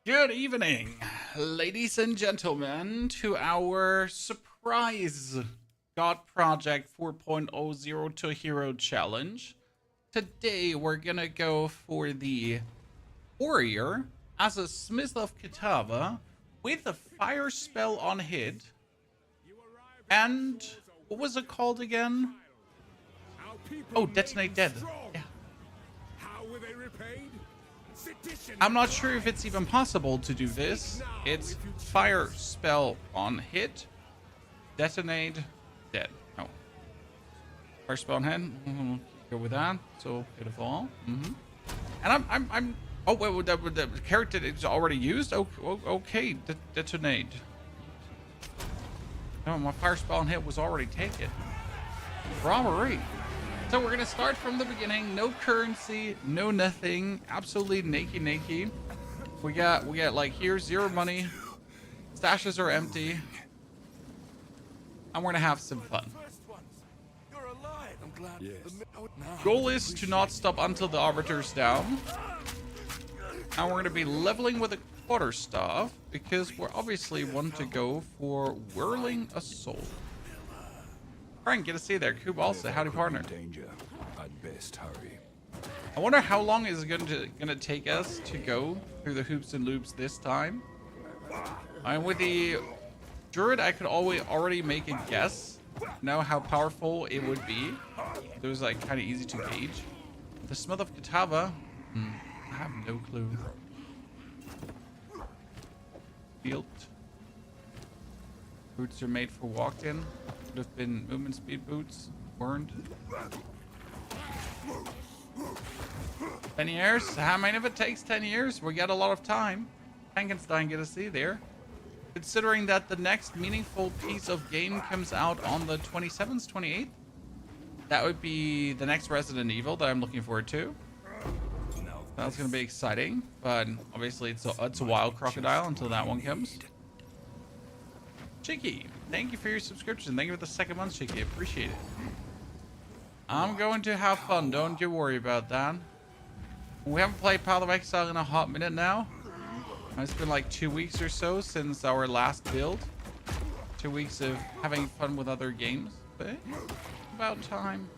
Good evening, ladies and gentlemen, to our surprise God Project 4.0 to Hero Challenge. Today we're gonna go for the Warrior as a Smith of Kitava with a fire spell on hit. And what was it called again? Oh, Detonate Dead. Yeah. How were they repaid? I'm not sure if it's even possible to do this. It's fire spell on hit, detonate, dead. Oh, fire spell on hit. Go with that. So beautiful. And I'm. Oh wait, the character is already used. Okay, detonate. No, my fire spell on hit was already taken. Robbery. So we're gonna start from the beginning. No currency, no nothing. Absolutely naked. We got like here 0 money. Stashes are empty. And we're gonna have some fun. Goal is to not stop until the Arbiter's down. And we're gonna be leveling with a quarterstaff because we obviously want to go for Whirling Assault. Frank, get to see there. Coop also, howdy partner. Danger. I'd best hurry. I wonder how long is it gonna take us to go through the hoops and loops this time. And with the Druid, I could already make a guess. Know how powerful it would be. It was like kind of easy to gauge. The Smith of Kitava, I have no clue. Field. Boots are made for walk-in. Would have been movement speed boots. Weren't. 10 years? How many of it takes 10 years? We got a lot of time. Frankenstein get a C there. Considering that the next meaningful piece of game comes out on the 27th, 28th. That would be the next Resident Evil that I'm looking forward to. That's going to be exciting. But obviously it's a wild crocodile until that one comes. Cheeky, thank you for your subscription. Thank you for the second month, Cheeky. Appreciate it. I'm going to have fun. Don't you worry about that. We haven't played Path of Exile in a hot minute now. It's been like 2 weeks or so since our last build. 2 weeks of having fun with other games. But about time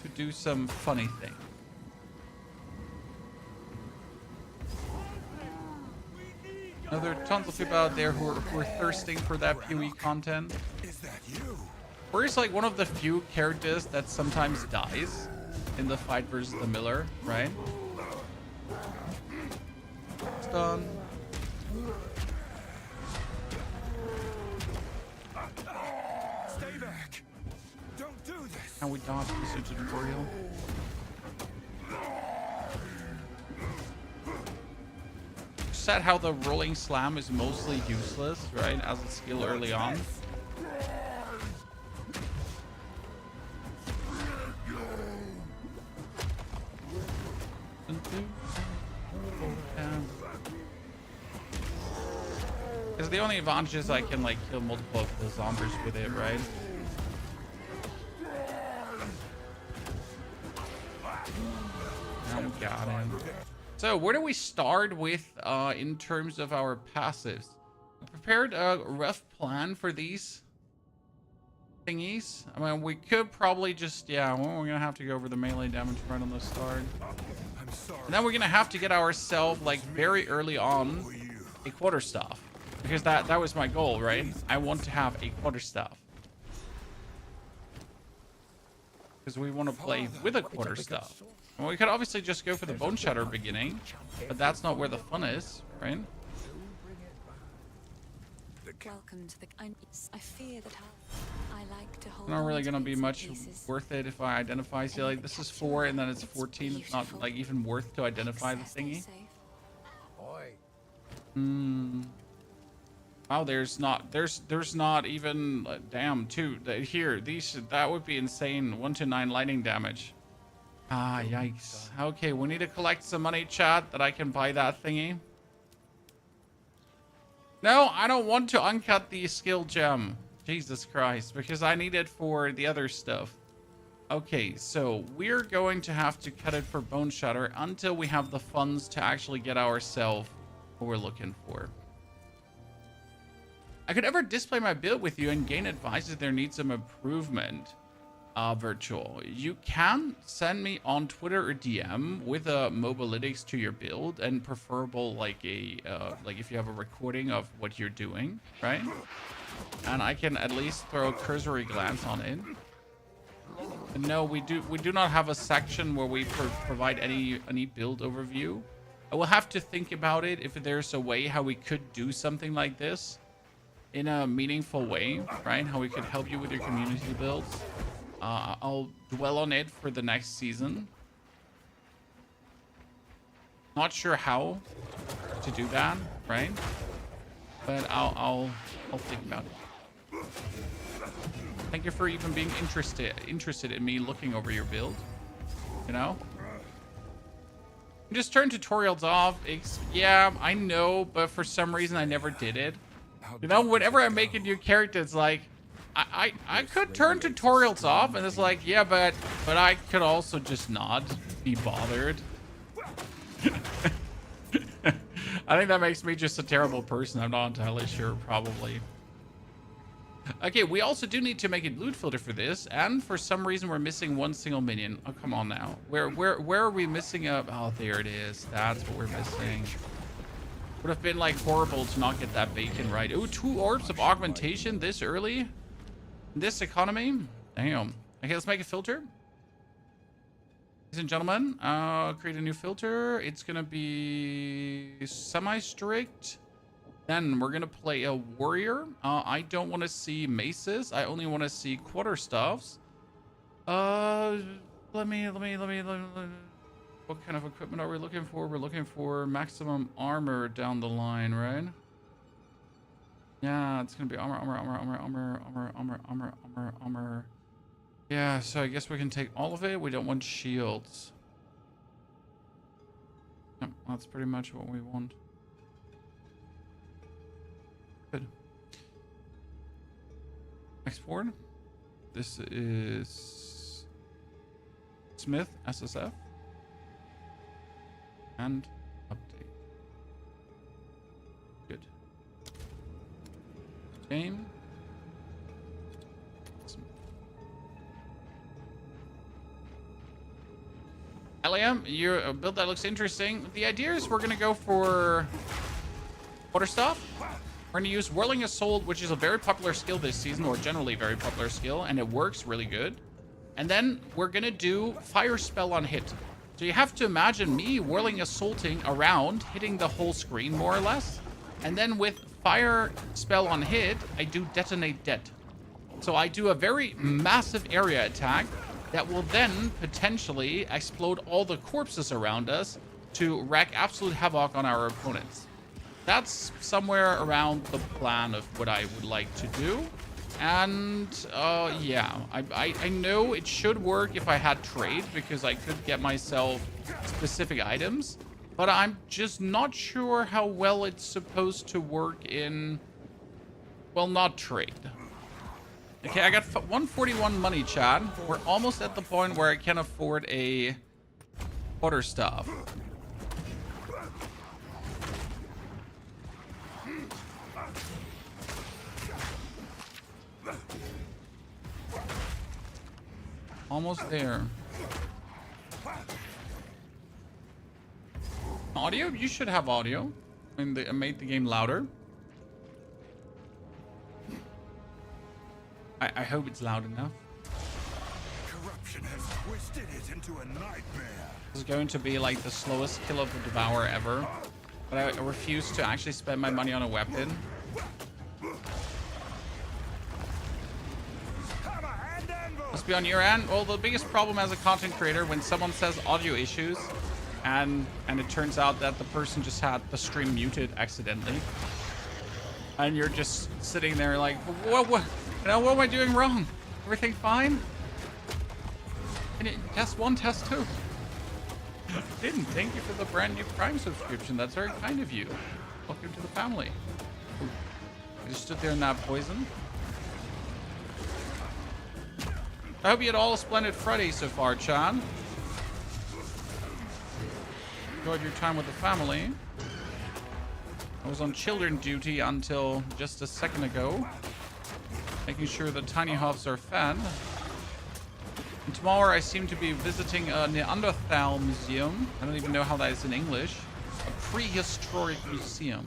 to do some funny things. Now, there are tons of people out there who are thirsting for that POE content. Is that you? Where's like one of the few characters that sometimes dies in the fight versus the Miller, right? Stun. Stay back. Don't do this. Can we dodge the tutorial? Said how the rolling slam is mostly useless, right, as a skill early on. Because the only advantage is I can like kill multiple of the zombies with it, right? Oh, got him. So where do we start with in terms of our passives? I prepared a rough plan for these thingies. I mean, we could probably just, yeah, well, we're gonna have to go over the melee damage right on the start. I'm sorry. And then we're gonna have to get ourselves like very early on a quarterstaff. Because that was my goal, right? I want to have a quarterstaff. Because we want to play with a quarterstaff. Well, we could obviously just go for the Bone Shatter beginning, but that's not where the fun is, right? Welcome to the. I fear that I like to hold. Not really gonna be much pieces. worth it if I identify. See, like this is 4 and then it's 14. It's not like even worth to identify the thingy. Oh, there's not even damn 2 here. That would be insane. 1 to 9 lightning damage. Ah, yikes. Okay, we need to collect some money, chat, that I can buy that thingy. No, I don't want to uncut the skill gem. Jesus Christ, because I need it for the other stuff. Okay, so we're going to have to cut it for Bone Shatter until we have the funds to actually get ourselves what we're looking for. I could ever display my build with you and gain advice if there needs some improvement. Virtual. You can send me on Twitter or DM with a mobalytics to your build and preferable like a like if you have a recording of what you're doing, right? And I can at least throw a cursory glance on it. No, we do not have a section where we provide any build overview. I will have to think about it if there's a way how we could do something like this in a meaningful way, right? How we could help you with your community builds. I'll dwell on it for the next season. Not sure how to do that, right? But I'll think about it. Thank you for even being interested in me looking over your build. You know? Just turn tutorials off. Yeah, I know, but for some reason I never did it. You know, whenever I make a new character, it's like I could turn tutorials off, and it's like, yeah, but I could also just not be bothered. I think that makes me just a terrible person. I'm not entirely sure, probably. Okay, we also do need to make a loot filter for this, and for some reason we're missing one single minion. Oh, come on now. Where are we missing a... Oh, there it is. That's what we're missing. Would have been like horrible to not get that bacon right. Ooh, 2 orbs of augmentation this early in this economy. Damn. Okay, let's make a filter. Ladies and gentlemen, create a new filter. It's gonna be semi-strict. Then we're gonna play a warrior. I don't want to see maces. I only want to see quarterstaffs. Let me. What kind of equipment are we looking for? We're looking for maximum armor down the line, right? Yeah, it's gonna be armor. Yeah, so I guess we can take all of it. We don't want shields. No, that's pretty much what we want. Good. Export. This is Smith SSF. And update. Good. Game. Awesome. Eliam, your build that looks interesting. The idea is we're gonna go for quarterstaff. We're gonna use Whirling Assault, which is a very popular skill this season, or generally very popular skill, and it works really good. And then we're gonna do Fire Spell on hit. So you have to imagine me whirling assaulting around, hitting the whole screen more or less. And then with Fire Spell on hit, I do Detonate Dead. So I do a very massive area attack that will then potentially explode all the corpses around us to wreak absolute havoc on our opponents. That's somewhere around the plan of what I would like to do. And yeah, I know it should work if I had trade, because I could get myself specific items, but I'm just not sure how well it's supposed to work in, well, not trade. Okay, I got 141 money, Chad. We're almost at the point where I can afford a quarterstaff. Almost there. Audio? You should have audio. I mean, I made the game louder. I hope it's loud enough. Corruption has twisted it into a nightmare. This is going to be like the slowest kill of the Devourer ever. But I refuse to actually spend my money on a weapon. Must be on your end. Well, the biggest problem as a content creator when someone says audio issues and it turns out that the person just had the stream muted accidentally, and you're just sitting there like, what you know, what am I doing wrong? Everything fine? Can you test 1, test 2? Didn't. Thank you for the brand new Prime subscription. That's very kind of you. Welcome to the family. I just stood there in that poison. I hope you had all a splendid Friday so far, Chan. Enjoyed your time with the family. I was on children duty until just a second ago, making sure the tiny hops are fed. And tomorrow I seem to be visiting a Neanderthal museum. I don't even know how that is in English. A prehistoric museum.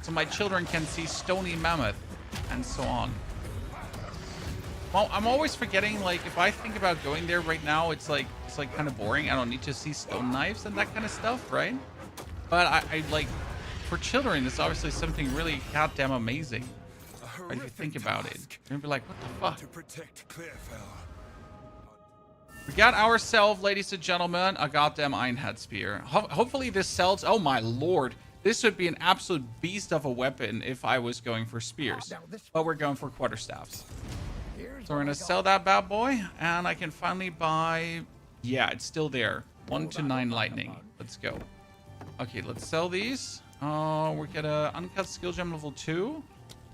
So my children can see stony mammoth and so on. Well, I'm always forgetting, like, if I think about going there right now, it's like kind of boring. I don't need to see stone knives and that kind of stuff, right? But I like, for children, it's obviously something really goddamn amazing. Right, if you think about it, you're gonna be like, what the fuck? To protect Clearfell. We got ourselves, ladies and gentlemen, a goddamn Ironhead Spear. Hopefully this sells. Oh my lord. This would be an absolute beast of a weapon if I was going for spears. But we're going for quarterstaffs. So we're going to sell that bad boy. And I can finally buy... Yeah, it's still there. 1 to 9 lightning. Let's go. Okay, let's sell these. We're going to uncut skill gem level 2.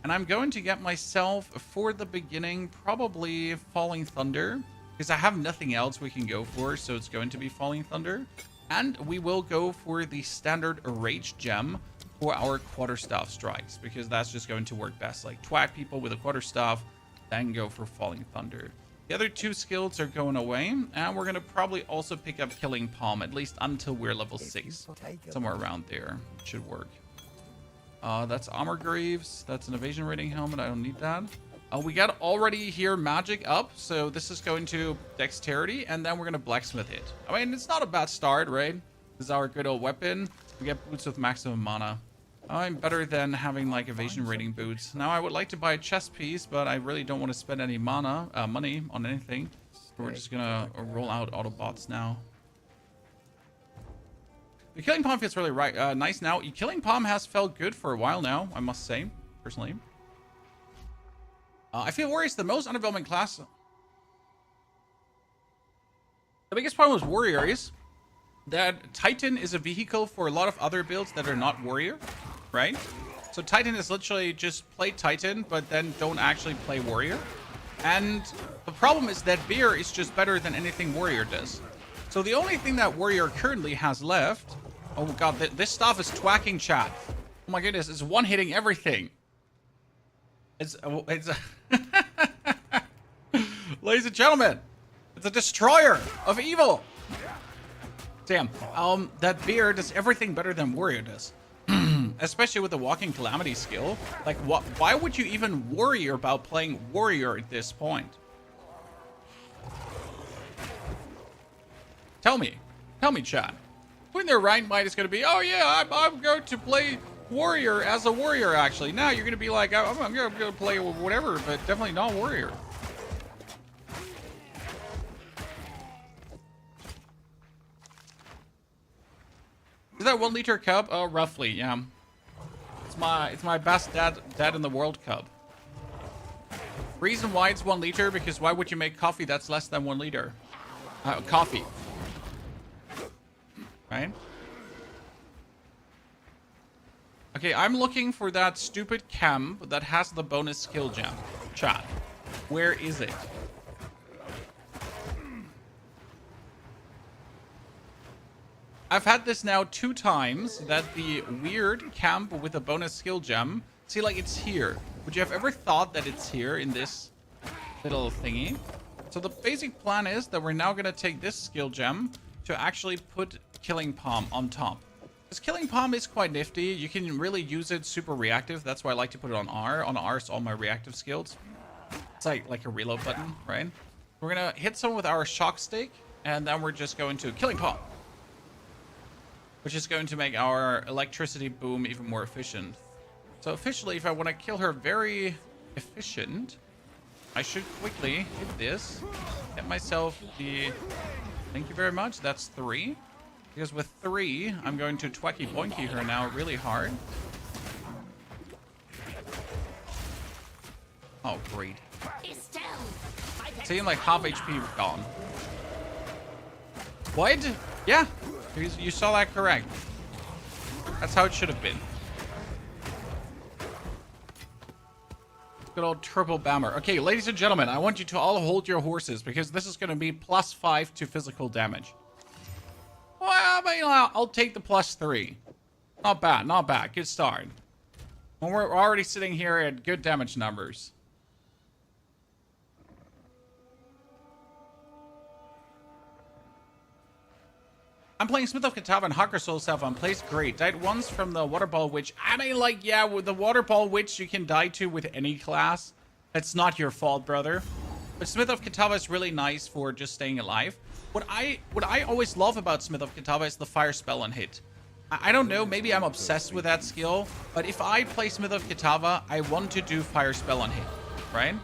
And I'm going to get myself, for the beginning, probably Falling Thunder. Because I have nothing else we can go for. So it's going to be Falling Thunder. And we will go for the standard Rage Gem for our Quarterstaff strikes, because that's just going to work best. Like, twag people with a Quarterstaff, then go for Falling Thunder. The other 2 skills are going away, and we're going to probably also pick up Killing Palm, at least until we're level 6. Somewhere around there. It should work. That's Armor Greaves. That's an Evasion Rating Helmet. I don't need that. We got already here magic up, so this is going to dexterity, and then we're going to blacksmith it. I mean, it's not a bad start, right? This is our good old weapon. We get boots with maximum mana. I'm better than having like evasion rating boots. Now I would like to buy a chest piece, but I really don't want to spend any money on anything. So we're just going to roll out Autobots now. The Killing Palm feels really nice now. Killing Palm has felt good for a while now, I must say, personally. I feel Warrior is the most underwhelming class. The biggest problem with Warrior is that Titan is a vehicle for a lot of other builds that are not Warrior, right? So Titan is literally just play Titan, but then don't actually play Warrior. And the problem is that Bear is just better than anything Warrior does. So the only thing that Warrior currently has left... Oh god, this stuff is twacking, chat. Oh my goodness, it's one-hitting everything. It's ladies and gentlemen, it's a destroyer of evil. Damn. That Bear does everything better than Warrior does. Especially with the Walking Calamity skill. Like, why would you even worry about playing Warrior at this point? Tell me, chat. When their right mind is going to be, oh yeah, I'm going to play Warrior as a Warrior, actually. Now you're going to be like, I'm going to play whatever, but definitely not Warrior. Is that 1 liter cup? Oh, roughly, yeah. It's my best dad in the world cup. Reason why it's 1 liter, because why would you make coffee that's less than 1 liter? Coffee. Right? Okay, I'm looking for that stupid camp that has the bonus skill gem. Chat. Where is it? I've had this now 2 times, that the weird camp with a bonus skill gem. See, like, it's here. Would you have ever thought that it's here in this little thingy? So the basic plan is that we're now going to take this skill gem to actually put Killing Palm on top. This Killing Palm is quite nifty. You can really use it super reactive. That's why I like to put it on R. On R is all my reactive skills. It's like a reload button, right? We're going to hit someone with our shock stake, and then we're just going to Killing Palm, which is going to make our electricity boom even more efficient. So officially, if I want to kill her very efficient, I should quickly hit this, get myself the... Thank you very much. That's 3. Because with 3, I'm going to twacky boinky her now really hard. Oh, great. Seeing like half HP gone. What? Yeah, you saw that correct. That's how it should have been. Good old triple bammer. Okay, ladies and gentlemen, I want you to all hold your horses because this is going to be +5 to physical damage. Well, I mean, I'll take the +3. Not bad, not bad. Good start. When we're already sitting here at good damage numbers. I'm playing Smith of Kitava and Hacker Soul Self. Plays great. Died once from the Water Ball Witch. I mean, like, yeah, with the Water Ball Witch, you can die to with any class. That's not your fault, brother. But Smith of Kitava is really nice for just staying alive. What I always love about Smith of Kitava is the fire spell and hit. I don't know, maybe I'm obsessed with that skill, but if I play Smith of Kitava, I want to do fire spell and hit, right?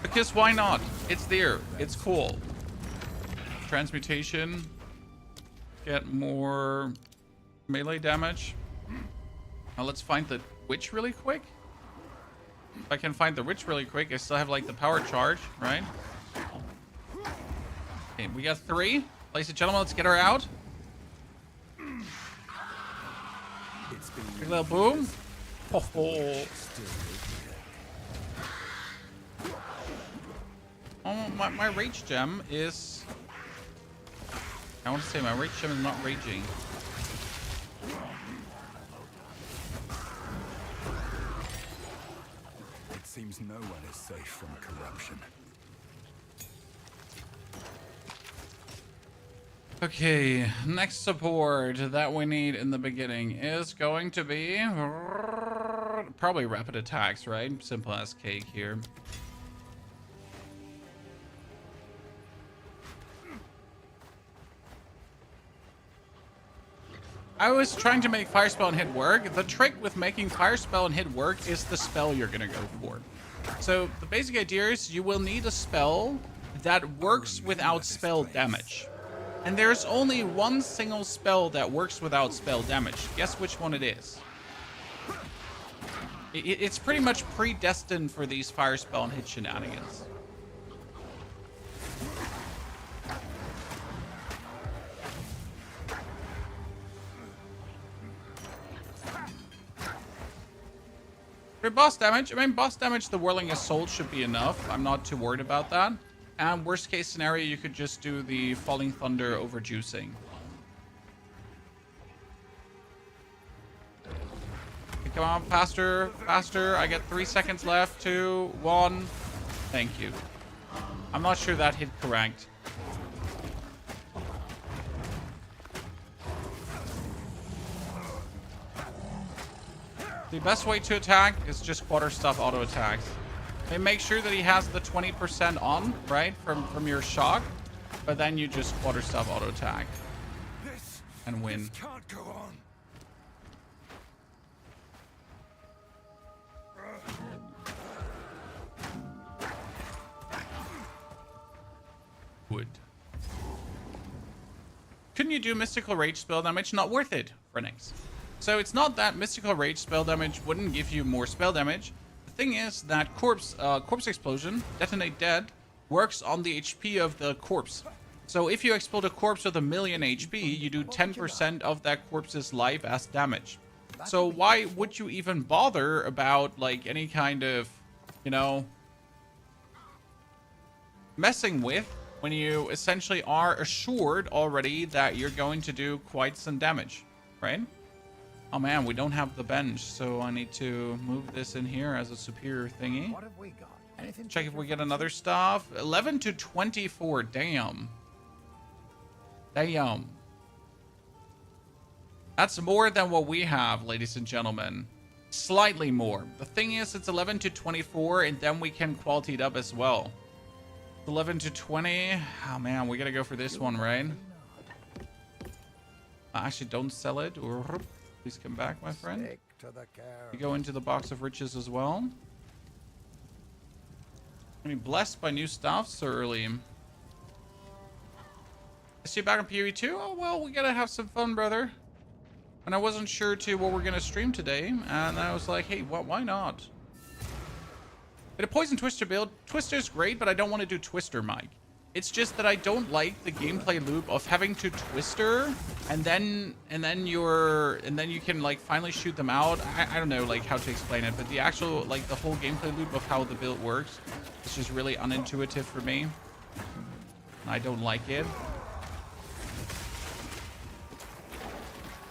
Because why not? It's there. It's cool. Transmutation. Get more melee damage. Now let's find the witch really quick. If I can find the witch really quick, I still have like the power charge, right? Okay, we got 3. Ladies and gentlemen, let's get her out. Big little boom. Oh, oh. Oh, my rage gem is... I want to say my rage gem is not raging. It seems no one is safe from corruption. Okay, next support that we need in the beginning is going to be probably rapid attacks, right? Simple as cake here. I was trying to make Fire Spell and Hit work. The trick with making Fire Spell and Hit work is the spell you're gonna go for. So the basic idea is you will need a spell that works without spell damage. And there's only one single spell that works without spell damage. Guess which one it is? It's pretty much predestined for these Fire Spell and Hit shenanigans. For boss damage, I mean, boss damage, the Whirling Assault should be enough. I'm not too worried about that. And worst case scenario, you could just do the Falling Thunder over juicing. Okay, come on, faster, faster. I get 3 seconds left. 2, 1. Thank you. I'm not sure that hit correct. The best way to attack is just quarterstaff auto attacks. And make sure that he has the 20% on, right, from your shock, but then you just quarterstaff auto attack and win. This can't go on. Would. Couldn't you do Mystical Rage spell damage? Not worth it, Phoenix. So it's not that Mystical Rage spell damage wouldn't give you more spell damage. The thing is that Corpse Explosion, Detonate Dead, works on the HP of the corpse. So if you explode a corpse with 1,000,000 HP, you do 10% of that corpse's life as damage. So why would you even bother about, like, any kind of, you know, messing with when you essentially are assured already that you're going to do quite some damage, right? Oh man, we don't have the bench, so I need to move this in here as a superior thingy. What have we got? Anything Check if we get another stuff. 11 to 24, damn. Damn. That's more than what we have, ladies and gentlemen. Slightly more. The thing is, it's 11 to 24, and then we can quality it up as well. 11 to 20. Oh man, we gotta go for this one, right? Actually, don't sell it. Please come back, my friend. Stick to the care. You go into the box of riches as well. I mean, blessed by new stuff so early. I see you back on POE 2? Oh, well, we gotta have some fun, brother. And I wasn't sure to what we're gonna stream today, and I was like, hey, why not? But a Poison Twister build. Twister's great, but I don't want to do Twister, Mike. It's just that I don't like the gameplay loop of having to twister and then you can like finally shoot them out. I don't know like how to explain it, but the actual like the whole gameplay loop of how the build works is just really unintuitive for me. I don't like it.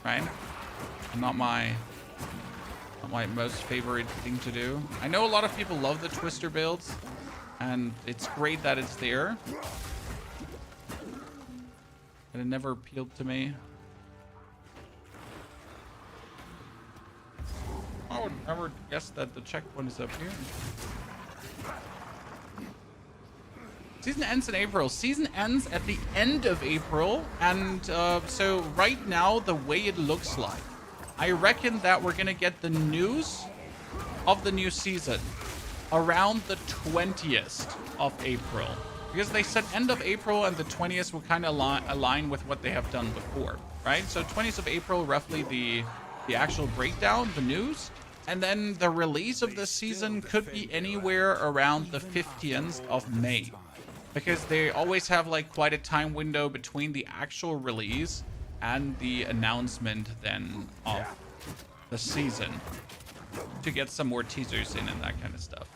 Right? Not my most favorite thing to do. I know a lot of people love the twister builds, and it's great that it's there. But it never appealed to me. I would never guess that the checkpoint is up here. Season ends in April. Season ends at the end of April. And so right now, the way it looks like, I reckon that we're going to get the news of the new season around the 20th of April. Because they said end of April and the 20th will kind of align with what they have done before, right? So 20th of April, roughly the actual breakdown, the news. And then the release of the season could be anywhere around the 15th of May. Because they always have like quite a time window between the actual release and the announcement then of the season to get some more teasers in and that kind of stuff.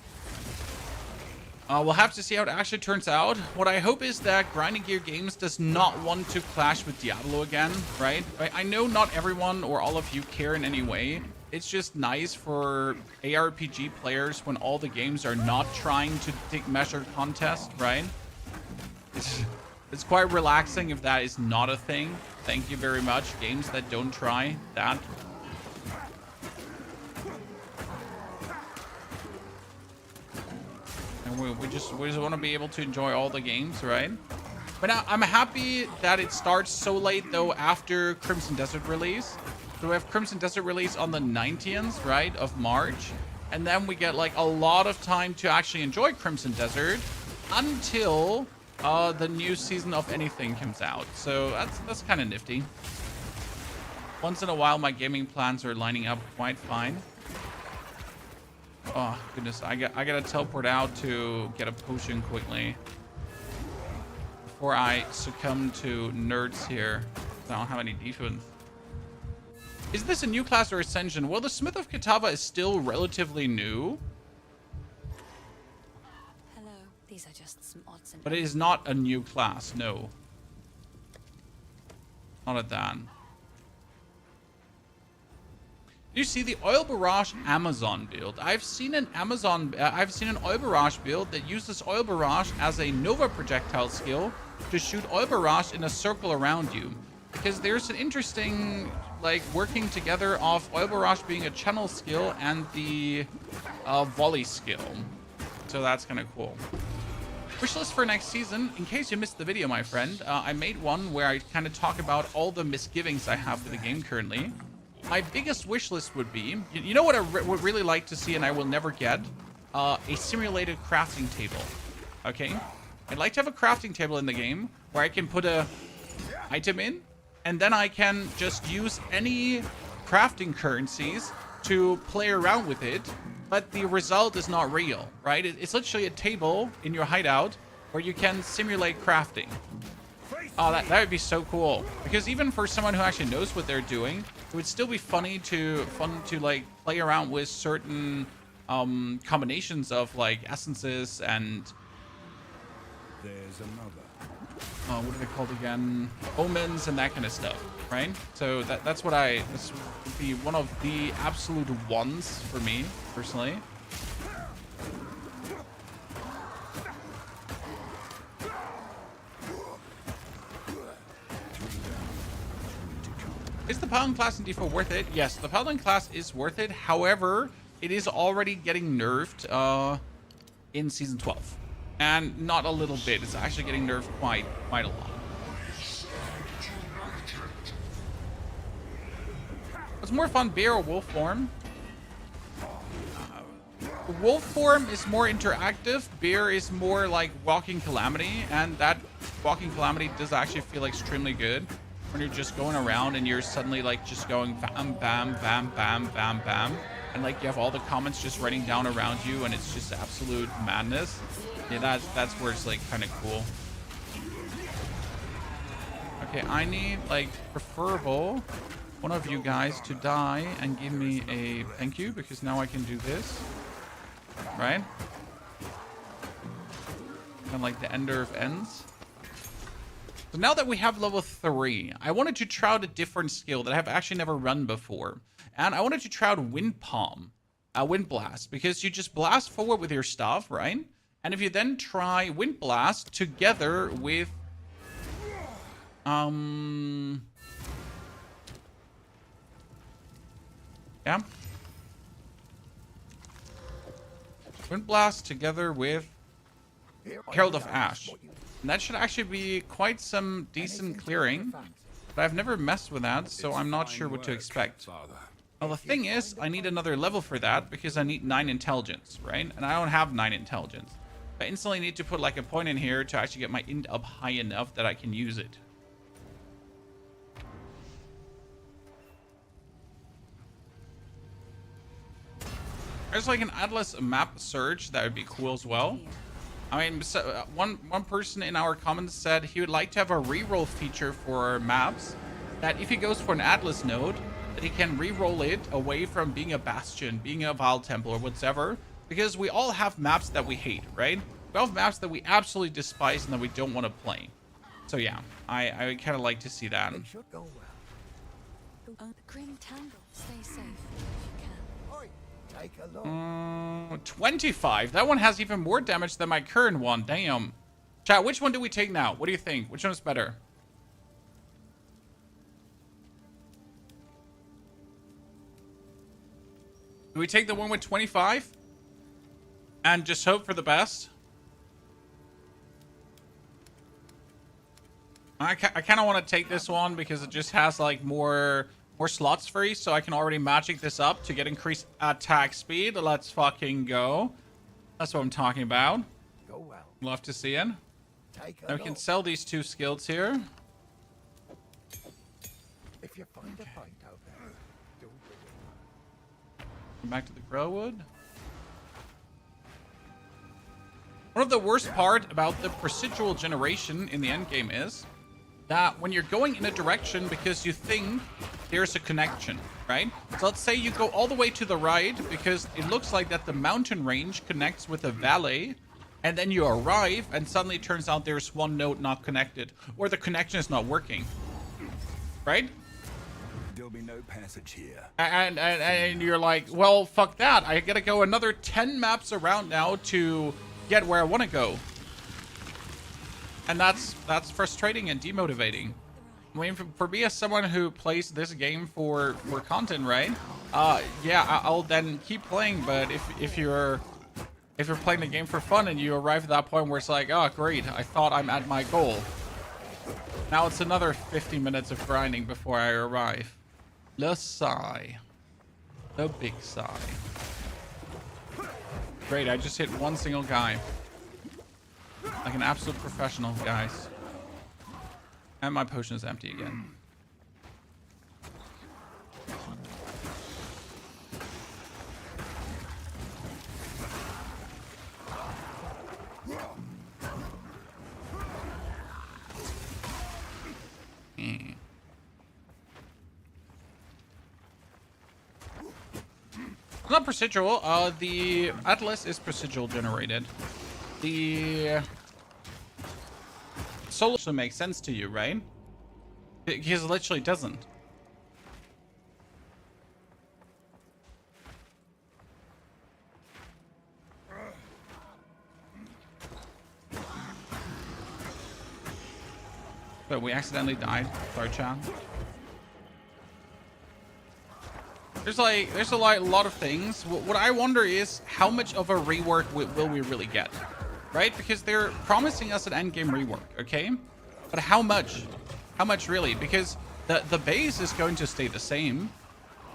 We'll have to see how it actually turns out. What I hope is that Grinding Gear Games does not want to clash with Diablo again, right? I know not everyone or all of you care in any way. It's just nice for ARPG players when all the games are not trying to take measure contest, right? It's quite relaxing if that is not a thing. Thank you very much. Games that don't try that. And we just want to be able to enjoy all the games, right? But I'm happy that it starts so late, though, after Crimson Desert release. So we have Crimson Desert release on the 19th, right, of March. And then we get, like, a lot of time to actually enjoy Crimson Desert until the new season of anything comes out. So that's kind of nifty. Once in a while, my gaming plans are lining up quite fine. Oh, goodness. I gotta teleport out to get a potion quickly before I succumb to nerds here. I don't have any defense. Is this a new class or ascension? Well, the Smith of Kitava is still relatively new. Hello. These are just some odds and But it is not a new class, no. Not at that. You see the Oil Barrage Amazon build. I've seen an Oil Barrage build that uses Oil Barrage as a Nova projectile skill to shoot Oil Barrage in a circle around you. Because there's an interesting, like, working together of Oil Barrage being a channel skill and the volley skill. So that's kind of cool. Wishlist for next season. In case you missed the video, my friend, I made one where I kind of talk about all the misgivings I have for the game currently. My biggest wish list would be, you know what I would really like to see and I will never get? A simulated crafting table. Okay? I'd like to have a crafting table in the game where I can put a item in and then I can just use any crafting currencies to play around with it, but the result is not real, right? It's literally a table in your hideout where you can simulate crafting. Oh, that would be so cool. Because even for someone who actually knows what they're doing, it would still be fun to like play around with certain combinations of like essences and There's another. what are they called again? Omens and that kind of stuff, right? So this would be one of the absolute ones for me personally. Is the Paladin class in default worth it? Yes, the Paladin class is worth it. However, it is already getting nerfed in Season 12. And not a little bit. It's actually getting nerfed quite a lot. What's more fun, bear or wolf form? Wolf form is more interactive. Bear is more like Walking Calamity. And that Walking Calamity does actually feel extremely good. When you're just going around and you're suddenly like just going bam, bam, bam, bam, bam, bam. And like you have all the comments just writing down around you and it's just absolute madness. Yeah, that's where it's like kind of cool. Okay, I need, like, preferable one of you guys to die and give me a thank you, because now I can do this. Right? Kind of like the ender of ends. So now that we have level 3, I wanted to try out a different skill that I have actually never run before. And I wanted to try out Wind Palm. Wind Blast. Because you just blast forward with your stuff, right? And if you then try Wind Blast together with... Yeah. Wind Blast together with Herald of Ash. And that should actually be quite some decent clearing. But I've never messed with that, so I'm not sure what to expect. Well, the thing is, I need another level for that because I need 9 intelligence, right? And I don't have 9 intelligence. I instantly need to put like a point in here to actually get my int up high enough that I can use it. There's like an Atlas map search that would be cool as well. I mean, so, one person in our comments said he would like to have a reroll feature for maps, that if he goes for an Atlas node, that he can re-roll it away from being a Bastion, being a Vaal Temple, or whatever. Because we all have maps that we hate, right? We all have maps that we absolutely despise and that we don't want to play. So yeah, I kind of like to see that. It should go well. Oh, the Grim Tangle. Stay safe if you can. Oi, take a look. 25. That one has even more damage than my current one. Damn. Chat, which one do we take now? What do you think? Which one is better? Do we take the one with 25? And just hope for the best? I kind of want to take this one because it just has like more slots free, so I can already magic this up to get increased attack speed. Let's fucking go. That's what I'm talking about. Go well. Love to see it. Take a Now we can look. sell these 2 skills here. If you find a fight out there, do it. Come back to the Growwood. One of the worst part about the procedural generation in the endgame is that when you're going in a direction because you think there's a connection, right? So let's say you go all the way to the right because it looks like that the mountain range connects with a valley, and then you arrive and suddenly it turns out there's one node not connected, or the connection is not working, right? There'll be no passage here. And you're like, well, fuck that. I gotta go another 10 maps around now to get where I want to go. And that's frustrating and demotivating. I mean, for me as someone who plays this game for content, right? Yeah, I'll then keep playing. But if you're playing the game for fun and you arrive at that point where it's like, oh great, I thought I'm at my goal. Now it's another 50 minutes of grinding before I arrive. The sigh. The big sigh. Great, I just hit one single guy. Like an absolute professional, guys. And my potion is empty again. It's not procedural. The Atlas is procedural generated. The solo also makes sense to you, right? Because it literally doesn't. But we accidentally died. Sorry, chat. There's a lot of things. What I wonder is how much of a rework will we really get, right? Because they're promising us an endgame rework, okay? But how much? How much really? Because the base is going to stay the same.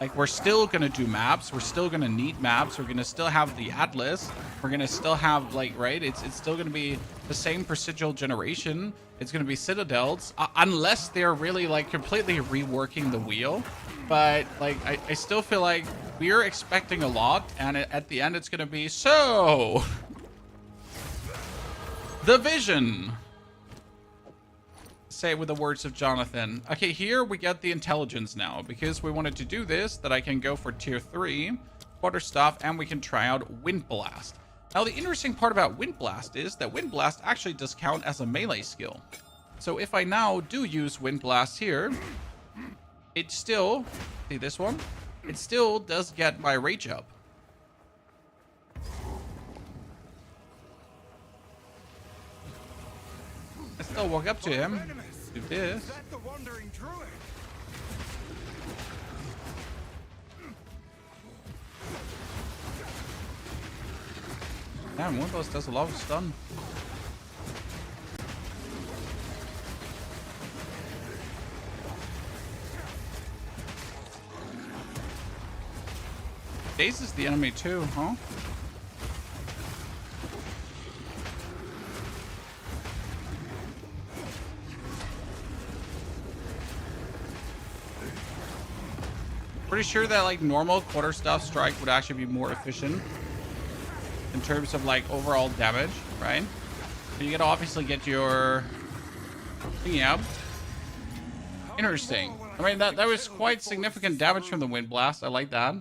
Like, we're still gonna do maps. We're still gonna need maps. We're gonna still have the Atlas. We're gonna still have, like, right? It's still gonna be the same procedural generation. It's gonna be citadels, unless they're really like completely reworking the wheel. But like, I still feel like we're expecting a lot, and at the end it's gonna be so. The vision. say it with the words of Jonathan. Okay, here we get the intelligence now. Because we wanted to do this, that I can go for tier 3, quarterstaff, and we can try out Wind Blast. Now, the interesting part about Wind Blast is that Wind Blast actually does count as a melee skill. So if I now do use Wind Blast here, it still, see this one? It still does get my rage up. I still walk up to him, do this. Is that the wandering druid? Damn, Wind Blast does a lot of stun. Daze is the enemy too, huh? Pretty sure that like normal quarterstaff strike would actually be more efficient in terms of like overall damage, right? But you gotta obviously get your thingy out. Interesting. I mean, that was quite significant damage from the Wind Blast. I like that.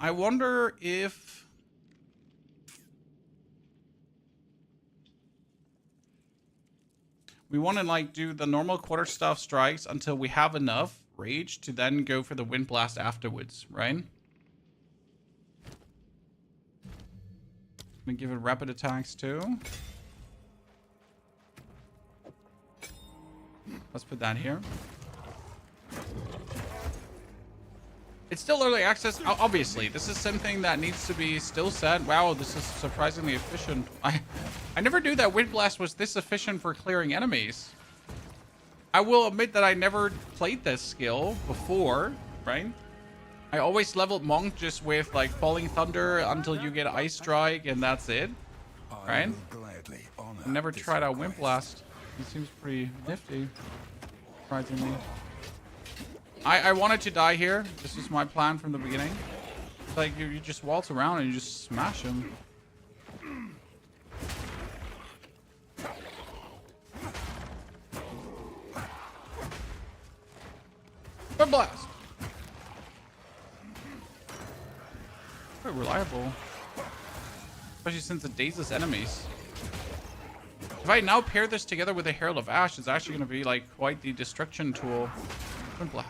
I wonder if we want to like do the normal quarterstaff strikes until we have enough rage to then go for the Wind Blast afterwards, right? Let me give it rapid attacks too. Let's put that here. It's still early access. Obviously, this is something that needs to be still said. Wow, this is surprisingly efficient. I never knew that Wind Blast was this efficient for clearing enemies. I will admit that I never played this skill before, right? I always leveled Monk just with like Falling Thunder until you get Ice Strike and that's it, right? I never tried out Wind Blast. It seems pretty nifty, surprisingly. I wanted to die here. This was my plan from the beginning. It's like you just waltz around and you just smash him. Wind Blast! Quite reliable. Especially since it dazes enemies. If I now pair this together with a Herald of Ash, it's actually going to be like quite the destruction tool. Wind Blast.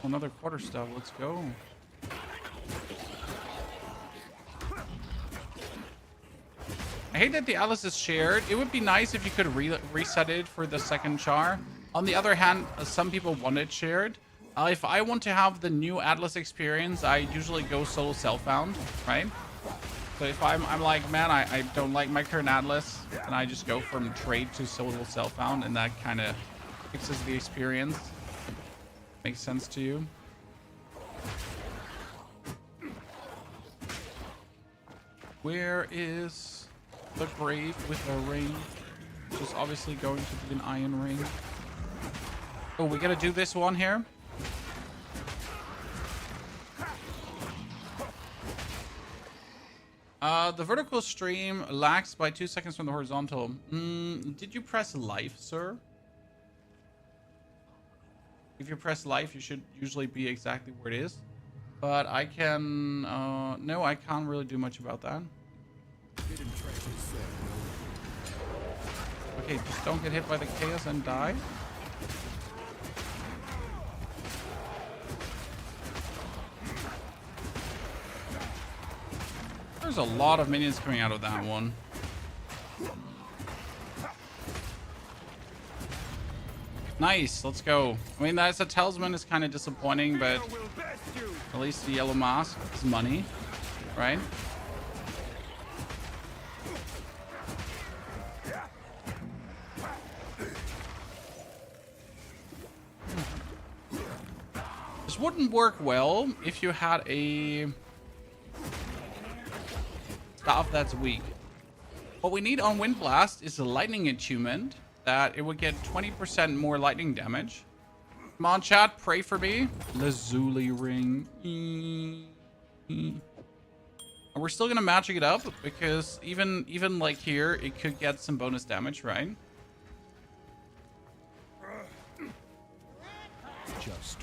Another quarterstaff, let's go. I hate that the Atlas is shared. It would be nice if you could reset it for the second char. On the other hand, some people want it shared. If I want to have the new Atlas experience, I usually go solo self-found, right? So if I'm like, man, I don't like my current Atlas, and I just go from trade to solo self-found, and that kind of fixes the experience. Makes sense to you? Where is the grave with a ring? Which is obviously going to be an iron ring. Oh, we gotta do this one here. The vertical stream lags by 2 seconds from the horizontal. Did you press life, sir? If you press life, you should usually be exactly where it is. But I can... no, I can't really do much about that. Okay, just don't get hit by the chaos and die. There's a lot of minions coming out of that one. Nice, let's go. I mean, that's a talisman is kind of disappointing, but at least the yellow mask is money, right? This wouldn't work well if you had a staff that's weak. What we need on Wind Blast is a lightning attunement that it would get 20% more lightning damage. Come on, chat, pray for me. Lazuli ring. And we're still gonna magic it up because even like here, it could get some bonus damage, right?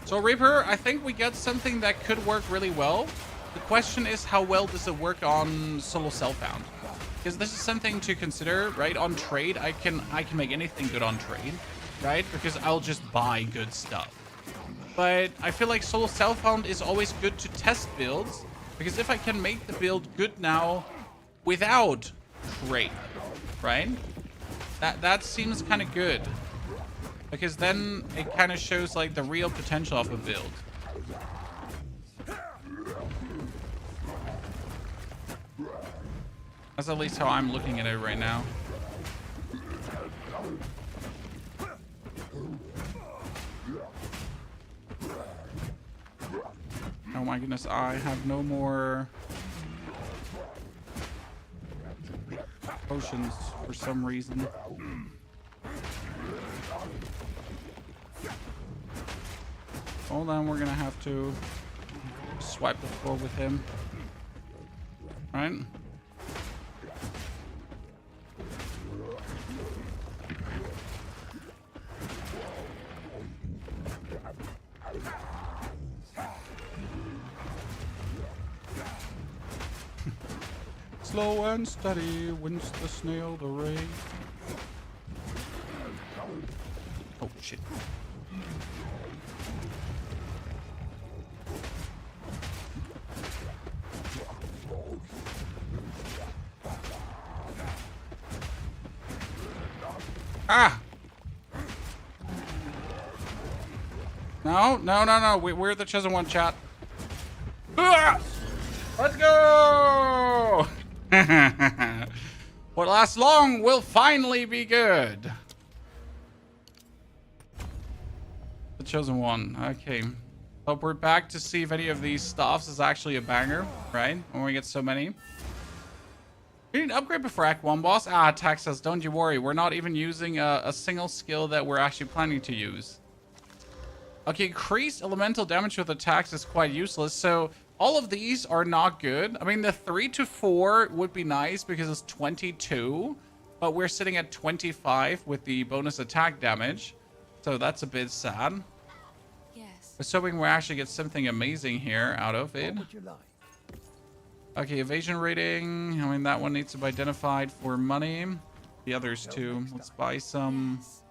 So Reaper, I think we get something that could work really well. The question is, how well does it work on solo self-found? Because this is something to consider, right? On trade, I can make anything good on trade, right? Because I'll just buy good stuff. But I feel like solo self-found is always good to test builds, because if I can make the build good now without trade, right? That seems kind of good. Because then it kind of shows like the real potential of a build. That's at least how I'm looking at it right now. Oh my goodness, I have no more potions for some reason. Hold on, we're gonna have to swipe the floor with him. Right? Slow and steady wins the snail the race. Oh shit. Ah! No. We're the chosen one, chat. Ah! Let's go! What lasts long will finally be good. The chosen one. Okay. So we're back to see if any of these stuffs is actually a banger, right? When we get so many. We need to upgrade before Act 1, boss. Ah, Tax says, don't you worry. We're not even using a single skill that we're actually planning to use. Okay, increased elemental damage with attacks is quite useless. So all of these are not good. I mean, the 3 to 4 would be nice because it's 22. But we're sitting at 25 with the bonus attack damage. So that's a bit sad. Yes. We're hoping we actually get something amazing here out of it. What would you like? Okay, evasion rating. I mean, that one needs to be identified for money. The others too. Let's buy some. Yes.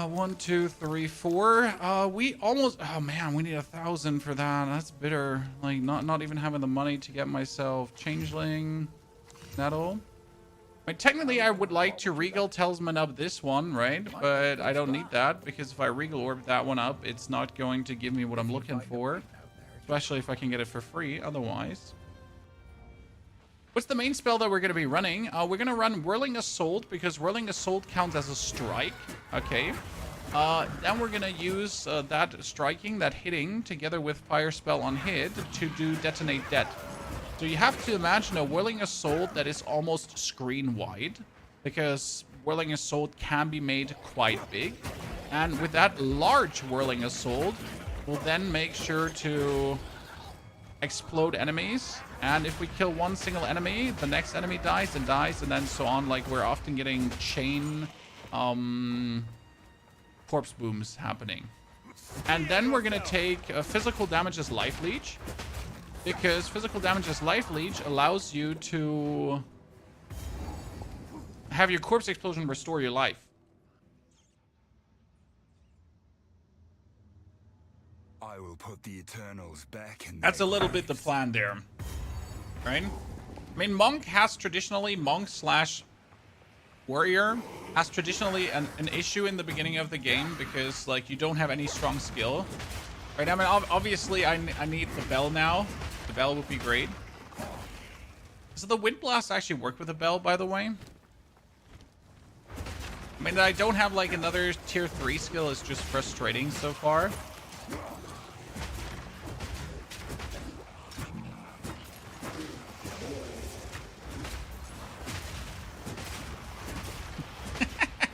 1, 2, 3, 4. We almost. Oh man, we need 1,000 for that. That's bitter. Like not even having the money to get myself changeling. Nettle. I mean, technically, I would like to Regal Talisman up this one, right? But I don't need that because if I Regal Orb that one up, it's not going to give me what I'm looking for. Especially if I can get it for free, otherwise. What's the main spell that we're going to be running? We're going to run Whirling Assault because Whirling Assault counts as a strike. Okay. Then we're going to use that striking, that hitting, together with Fire Spell on hit to do Detonate Dead. So you have to imagine a Whirling Assault that is almost screen wide because Whirling Assault can be made quite big. And with that large Whirling Assault, we'll then make sure to explode enemies. And if we kill one single enemy, the next enemy dies, and then so on. Like, we're often getting chain corpse booms happening. And then we're going to take physical damage as life leech. Because physical damage as life leech allows you to have your corpse explosion restore your life. I will put the Eternals back in That's a their little bit the graves. plan there. Right? I mean, Monk has traditionally, Monk slash Warrior has traditionally an issue in the beginning of the game because, like, you don't have any strong skill. Right? I mean, obviously, I need the Bell now. The Bell would be great. Does the Wind Blast actually work with the Bell, by the way? I mean, I don't have, like, another tier 3 skill. It's just frustrating so far.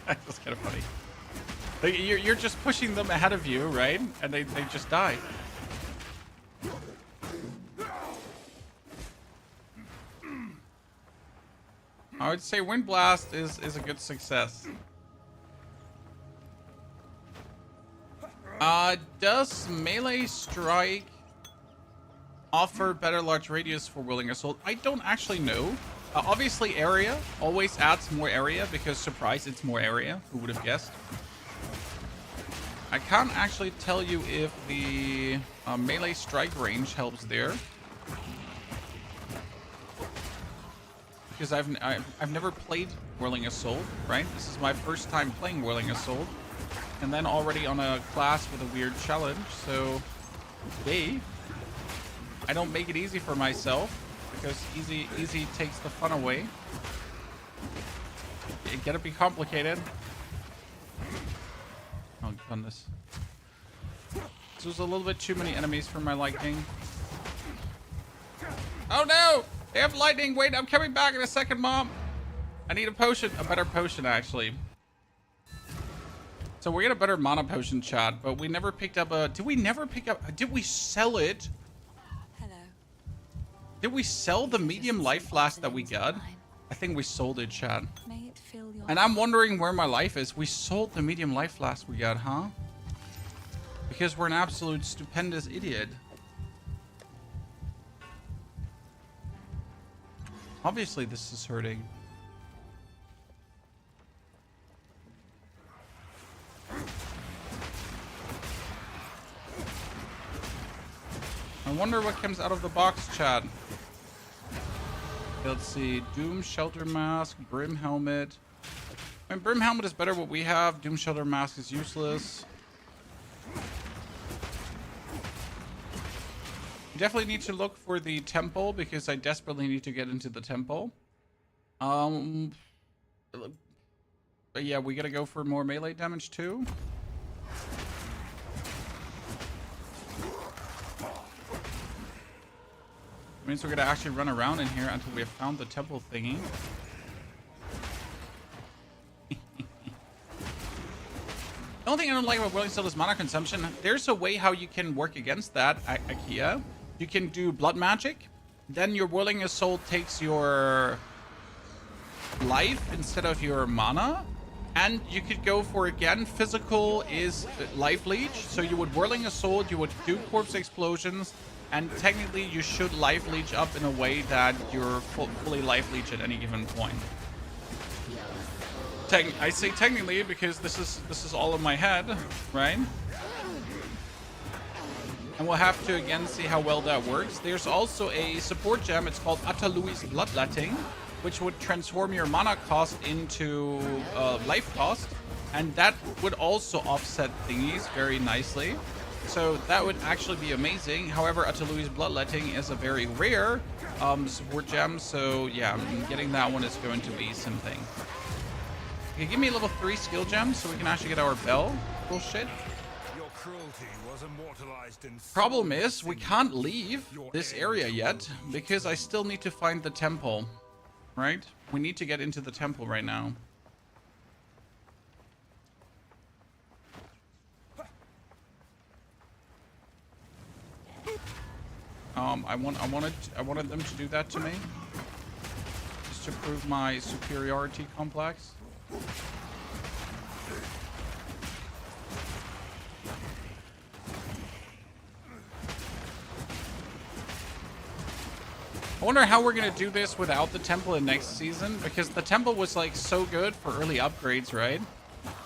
That's kind of funny. Like, you're just pushing them ahead of you, right? And they just die. I would say Wind Blast is a good success. Does Melee Strike offer better large radius for Willing Assault? I don't actually know. Obviously, area always adds more area because, surprise, it's more area. Who would have guessed? I can't actually tell you if the Melee Strike range helps there. Because I've never played Whirling Assault, right? This is my first time playing Whirling Assault. And then already on a class with a weird challenge, so yay. I don't make it easy for myself, because easy takes the fun away. It gotta be complicated. Oh goodness. This was a little bit too many enemies for my liking. Oh no! They have lightning! Wait, I'm coming back in a second, Mom! I need a potion. A better potion, actually. So we get a better mana potion, chat, but we never picked up a... Did we never pick up... Did we sell it? Hello. Did we sell the medium life flask that we got? I think we sold it, chat. May it fill your... And I'm wondering where my life is. We sold the medium life flask we got, huh? Because we're an absolute stupendous idiot. Obviously, this is hurting. I wonder what comes out of the box, chat. Let's see. Doom Shelter Mask, Brim Helmet. I mean, Brim Helmet is better what we have. Doom Shelter Mask is useless. Definitely need to look for the temple because I desperately need to get into the temple. But yeah, we gotta go for more melee damage too. Means we're gonna actually run around in here until we have found the temple thingy. The only thing I don't like about Whirling Assault is mana consumption. There's a way how you can work against that, Akia. You can do blood magic. Then your Whirling Assault takes your life instead of your mana. And you could go for, again, physical is life leech. So you would Whirling Assault, you would do corpse explosions. And technically, you should life leech up in a way that you're fully life leech at any given point. I say technically because this is all in my head, right? And we'll have to again see how well that works. There's also a support gem. It's called Atalui's Bloodletting, which would transform your mana cost into life cost, and that would also offset thingies very nicely. So that would actually be amazing. However, Atalui's Bloodletting is a very rare support gem, so yeah, getting that one is going to be something. Okay, give me a level 3 skill gem so we can actually get our bell. Bullshit. Your cruelty was immortalized in Problem is, we can't leave this area yet because I still need to find the temple, right? We need to get into the temple right now. I wanted them to do that to me, just to prove my superiority complex. I wonder how we're gonna do this without the temple in next season, because the temple was like so good for early upgrades, right?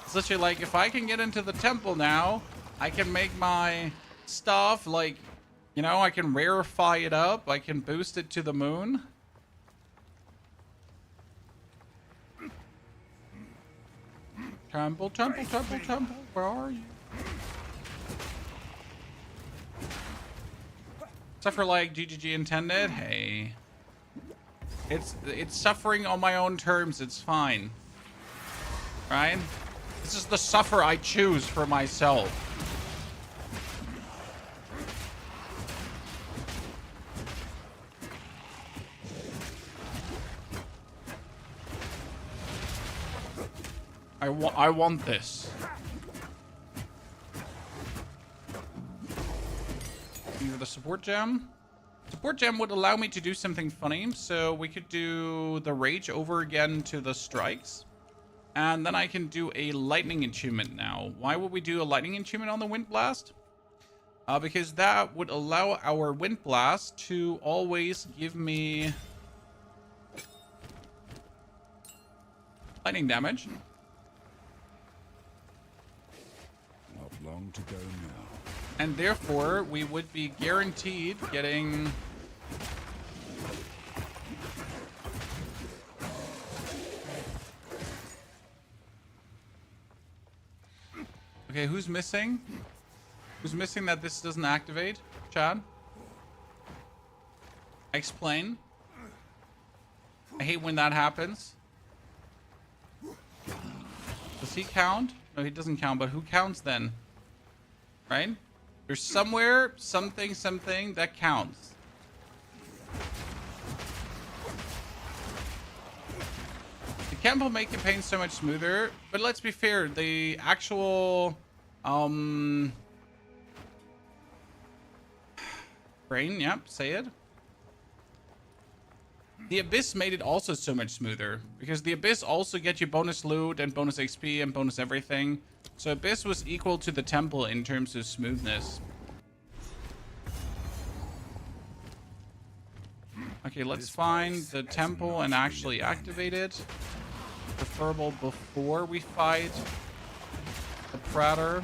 It's literally like, if I can get into the temple now, I can make my stuff like, you know, I can rarefy it up, I can boost it to the moon. Temple, temple, temple, temple, where are you? Except for like GGG intended, hey. It's suffering on my own terms, it's fine. Right? This is the suffer I choose for myself. I want this. Either the support gem. support gem would allow me to do something funny. So we could do the rage over again to the strikes. And then I can do a lightning attunement now. Why would we do a lightning attunement on the wind blast? Because that would allow our wind blast to always give me lightning damage. Not long to go now. And therefore, we would be guaranteed getting... Okay, who's missing? Who's missing that this doesn't activate? Chad? Explain. I hate when that happens. Does he count? No, he doesn't count, but who counts then? Right? There's somewhere, something that counts. The camp will make campaigns so much smoother, but let's be fair, the actual brain, yep, say it. The Abyss made it also so much smoother, because the Abyss also gets you bonus loot and bonus XP and bonus everything. So Abyss was equal to the Temple in terms of smoothness. Okay, let's find the Temple and actually activate it. Preferable before we fight the Praetor.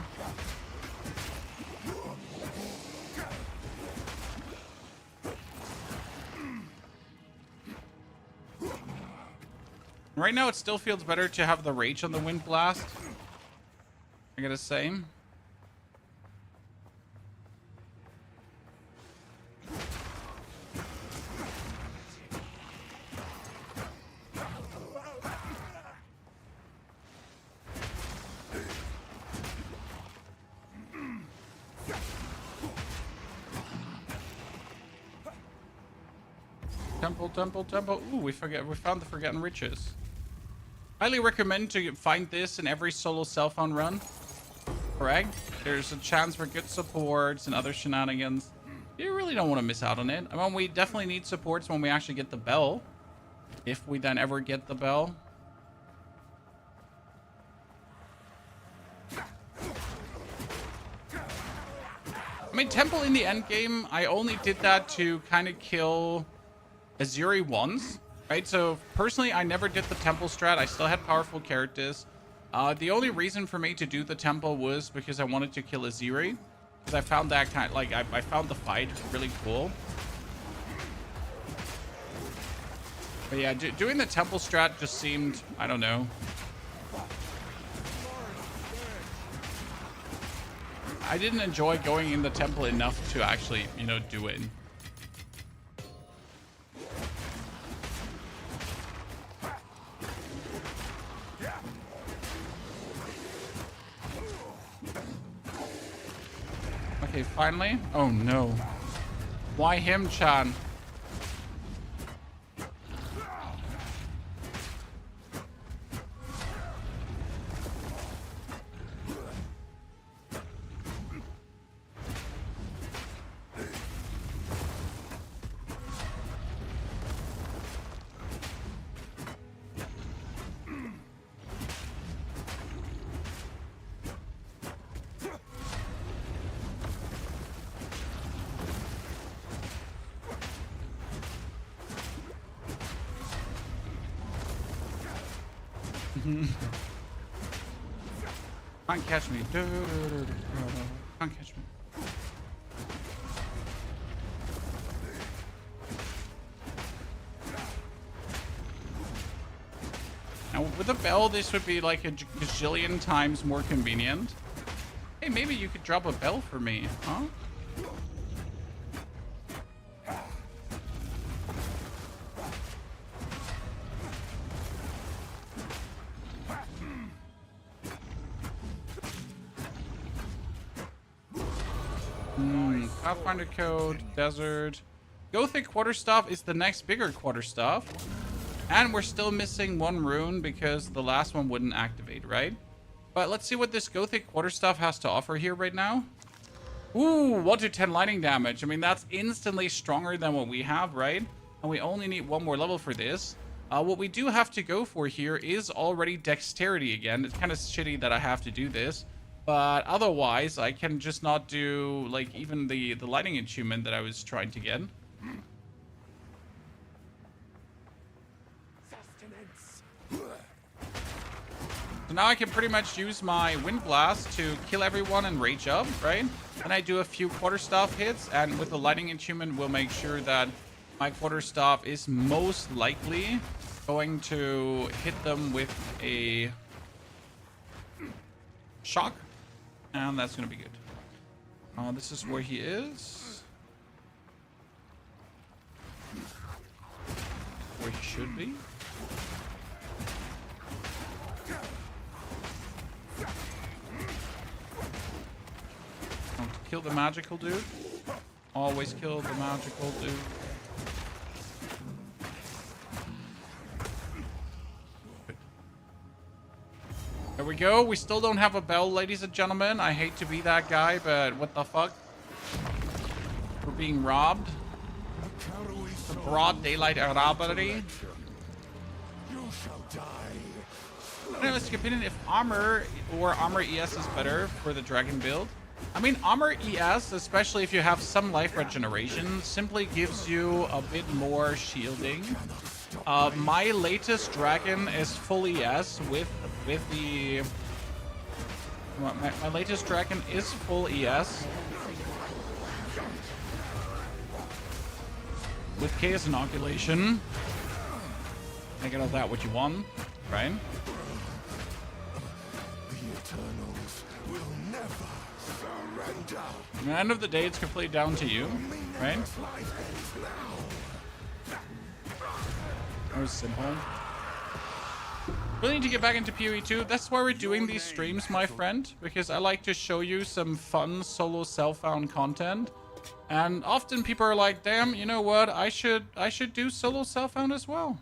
Right now, it still feels better to have the Rage on the Wind Blast. I gotta say. Temple. Ooh, we found the Forgotten Riches. Highly recommend to find this in every solo cell phone run. Correct? There's a chance for good supports and other shenanigans. You really don't want to miss out on it. I mean, we definitely need supports when we actually get the bell. If we then ever get the bell. I mean, Temple in the end game, I only did that to kind of kill Azuri once. Right, so personally, I never did the Temple strat. I still had powerful characters. The only reason for me to do the Temple was because I wanted to kill Aziri. Because I found that kind of, like, I found the fight really cool. But yeah, doing the Temple strat just seemed, I don't know. I didn't enjoy going in the Temple enough to actually, you know, do it. Okay, finally. Oh no. Why him, Chan? Can't catch me. Can't catch me. Now with a bell, this would be like a gazillion times more convenient. Hey, maybe you could drop a bell for me, huh? Pathfinder Code, Desert. Gothic Quarterstaff is the next bigger quarterstaff. And we're still missing one rune because the last one wouldn't activate, right? But let's see what this Gothic Quarterstaff has to offer here right now. Ooh, 1 to 10 lightning damage. I mean, that's instantly stronger than what we have, right? And we only need 1 more level for this. What we do have to go for here is already dexterity again. It's kind of shitty that I have to do this. But otherwise, I can just not do, like, even the lightning achievement that I was trying to get. So now I can pretty much use my Wind Blast to kill everyone and rage up, right? And I do a few quarterstaff hits, and with the lightning achievement, we'll make sure that my quarterstaff is most likely going to hit them with a shock, and that's going to be good. This is where he is. Where he should be. Kill the magical dude. Always kill the magical dude. There we go. We still don't have a bell, ladies and gentlemen. I hate to be that guy, but what the fuck? We're being robbed. The broad daylight robbery. You shall die. Anyways, opinion if armor or armor ES is better for the dragon build. I mean, armor ES, especially if you have some life regeneration, simply gives you a bit more shielding. My latest dragon is full ES with the... My latest dragon is full ES. With chaos inoculation. Make it of that what you want, right? The Eternals will never surrender. At the end of the day, it's completely down to you, right? That was simple. Really need to get back into POE 2. That's why we're doing these streams, my friend, because I like to show you some fun solo self-found content. And often people are like, damn, you know what? I should do solo self-found as well.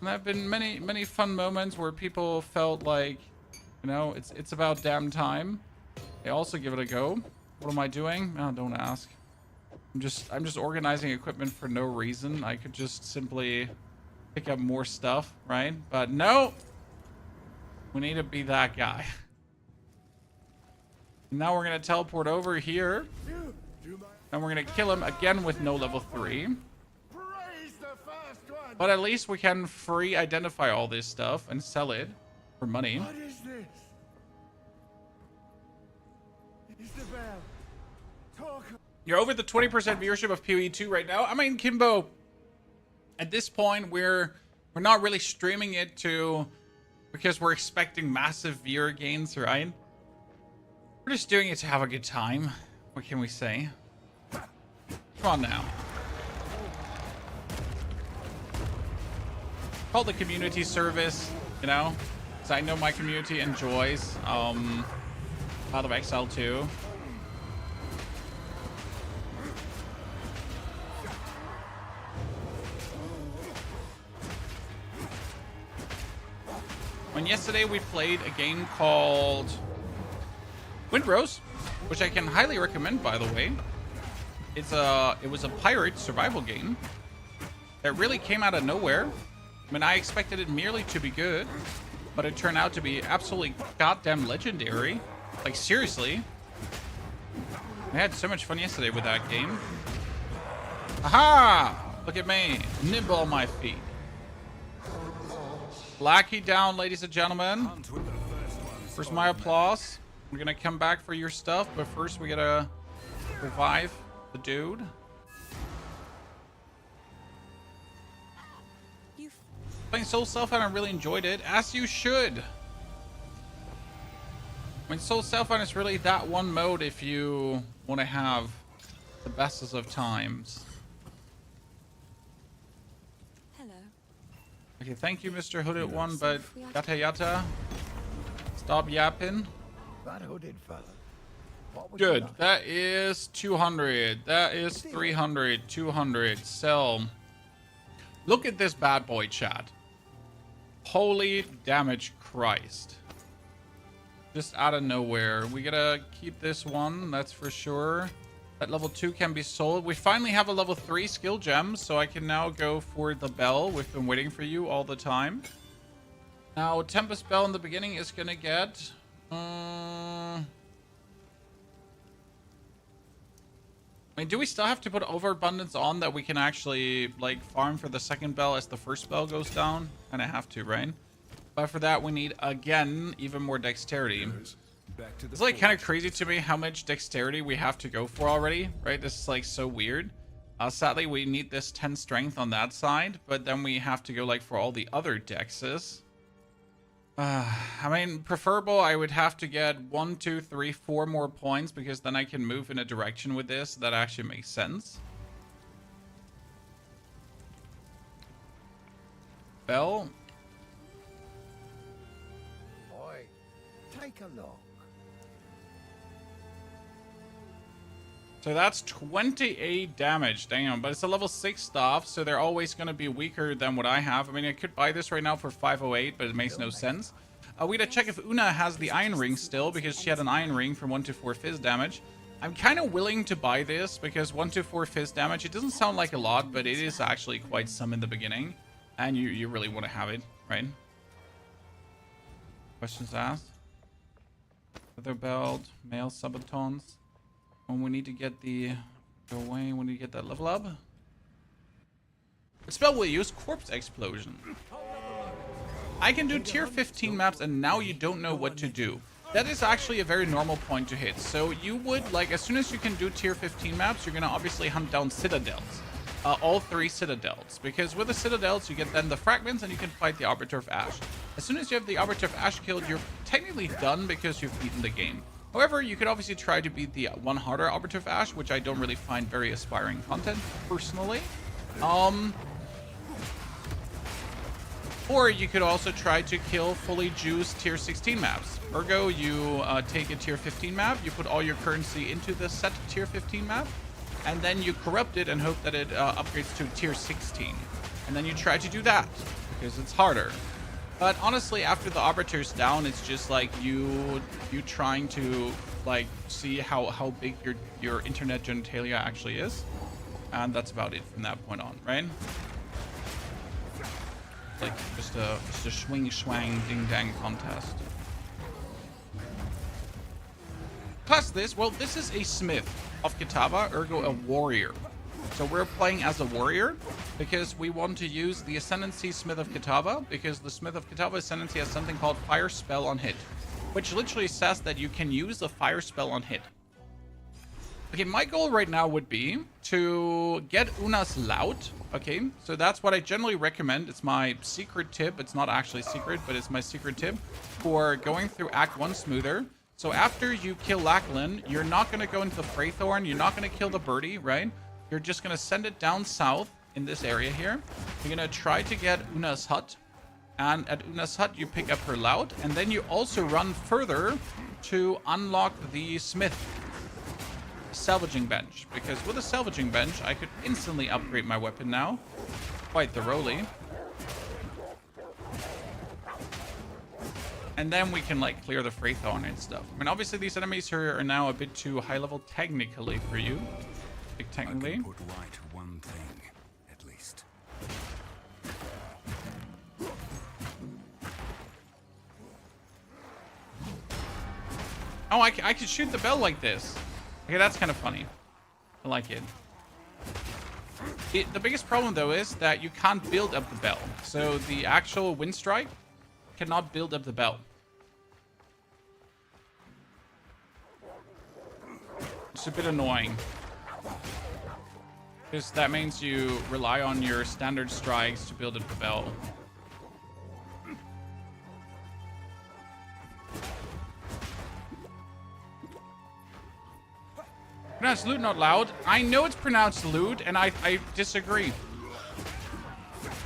And there have been many fun moments where people felt like, you know, it's about damn time. They also give it a go. What am I doing? Oh, don't ask. I'm just organizing equipment for no reason. I could just simply pick up more stuff, right? But no, we need to be that guy. Now we're gonna teleport over here, and we're gonna kill him again with no level 3. But at least we can free identify all this stuff and sell it for money. What is this? Is the bell? Talk. You're over the 20% viewership of POE 2 right now. I mean, Kimbo, at this point, we're not really streaming it because we're expecting massive viewer gains, right? We're just doing it to have a good time. What can we say? Come on now. Call the community service, you know, because I know my community enjoys Path of Exile 2. And yesterday we played a game called Windrose, which I can highly recommend, by the way. It was a pirate survival game that really came out of nowhere. I mean, I expected it merely to be good, but it turned out to be absolutely goddamn legendary. Like, seriously. I had so much fun yesterday with that game. Aha! Look at me, nimble on my feet. Blackie down, ladies and gentlemen. First, my applause. We're gonna come back for your stuff, but first we gotta revive the dude. Playing Soul Self-Found, I really enjoyed it, as you should. I mean, Soul Self-Found is really that one mode if you want to have the bestest of times. Hello. Okay, thank you, Mr. Hooded One, but yata yata. Stop yapping. That hooded fella. What would you Good. like? That is 200. That is 300. 200. Sell. Look at this bad boy, chat. Holy damage Christ. Just out of nowhere. We gotta keep this one, that's for sure. That level 2 can be sold. We finally have a level 3 skill gem, so I can now go for the bell. We've been waiting for you all the time. Now, Tempest Bell in the beginning is gonna get... I mean, do we still have to put overabundance on that we can actually, like, farm for the second bell as the first bell goes down? Kinda have to, right? But for that, we need, again, even more dexterity. It's, like, kind of crazy to me how much dexterity we have to go for already, right? This is, like, so weird. Sadly, we need this 10 strength on that side, but then we have to go, like, for all the other dexes. I mean, preferable, I would have to get 1, 2, 3, 4 more points, because then I can move in a direction with this that actually makes sense. Bell. Boy, take a look. So that's 28 damage, damn, but it's a level 6 stuff, so they're always going to be weaker than what I have. I mean, I could buy this right now for 508, but it makes no sense. We gotta check if Una has the Iron Ring still, because she had an Iron Ring for 1 to 4 fizz damage. I'm kind of willing to buy this, because 1 to 4 fizz damage, it doesn't sound like a lot, but it is actually quite some in the beginning. And you really want to have it, right? Questions asked. Feather Belt, Male Subatons. When we need to get the... Go away, we need to get that level up. The spell will use Corpse Explosion. I can do tier 15 maps and now you don't know what to do. That is actually a very normal point to hit. So you would, like, as soon as you can do tier 15 maps, you're going to obviously hunt down Citadels. All 3 Citadels. Because with the Citadels, you get then the Fragments and you can fight the Arbiter of Ash. As soon as you have the Arbiter of Ash killed, you're technically done because you've beaten the game. However, you could obviously try to beat the one harder Arbiter of Ash, which I don't really find very aspiring content, personally. Or you could also try to kill fully juiced tier 16 maps. Ergo, you take a tier 15 map, you put all your currency into the set tier 15 map, and then you corrupt it and hope that it upgrades to tier 16. And then you try to do that, because it's harder. But honestly, after the Arbiter's down, it's just like you trying to, like, see how big your internet genitalia actually is. And that's about it from that point on, right? Like, just a swing ding dang contest. Plus this, well, this is a smith of Kitava, ergo a warrior. So we're playing as a warrior because we want to use the Ascendancy Smith of Kitava, because the Smith of Kitava Ascendancy has something called Fire Spell on Hit, which literally says that you can use a Fire Spell on hit. Okay, my goal right now would be to get Una's Lout. Okay, so that's what I generally recommend. It's my secret tip. It's not actually secret, but it's my secret tip for going through Act 1 smoother. So after you kill Lachlan, you're not going to go into the Freythorn. You're not going to kill the birdie, right? You're just going to send it down south in this area here. You're going to try to get Una's hut. And at Una's hut, you pick up her Lout. And then you also run further to unlock the Smith salvaging bench, because with a salvaging bench I could instantly upgrade my weapon now quite thoroughly, and then we can, like, clear the Freythorn and stuff. I mean, obviously these enemies here are now a bit too high level technically for you, like, technically. I can put right one thing at least. Oh, I could shoot the bell like this. Okay, that's kind of funny. I like it. The biggest problem, though, is that you can't build up the bell. So the actual wind strike cannot build up the bell. It's a bit annoying, because that means you rely on your standard strikes to build up the bell. Pronounced loot, not loud. I know it's pronounced loot, and I disagree.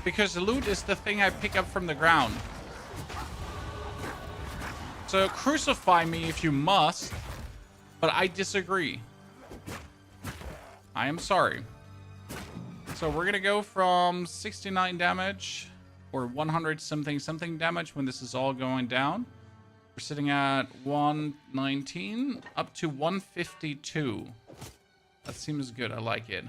Because loot is the thing I pick up from the ground. So crucify me if you must, but I disagree. I am sorry. So we're gonna go from 69 damage, or 100 something damage when this is all going down, We're sitting at 119 up to 152. That seems good. I like it.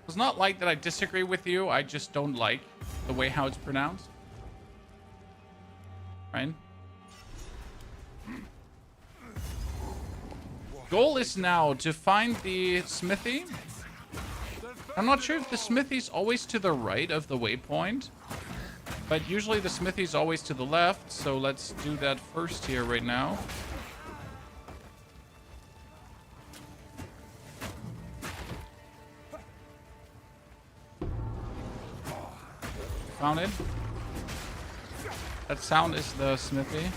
It's not like that I disagree with you. I just don't like the way how it's pronounced. Right? Goal is now to find the smithy. I'm not sure if the smithy's always to the right of the waypoint, but usually the smithy's always to the left, so let's do that first here right now. Found it. That sound is the smithy.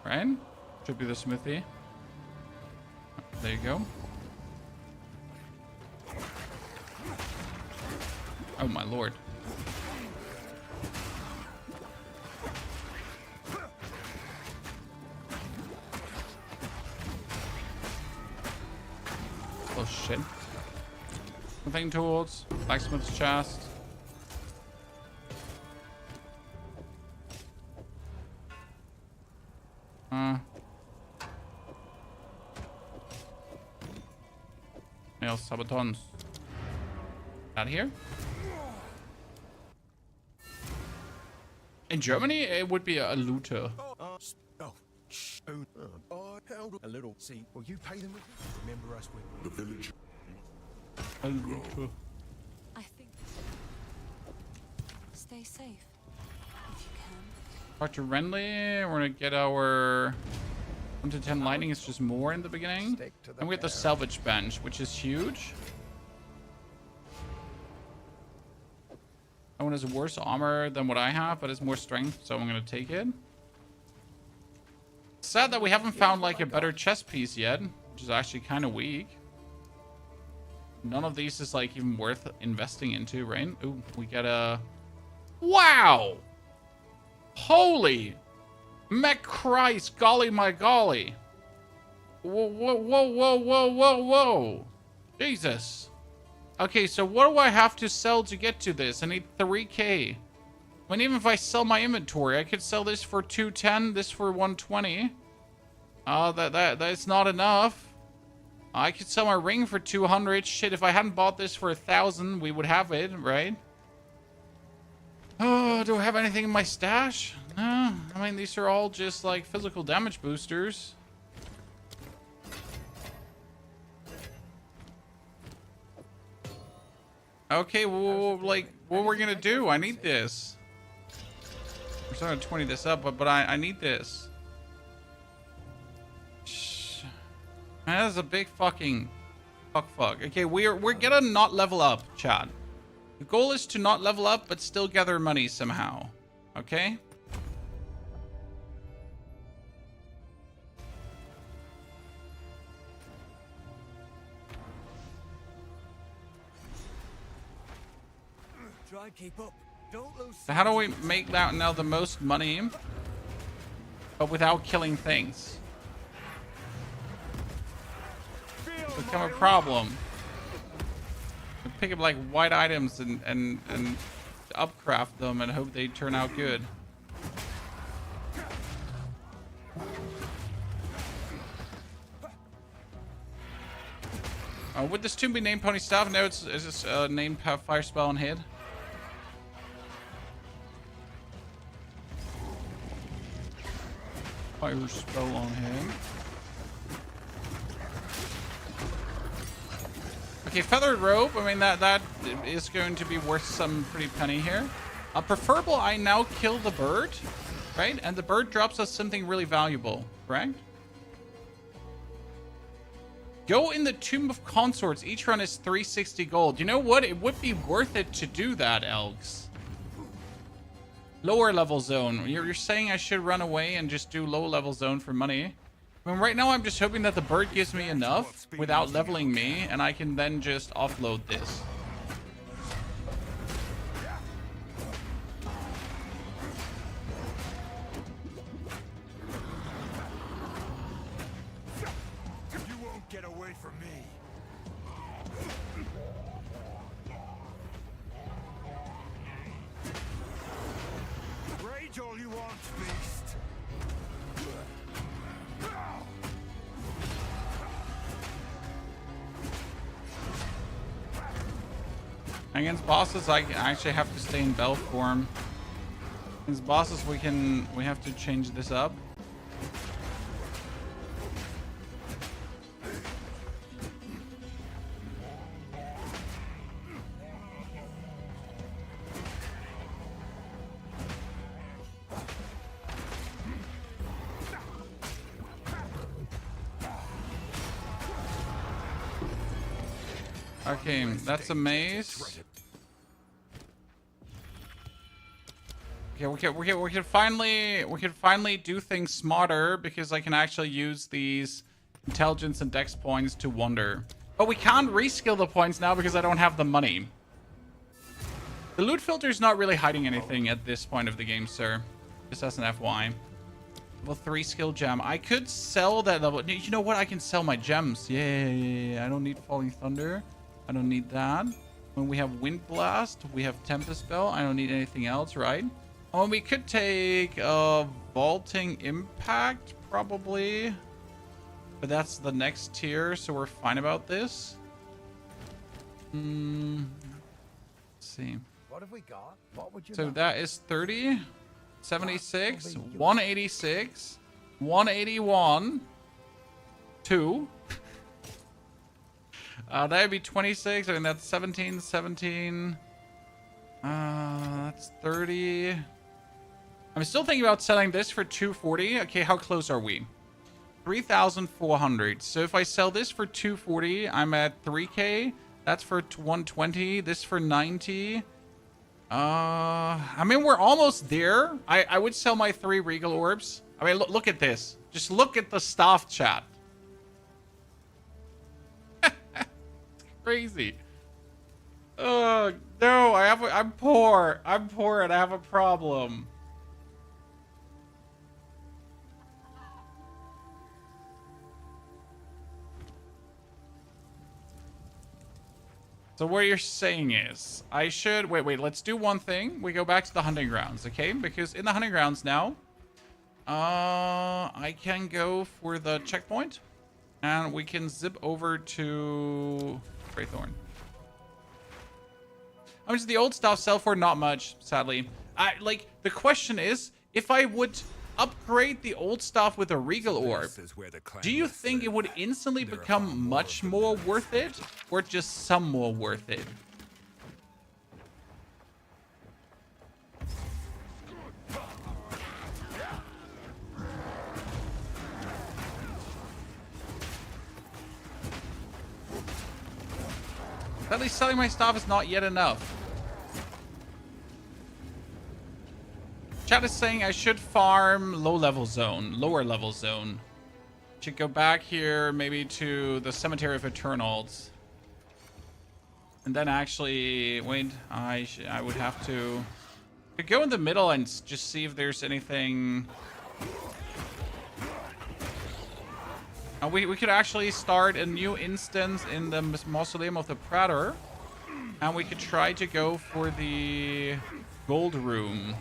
Right? Should be the smithy. There you go. Oh my lord. Oh shit. Nothing tools. Blacksmith's chest. Nail sabatons. Not here? In Germany, it would be a looter. A little. See, will you pay them with it? Remember us when The village. A looter. I think. Stay safe. If you can. Talk to Renly. We're gonna get our 1 to 10 lightning. It's just more in the beginning. stick to the And we get the barrel. salvage bench, which is huge. That one has worse armor than what I have, but it's more strength, so I'm gonna take it. Sad that we haven't found like a better chest piece yet, which is actually kind of weak. None of these is like even worth investing into, right? Ooh, we get a... Wow! Holy! Mech Christ, golly my golly. Whoa, whoa, whoa, whoa, whoa, whoa, whoa. Jesus. Okay, so what do I have to sell to get to this? I need 3k. I mean, even if I sell my inventory, I could sell this for 210, this for 120. That's not enough. I could sell my ring for 200. Shit, if I hadn't bought this for 1,000, we would have it, right? Oh, do I have anything in my stash? No. I mean, these are all just like physical damage boosters. Okay, well, like, what we're gonna do? I need this. We're starting to 20 this up, but I need this. Shh. Man, that is a big fucking fuck. Okay, we're gonna not level up, chat. The goal is to not level up, but still gather money somehow. Okay? Try keep up. Don't lose. So how do we make that now the most money, but without killing things? It's become a problem. We pick up like white items and upcraft them and hope they turn out good. Would this tomb be named Pony Staff? No, it's just named Fire Spell and Hid. Fire Spell on him. Okay, Feathered Rope. I mean, that is going to be worth some pretty penny here. Preferable, I now kill the bird, right? And the bird drops us something really valuable, correct? Go in the Tomb of Consorts. Each run is 360 gold. You know what? It would be worth it to do that, Elgs. Lower level zone. You're saying I should run away and just do low level zone for money? I mean, right now I'm just hoping that the bird gives me enough without leveling me, and I can then just offload this. You won't get away from me. Against bosses, I actually have to stay in bell form. Against bosses, we have to change this up. Okay, that's a maze. Okay, we can finally do things smarter because I can actually use these intelligence and dex points to wander. But we can't reskill the points now because I don't have the money. The loot filter is not really hiding anything at this point of the game, sir. Just as an FY. Level 3 skill gem. I could sell that level. You know what? I can sell my gems. Yeah. I don't need Falling Thunder. I don't need that. When we have Wind Blast, we have Tempest Spell. I don't need anything else, right? Oh, we could take Vaulting Impact, probably. But that's the next tier, so we're fine about this. Let's see. What have we got? What would you So like? that is 30, 76, 186, 181, 2. That would be 26. I mean, that's 17, 17. That's 30. I'm still thinking about selling this for 240. Okay, how close are we? 3,400. So if I sell this for 240, I'm at 3K. That's for 120. This for 90. I mean, we're almost there. I would sell my 3 Regal Orbs. I mean, look at this. Just look at the staff chat. Crazy. Oh no, I'm poor. I'm poor and I have a problem. So what you're saying is I should wait, let's do one thing. We go back to the hunting grounds, okay? Because in the hunting grounds now, I can go for the checkpoint and we can zip over to Greythorn. How much does the old stuff sell for? Not much, sadly. The question is, if I would upgrade the old stuff with a Regal Orb, do you think it would instantly become much more worth it, or just some more worth it? At least selling my stuff is not yet enough. Chat is saying I should farm lower level zone. Should go back here maybe to the Cemetery of Eternals. And then actually, wait, I would have to go in the middle and just see if there's anything. We could actually start a new instance in the Mausoleum of the Praetor. And we could try to go for the gold room.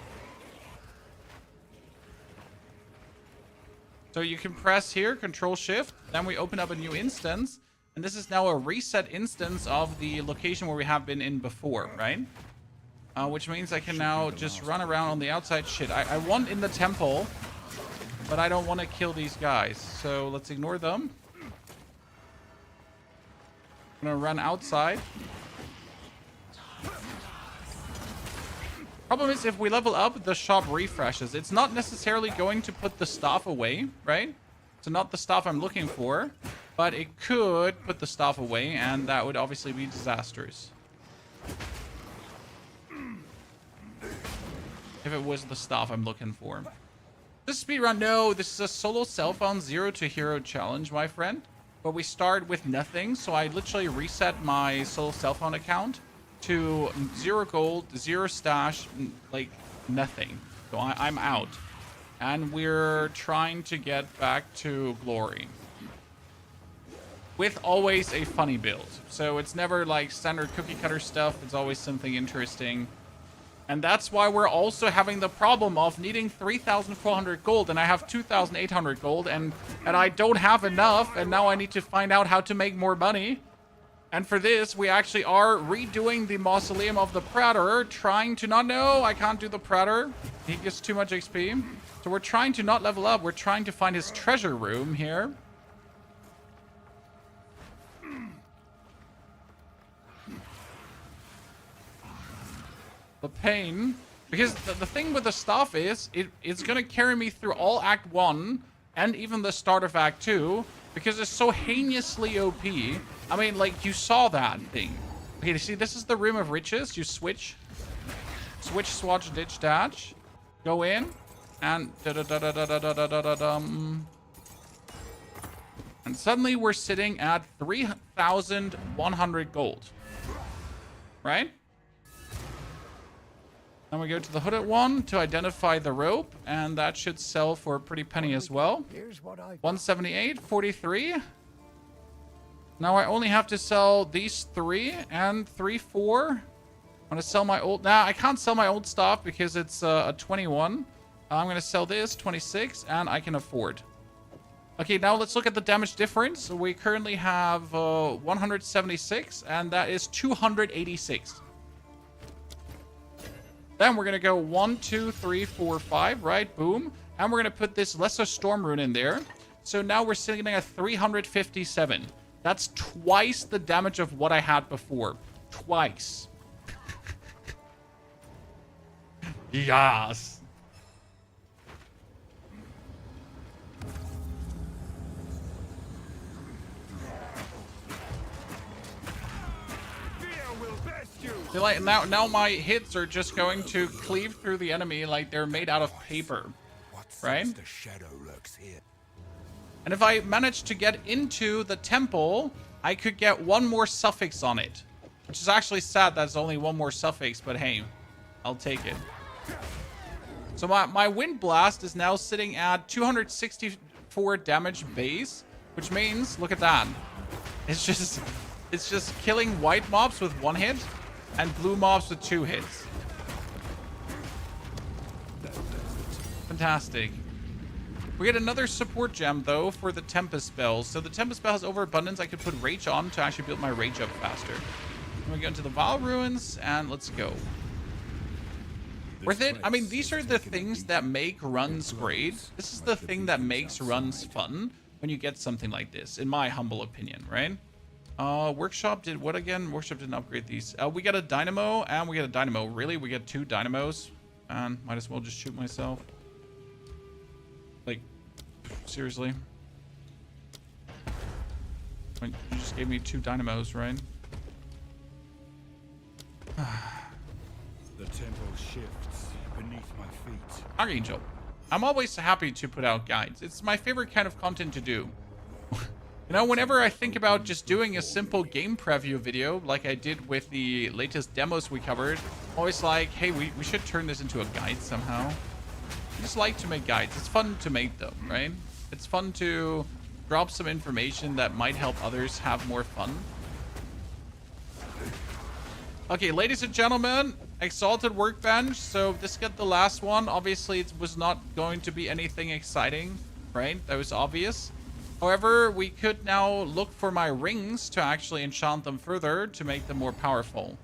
So you can press here, Control Shift, then we open up a new instance. And this is now a reset instance of the location where we have been in before, right? Which means I can now just run around on the outside. Shit, I want in the temple, but I don't want to kill these guys. So let's ignore them. I'm gonna run outside. Problem is, if we level up, the shop refreshes. It's not necessarily going to put the staff away, right? So not the stuff I'm looking for, but it could put the stuff away, and that would obviously be disastrous. If it was the stuff I'm looking for. This speedrun, no, this is a solo cell phone 0 to hero challenge, my friend. But we start with nothing, so I literally reset my solo cell phone account to 0 gold, 0 stash, like nothing. So I'm out. And we're trying to get back to glory. With always a funny build. So it's never like standard cookie cutter stuff. It's always something interesting. And that's why we're also having the problem of needing 3,400 gold. And I have 2,800 gold. And I don't have enough. And now I need to find out how to make more money. And for this, we actually are redoing the Mausoleum of the Predator, trying to not... No, I can't do the Predator. He gets too much XP. So we're trying to not level up. We're trying to find his treasure room here. The pain. Because the thing with the staff is, it's going to carry me through all Act 1 and even the start of Act 2. Because it's so heinously OP. I mean, like, you saw that thing. Okay, you see, this is the Room of Riches. You switch, swatch, ditch, dash. Go in. And and suddenly we're sitting at 3,100 gold. Right? Then we go to the hooded one to identify the rope, and that should sell for a pretty penny as well. Here's what I 178, 43. Now I only have to sell these 3 and 3, 4. I'm gonna sell my old... Nah, I can't sell my old stuff because it's a 21. I'm gonna sell this, 26, and I can afford. Okay, now let's look at the damage difference. We currently have 176, and that is 286. Then we're gonna go 1, 2, 3, 4, 5, right? Boom. And we're gonna put this Lesser Storm Rune in there. So now we're sitting at 357. That's twice the damage of what I had before. Twice. Yes. Like now my hits are just going to cleave through the enemy like they're made out of paper, right? The shadow lurks here. And if I manage to get into the temple, I could get one more suffix on it, which is actually sad. That's only one more suffix, but hey, I'll take it. So my wind blast is now sitting at 264 damage base, which means look at that. It's just killing white mobs with 1 hit. And blue mobs with 2 hits. Fantastic. We get another support gem, though, for the Tempest spells. So the Tempest spell has overabundance. I could put Rage on to actually build my Rage up faster. Then we go into the Vaal Ruins, and let's go. Worth it? I mean, these are the things that make runs great. This is the thing that makes runs fun when you get something like this, in my humble opinion, right? Workshop did what again? Workshop didn't upgrade these. We got a dynamo and we got a dynamo. Really? We get 2 dynamos? And might as well just shoot myself. Like, seriously? I mean, you just gave me 2 dynamos, right? The temple shifts beneath my feet. Archangel. I'm always happy to put out guides. It's my favorite kind of content to do. You know, whenever I think about just doing a simple game preview video, like I did with the latest demos we covered, I'm always like, hey, we should turn this into a guide somehow. I just like to make guides. It's fun to make them, right? It's fun to drop some information that might help others have more fun. Okay, ladies and gentlemen, Exalted Workbench. So this got the last one. Obviously, it was not going to be anything exciting, right? That was obvious. However, we could now look for my rings to actually enchant them further to make them more powerful.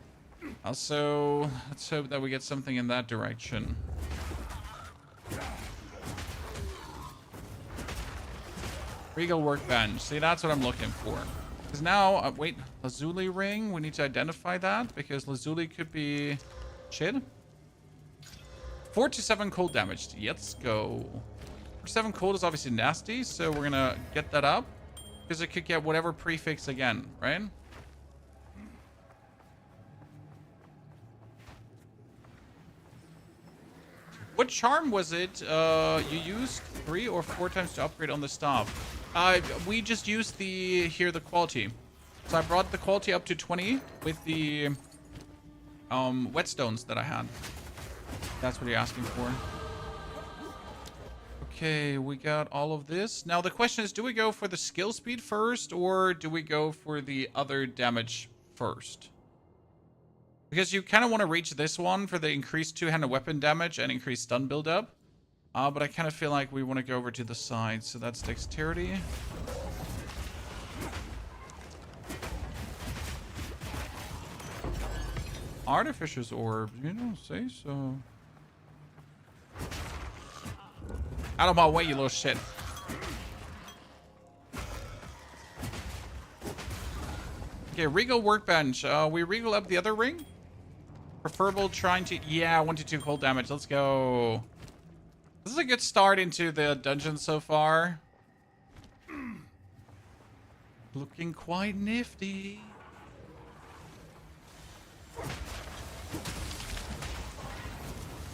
Also, let's hope that we get something in that direction. Regal Workbench. See, that's what I'm looking for. Because now, wait, Lazuli ring. We need to identify that because Lazuli could be shit. 4 to 7 cold damage. Let's go. 7 cold is obviously nasty, so we're gonna get that up because it could get whatever prefix again, right? What charm was it you used 3 or 4 times to upgrade on the staff? We just used the quality. So I brought the quality up to 20 with the whetstones that I had. That's what you're asking for. Okay, we got all of this. Now the question is, do we go for the skill speed first or do we go for the other damage first? Because you kind of want to reach this one for the increased 2-handed weapon damage and increased stun buildup. But I kind of feel like we want to go over to the side. So that's dexterity. Artificer's Orb. You don't say so. Out of my way, you little shit. Okay, Regal Workbench. We Regal up the other ring? Preferable trying to... Yeah, 1 to 2 cold damage. Let's go. This is a good start into the dungeon so far. Looking quite nifty.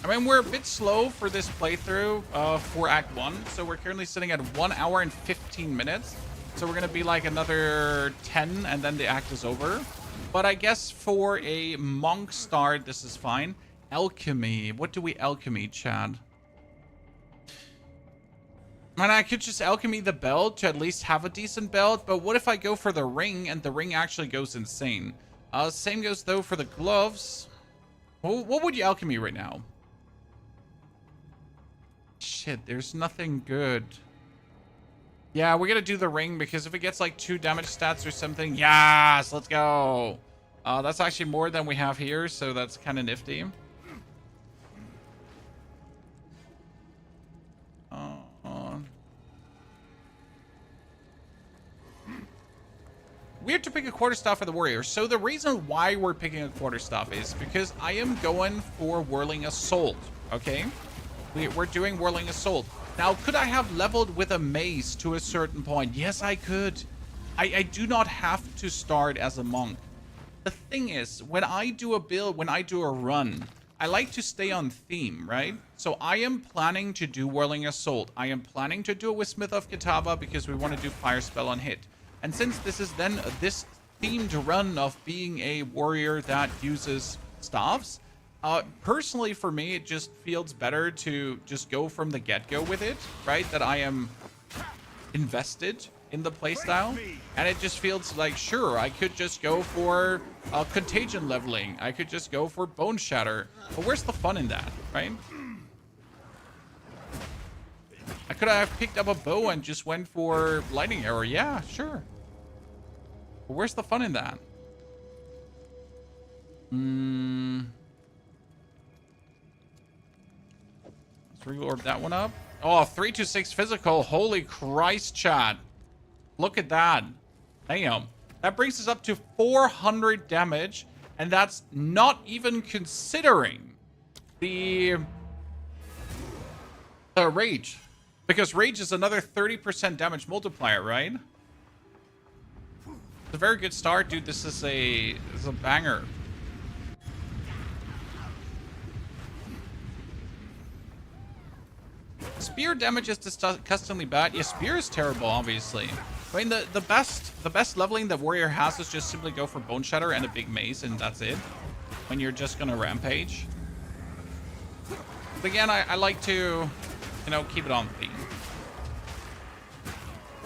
I mean, we're a bit slow for this playthrough for Act 1. So we're currently sitting at 1 hour and 15 minutes. So we're going to be like another 10 and then the act is over. But I guess for a monk start, this is fine. Alchemy. What do we alchemy, Chad? I mean, I could just alchemy the belt to at least have a decent belt. But what if I go for the ring and the ring actually goes insane? Same goes though for the gloves. What would you alchemy right now? Shit, there's nothing good. Yeah, we're gonna do the ring because if it gets like 2 damage stats or something, yes, let's go. That's actually more than we have here, so that's kind of nifty. We have to pick a quarterstaff for the warrior. So the reason why we're picking a quarterstaff is because I am going for Whirling Assault, okay? We're doing Whirling Assault. Now, could I have leveled with a mace to a certain point? Yes, I could. I do not have to start as a monk. The thing is, when I do a build, when I do a run, I like to stay on theme, right? So I am planning to do Whirling Assault. I am planning to do it with Smith of Kitava because we want to do Fire Spell on hit. And since this is then this themed run of being a warrior that uses staffs, personally for me, it just feels better to just go from the get-go with it, right? That I am invested in the playstyle. And it just feels like, sure, I could just go for contagion leveling. I could just go for bone shatter. But where's the fun in that, right? I could have picked up a bow and just went for lightning arrow. Yeah, sure. But where's the fun in that? Let's reorb that one up. Oh, 326 physical. Holy Christ, chat. Look at that. Damn. That brings us up to 400 damage. And that's not even considering the rage. Because rage is another 30% damage multiplier, right? It's a very good start, dude. This is a banger. Spear damage is disgustingly bad. Yeah, spear is terrible, obviously. I mean, the best leveling that warrior has is just simply go for bone shatter and a big mace, and that's it. When you're just gonna rampage. But again, I like to, you know, keep it on theme.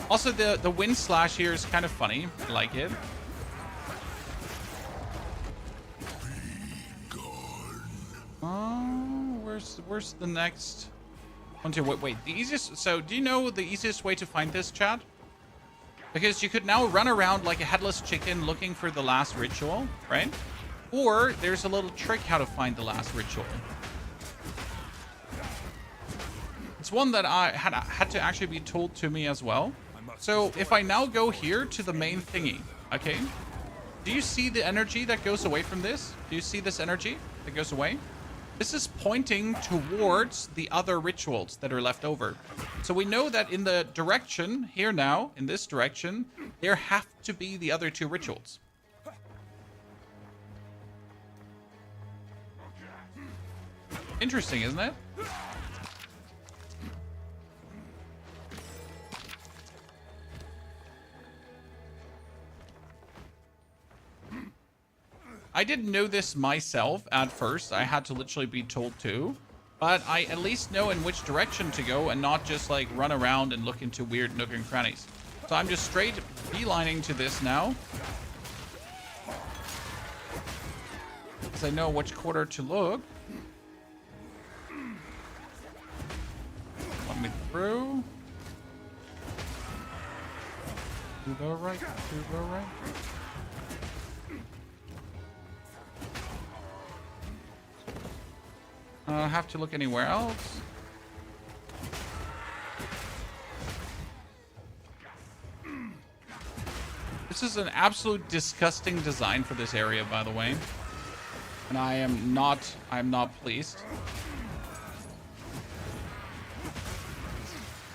Also, the wind slash here is kind of funny. I like it. Where's the next one? Wait. The easiest. So, do you know the easiest way to find this, chat? Because you could now run around like a headless chicken looking for the last ritual, right? Or there's a little trick how to find the last ritual. It's one that I had to actually be told to me as well. So if I now go here to the main thingy, okay? Do you see the energy that goes away from this? Do you see this energy that goes away? This is pointing towards the other rituals that are left over. So we know that in the direction here now, in this direction, there have to be the other 2 rituals. Interesting, isn't it? I didn't know this myself at first. I had to literally be told to. But I at least know in which direction to go and not just like run around and look into weird nook and crannies. So I'm just straight beelining to this now. Because I know which quarter to look. Let me through. To the right, to the right. I don't have to look anywhere else. This is an absolute disgusting design for this area, by the way. And I'm not pleased.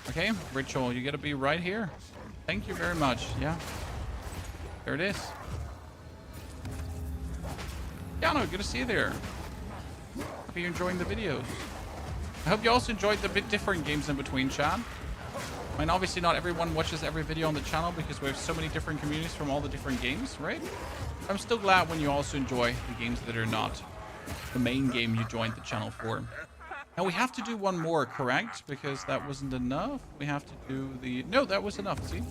Okay, Ritual, you gotta be right here. Thank you very much. Yeah. There it is. Yano, good to see you there. Hope you're enjoying the videos. I hope you also enjoyed the bit different games in between, chat. I mean, obviously not everyone watches every video on the channel because we have so many different communities from all the different games, right? I'm still glad when you also enjoy the games that are not the main game you joined the channel for. Now we have to do one more, correct? Because that wasn't enough. We have to do the... No, that was enough, see?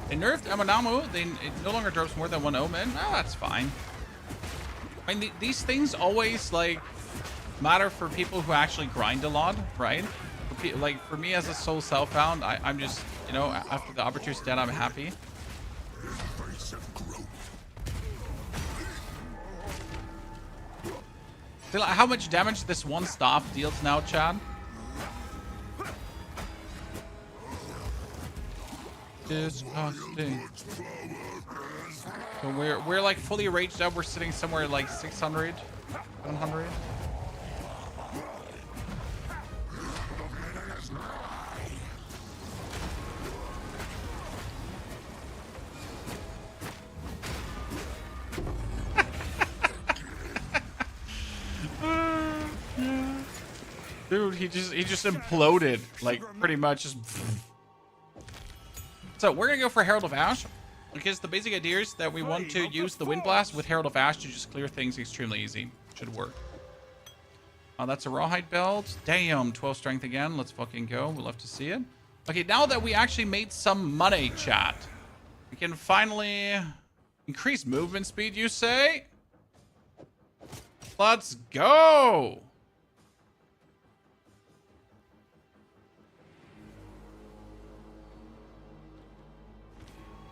They nerfed Amanamu. It no longer drops more than 1 omen. Oh, that's fine. I mean, these things always, like, matter for people who actually grind a lot, right? Like, for me as a soul self-found, I'm just, you know, after the Arbiter's dead, I'm happy. Feel like how much damage this one staff deals now, Chad? Disgusting. So we're like fully raged up. We're sitting somewhere like 600, 700. Dude, he just imploded, like, pretty much just. So we're gonna go for Herald of Ash because the basic idea is that we want to use the Wind Blast with Herald of Ash to just clear things extremely easy. Should work. That's a Rawhide belt. Damn, 12 strength again. Let's fucking go. We'll love to see it. Okay, now that we actually made some money, chat, we can finally increase movement speed, you say? Let's go!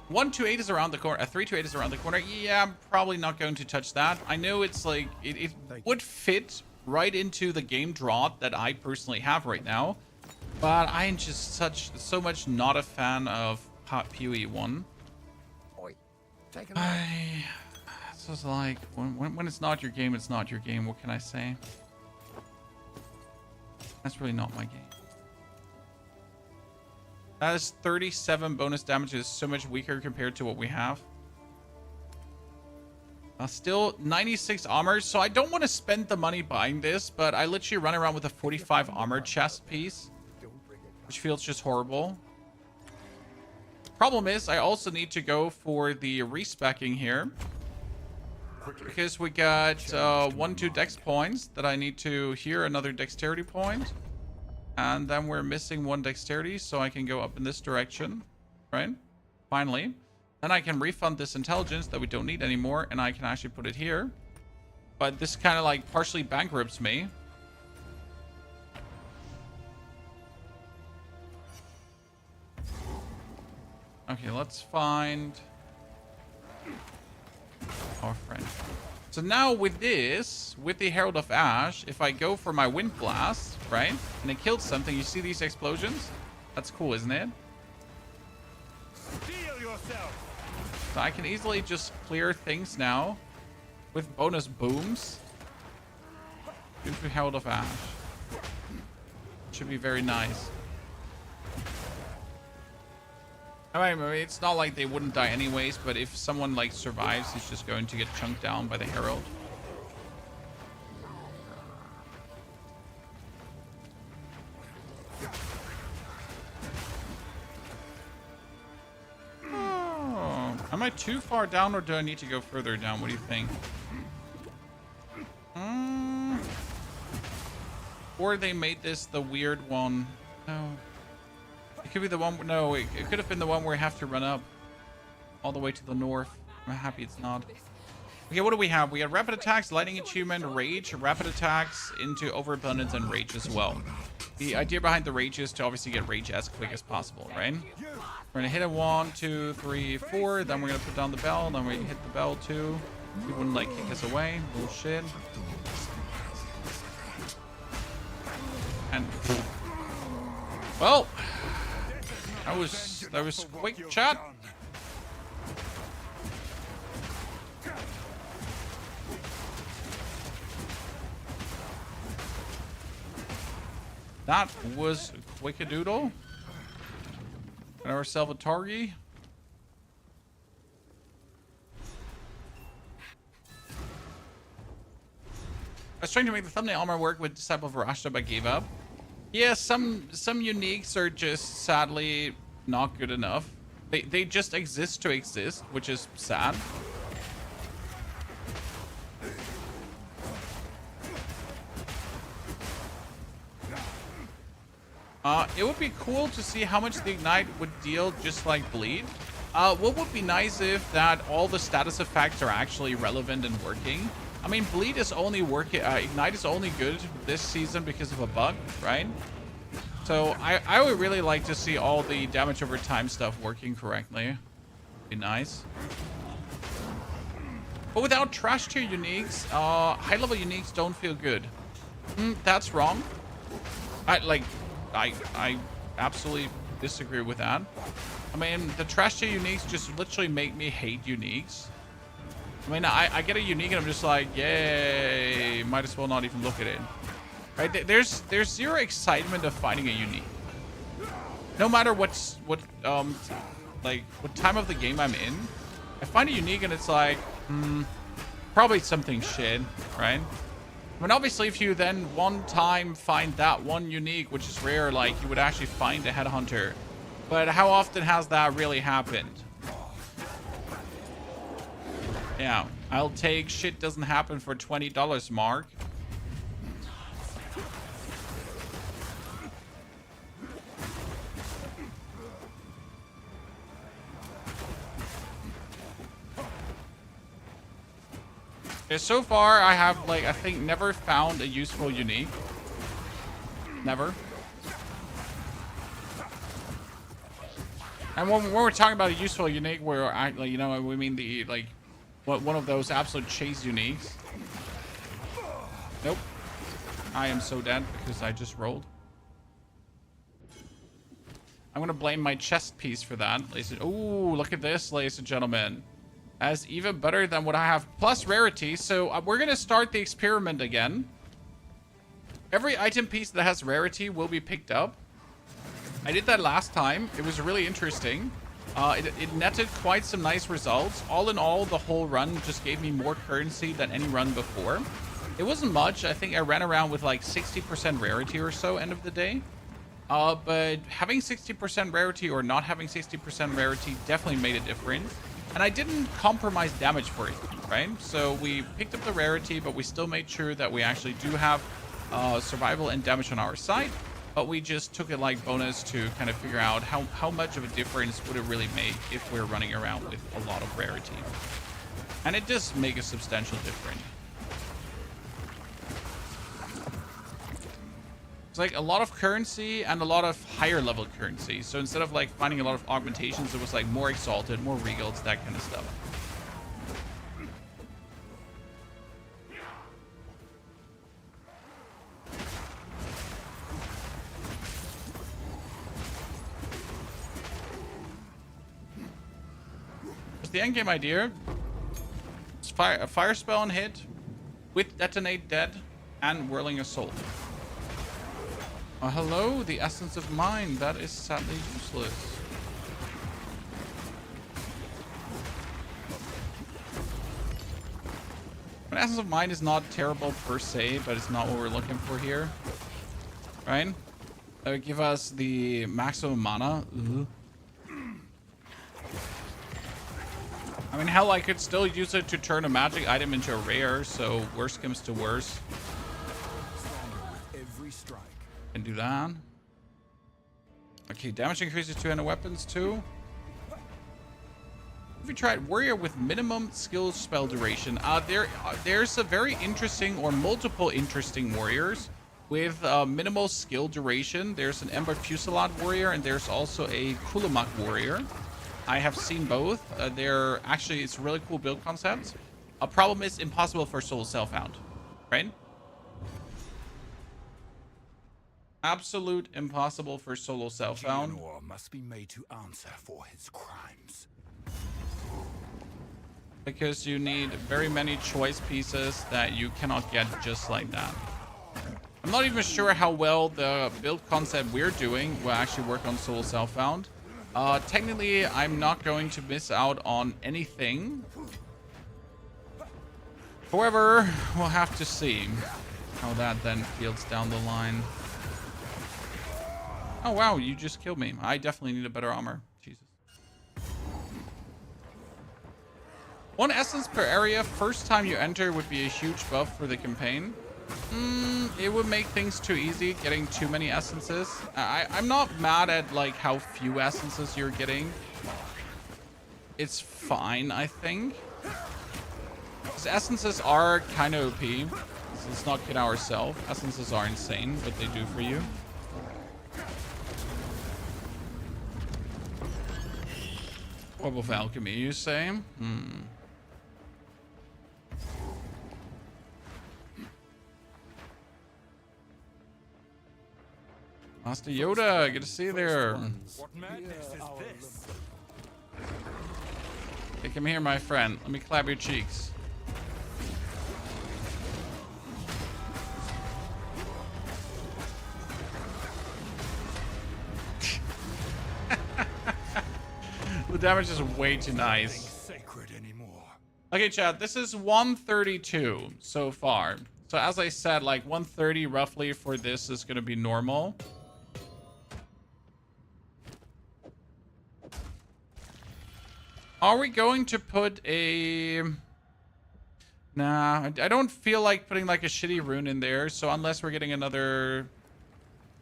128 is around the corner. 328 is around the corner. Yeah, I'm probably not going to touch that. I know it's like it would fit right into the game drought that I personally have right now, but I am just so much not a fan of POE 1. It's just like when it's not your game, it's not your game. What can I say? That's really not my game. That is 37 bonus damage. It is so much weaker compared to what we have. Still 96 armor. So I don't want to spend the money buying this, but I literally run around with a 45 armor chest piece, which feels just horrible. Problem is, I also need to go for the respecking here because we got 1-2 dex points that I need to hear another dexterity point. And then we're missing 1 dexterity, so I can go up in this direction, right? Finally. Then I can refund this intelligence that we don't need anymore, and I can actually put it here. But this kind of like partially bankrupts me. Okay, let's find our friend. So now with this, with the Herald of Ash, if I go for my Wind Blast, right, and it kills something, you see these explosions? That's cool, isn't it? So I can easily just clear things now with bonus booms due to Herald of Ash. Should be very nice. I mean, it's not like they wouldn't die anyways, but if someone like survives, he's just going to get chunked down by the Herald. Oh, am I too far down or do I need to go further down? What do you think? Or they made this the weird one. No. It could be the one. No, it could have been the one where we have to run up all the way to the north. I'm happy it's not. Okay, what do we have? We have rapid attacks, lightning achievement, rage, rapid attacks into overabundance, and rage as well. The idea behind the rage is to obviously get rage as quick as possible, right? We're gonna hit it 1, 2, 3, 4. Then we're gonna put down the bell. Then we hit the bell too. He wouldn't like kick us away. Bullshit. And well, that was quick chat. That was quick a doodle. Got ourselves a target. I was trying to make the thumbnail armor work with Disciple of Rashta, but gave up. Yeah, some uniques are just sadly not good enough. They just exist to exist, which is sad. It would be cool to see how much the Ignite would deal just like Bleed. What would be nice if that all the status effects are actually relevant and working. I mean, Bleed is only working, Ignite is only good this season because of a bug, right? So I would really like to see all the damage over time stuff working correctly. Be nice. But without trash tier uniques, high level uniques don't feel good. That's wrong. I absolutely disagree with that. I mean, the trash tier uniques just literally make me hate uniques. I mean, I get a unique and I'm just like, yay, might as well not even look at it. Right? There's zero excitement of finding a unique. No matter what time of the game I'm in, I find a unique and it's like, probably something shit, right? I mean, obviously, if you then one time find that one unique, which is rare, like, you would actually find a headhunter. But how often has that really happened? Yeah, I'll take shit doesn't happen for $20, Mark. Okay, so far, I have, like, I think never found a useful unique. Never. And when we're talking about a useful unique, where I, like, you know, we mean the, like, one of those absolute chase uniques. Nope. I am so dead because I just rolled. I'm gonna blame my chest piece for that. Ooh, look at this, ladies and gentlemen. That's even better than what I have, plus rarity. So we're gonna start the experiment again. Every item piece that has rarity will be picked up. I did that last time. It was really interesting. It netted quite some nice results. All in all, the whole run just gave me more currency than any run before. It wasn't much. I think I ran around with like 60% rarity or so end of the day. But having 60% rarity or not having 60% rarity definitely made a difference. And I didn't compromise damage for it, right? So we picked up the rarity, but we still made sure that we actually do have survival and damage on our side. But we just took it like bonus to kind of figure out how much of a difference would it really make if we're running around with a lot of rarity. And it does make a substantial difference. It's like a lot of currency and a lot of higher level currency. So instead of like finding a lot of augmentations, it was like more exalted, more regals, that kind of stuff. What's the endgame idea? It's a fire spell on hit with detonate dead and whirling assault. Hello, the essence of mind. That is sadly useless. An essence of mind is not terrible per se, but it's not what we're looking for here. Right? That would give us the maximum mana. I mean, hell, I could still use it to turn a magic item into a rare, so worst comes to worst. Can do that. Okay, damage increases to any weapons too. Have you tried warrior with minimum skill spell duration? There's a very interesting or multiple interesting warriors with minimal skill duration. There's an Ember Fusillade warrior and there's also a Kulamak warrior. I have seen both. They're actually, it's really cool build concepts. A problem is impossible for solo self-found, right? Absolute impossible for solo self-found. Geonor must be made to answer for his crimes. Because you need very many choice pieces that you cannot get just like that. I'm not even sure how well the build concept we're doing will actually work on solo self-found. Technically, I'm not going to miss out on anything. However, we'll have to see how that then feels down the line. Oh wow, you just killed me. I definitely need a better armor. Jesus. 1 essence per area first time you enter would be a huge buff for the campaign. It would make things too easy getting too many essences. I'm not mad at like how few essences you're getting. It's fine, I think. Because essences are kind of OP. So let's not kid ourselves. Essences are insane, what they do for you. Web of Alchemy, you say? Master Yoda, good to see you there. What madness is this? Hey, come here, my friend. Let me clap your cheeks. The damage is way too nice. Sacred anymore. Okay, chat, this is 132 so far. So as I said, like 130 roughly for this is going to be normal. Are we going to put a... Nah, I don't feel like putting like a shitty rune in there. So unless we're getting another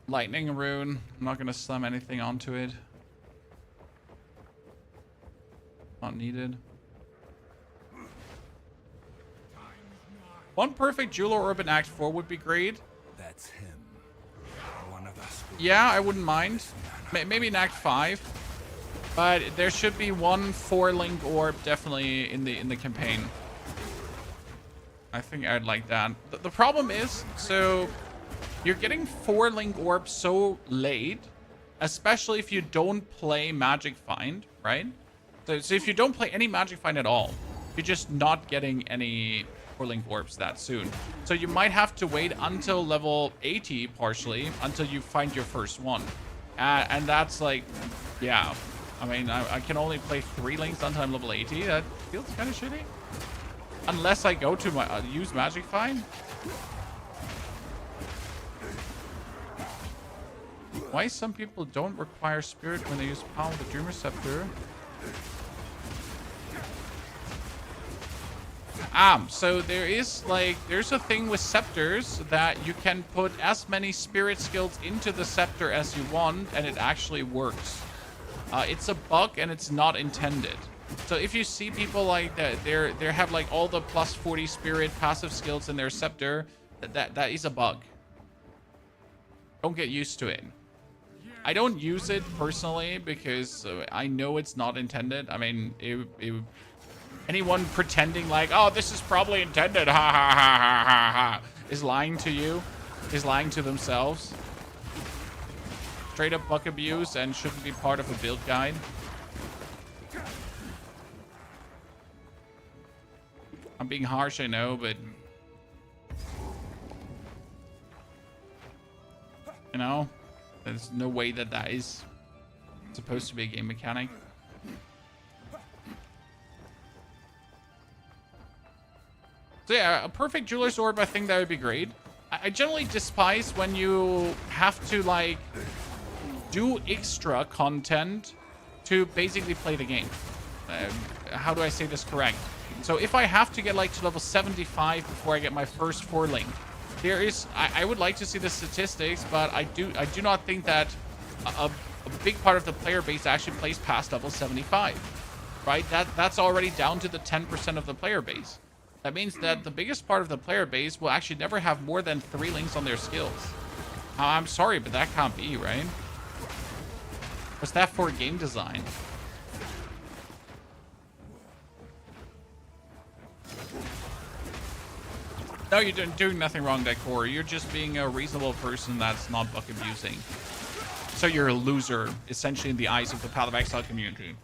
lightning rune, I'm not going to slam anything onto it. Not needed. One perfect jeweler orb in Act 4 would be great. That's him. One of us. Yeah, I wouldn't mind. Maybe in Act 5. But there should be one 4-link orb definitely in the campaign. I think I'd like that. The problem is, so you're getting 4-link orbs so late, especially if you don't play Magic Find, right? So if you don't play any Magic Find at all, you're just not getting any 4-link orbs that soon. So you might have to wait until level 80, partially, until you find your first one. And that's like, yeah. I mean, I can only play 3 links until I'm level 80. That feels kind of shitty. Unless I go to my use Magic Find. Why some people don't require Spirit when they use Power of the Dream Receptor? So there's a thing with scepters that you can put as many spirit skills into the scepter as you want, and it actually works. It's a bug and it's not intended. So if you see people like that, they have like all the plus 40 spirit passive skills in their scepter, that is a bug. Don't get used to it. I don't use it personally because I know it's not intended. I mean, anyone pretending like, oh, this is probably intended, ha ha ha ha ha ha, is lying to you, is lying to themselves. Straight up bug abuse and shouldn't be part of a build guide. I'm being harsh, I know, but you know, there's no way that is supposed to be a game mechanic. So yeah, a perfect jeweler's orb, I think that would be great. I generally despise when you have to like do extra content to basically play the game. How do I say this correct? So if I have to get like to level 75 before I get my first 4-link, there is, I would like to see the statistics, but I do not think that a big part of the player base actually plays past level 75. right? That's already down to the 10% of the player base. That means that the biggest part of the player base will actually never have more than 3 links on their skills. I'm sorry, but that can't be, right? What's that for game design? No, you're doing nothing wrong, Decor. You're just being a reasonable person that's not buck abusing. So you're a loser, essentially, in the eyes of the Path of Exile community.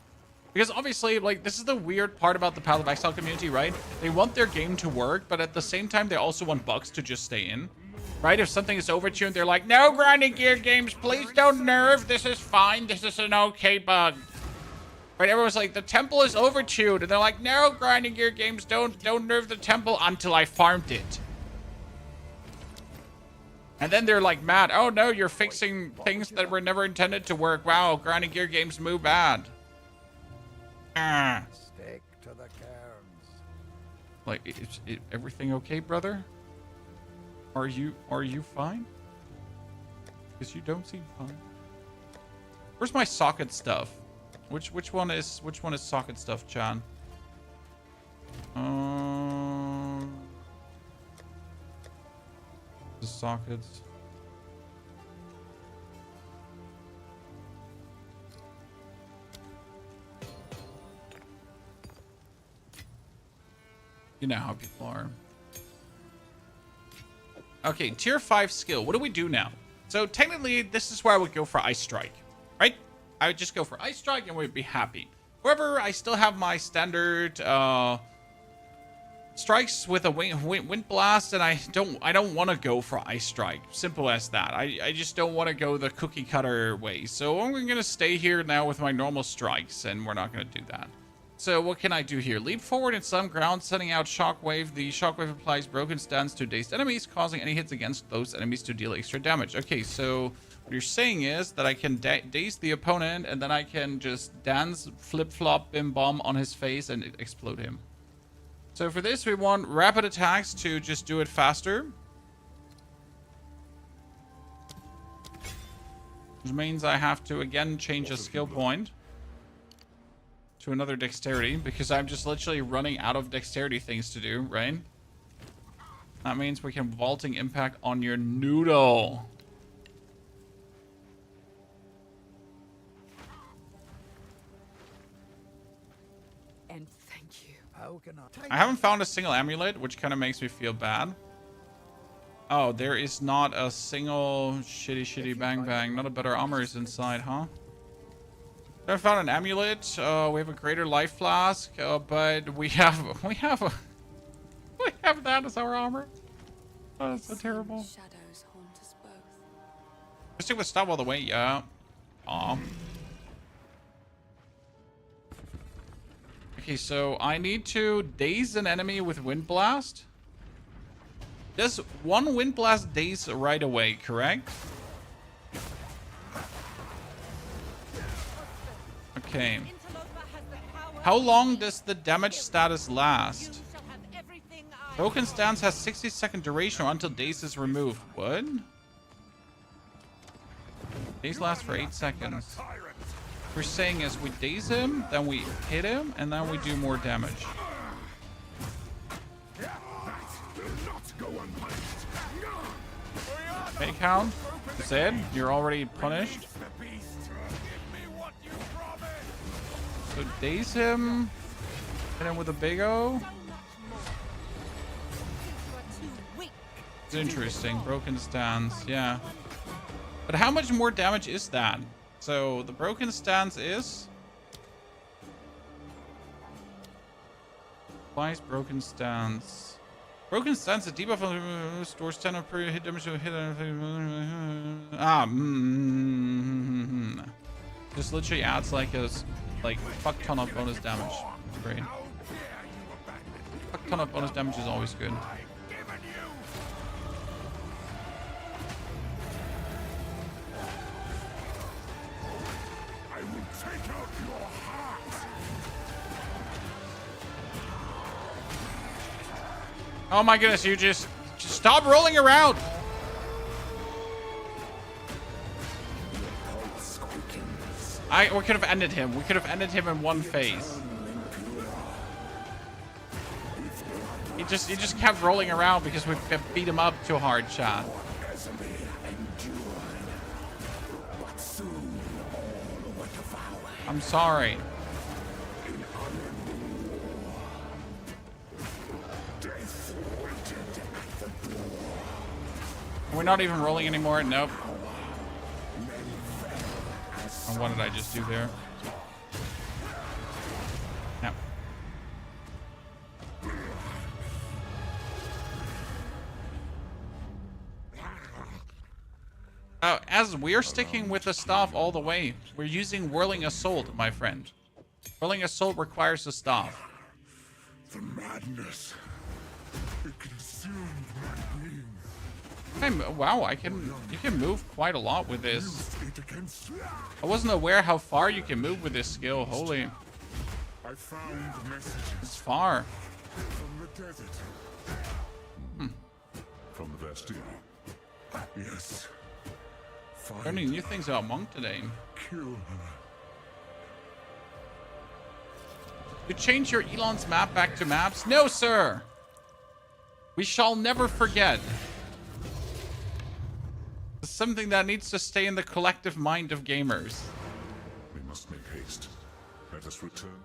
Because obviously, like, this is the weird part about the Path of Exile community, right? They want their game to work, but at the same time, they also want bugs to just stay in. Right? If something is overtuned, they're like, no, grinding gear games, please don't nerf. This is fine. This is an okay bug. Right? Everyone's like, the temple is overtuned. And they're like, no, grinding gear games, don't nerf the temple until I farmed it. And then they're like mad. Oh no, you're fixing things that were never intended to work. Wow, grinding gear games move bad. Stick to the cairns. Like, is everything okay, brother? Are you fine? Because you don't seem fine. Where's my socket stuff? Which one is socket stuff, Chan? The sockets. You know how people are. Okay, tier 5 skill. What do we do now? So technically, this is where I would go for Ice Strike, right? I would just go for Ice Strike and we'd be happy. However, I still have my standard strikes with a wind blast, and I don't want to go for Ice Strike. Simple as that. I just don't want to go the cookie cutter way. So I'm gonna stay here now with my normal strikes, and we're not gonna do that. So what can I do here? Leap forward in some ground, sending out Shockwave. The Shockwave applies broken stance to dazed enemies, causing any hits against those enemies to deal extra damage. Okay, so what you're saying is that I can daze the opponent, and then I can just dance, flip-flop, bim-bomb on his face and explode him. So for this, we want rapid attacks to just do it faster. Which means I have to, again, change a skill point to another dexterity, because I'm just literally running out of dexterity things to do, right? That means we can vaulting impact on your noodle. And thank you. How can I haven't found a single amulet, which kind of makes me feel bad. Oh, there is not a single shitty bang bang. Not a better armor is inside, huh? I found an amulet. We have a greater life flask, but we have that as our armor. Oh, that's so terrible. Shadows haunt us both. Let's stick with stop all the way. Yeah. Aw. Okay, so I need to daze an enemy with wind blast. Does one wind blast daze right away? Correct. Okay. How long does the damage status last? Broken stance has 60-second duration or until daze is removed. What? Daze lasts for 8 seconds. What we're saying is we daze him, then we hit him, and then we do more damage. Okay, Count. That's it. You're already punished. So daze him, hit him with a big O. It's interesting. Broken stance, yeah. But how much more damage is that? So the broken stance is twice broken stance. Broken stance, a debuff stores 10 of per hit damage to hit. Just literally adds like a fuck ton of bonus damage. Great. Fuck ton of bonus damage is always good. Oh my goodness, you just stop rolling around. We could have ended him. We could have ended him in one phase. He just kept rolling around because we beat him up too hard, chat. I'm sorry. We're not even rolling anymore. Nope. And what did I just do there? Yep. As we're sticking with the staff all the way, we're using Whirling Assault, my friend. Whirling Assault requires the staff. The madness. It consumed my being. Wow, you can move quite a lot with this. Used it against. I wasn't aware how far you can move with this skill. Holy, I found messages it's far. from the desert. From the Bastille. Yes. Learning new things about Monk today. Kill her. You change your Elon's map back to maps? No, sir. We shall never forget. It's something that needs to stay in the collective mind of gamers. We must make haste. Let us return.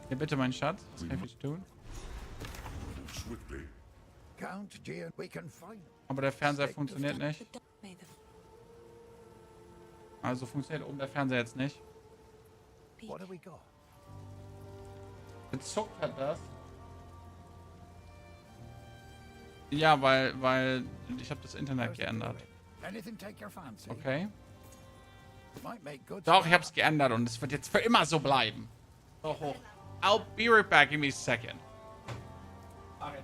Ja, bitte, mein Schatz. Was kann ich für dich tun? Swiftly. Count, G, and we can find them. Aber der Fernseher funktioniert nicht. May the Also funktioniert oben der Fernseher jetzt nicht. What have we got? Gezuckt hat das. Ja, weil ich habe das Internet geändert. Anything take your fancy? Okay. Might make good. Doch, ich habe es geändert und es wird jetzt für immer so bleiben. So hoch. I'll be right back. Give me a second. Okay.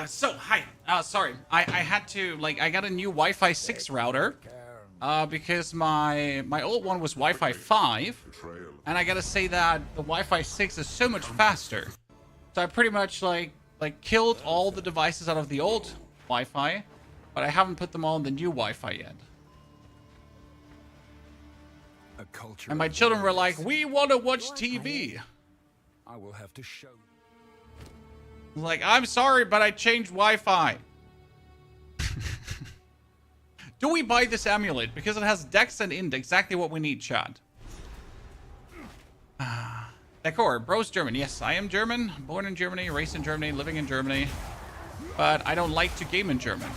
So hi. Sorry. I had to I got a new Wi-Fi 6 router. Because my old one was Wi-Fi 5. And I gotta say that the Wi-Fi 6 is so much faster. So I pretty much killed all the devices out of the old Wi-Fi, but I haven't put them all in the new Wi-Fi yet. And my children were like, "We want to watch TV." I will have to show. Like, I'm sorry, but I changed Wi-Fi. Do we buy this amulet? Because it has Dex and Int, exactly what we need, chat. Decor, bro's German. Yes, I am German. Born in Germany, raised in Germany, living in Germany. But I don't like to game in German.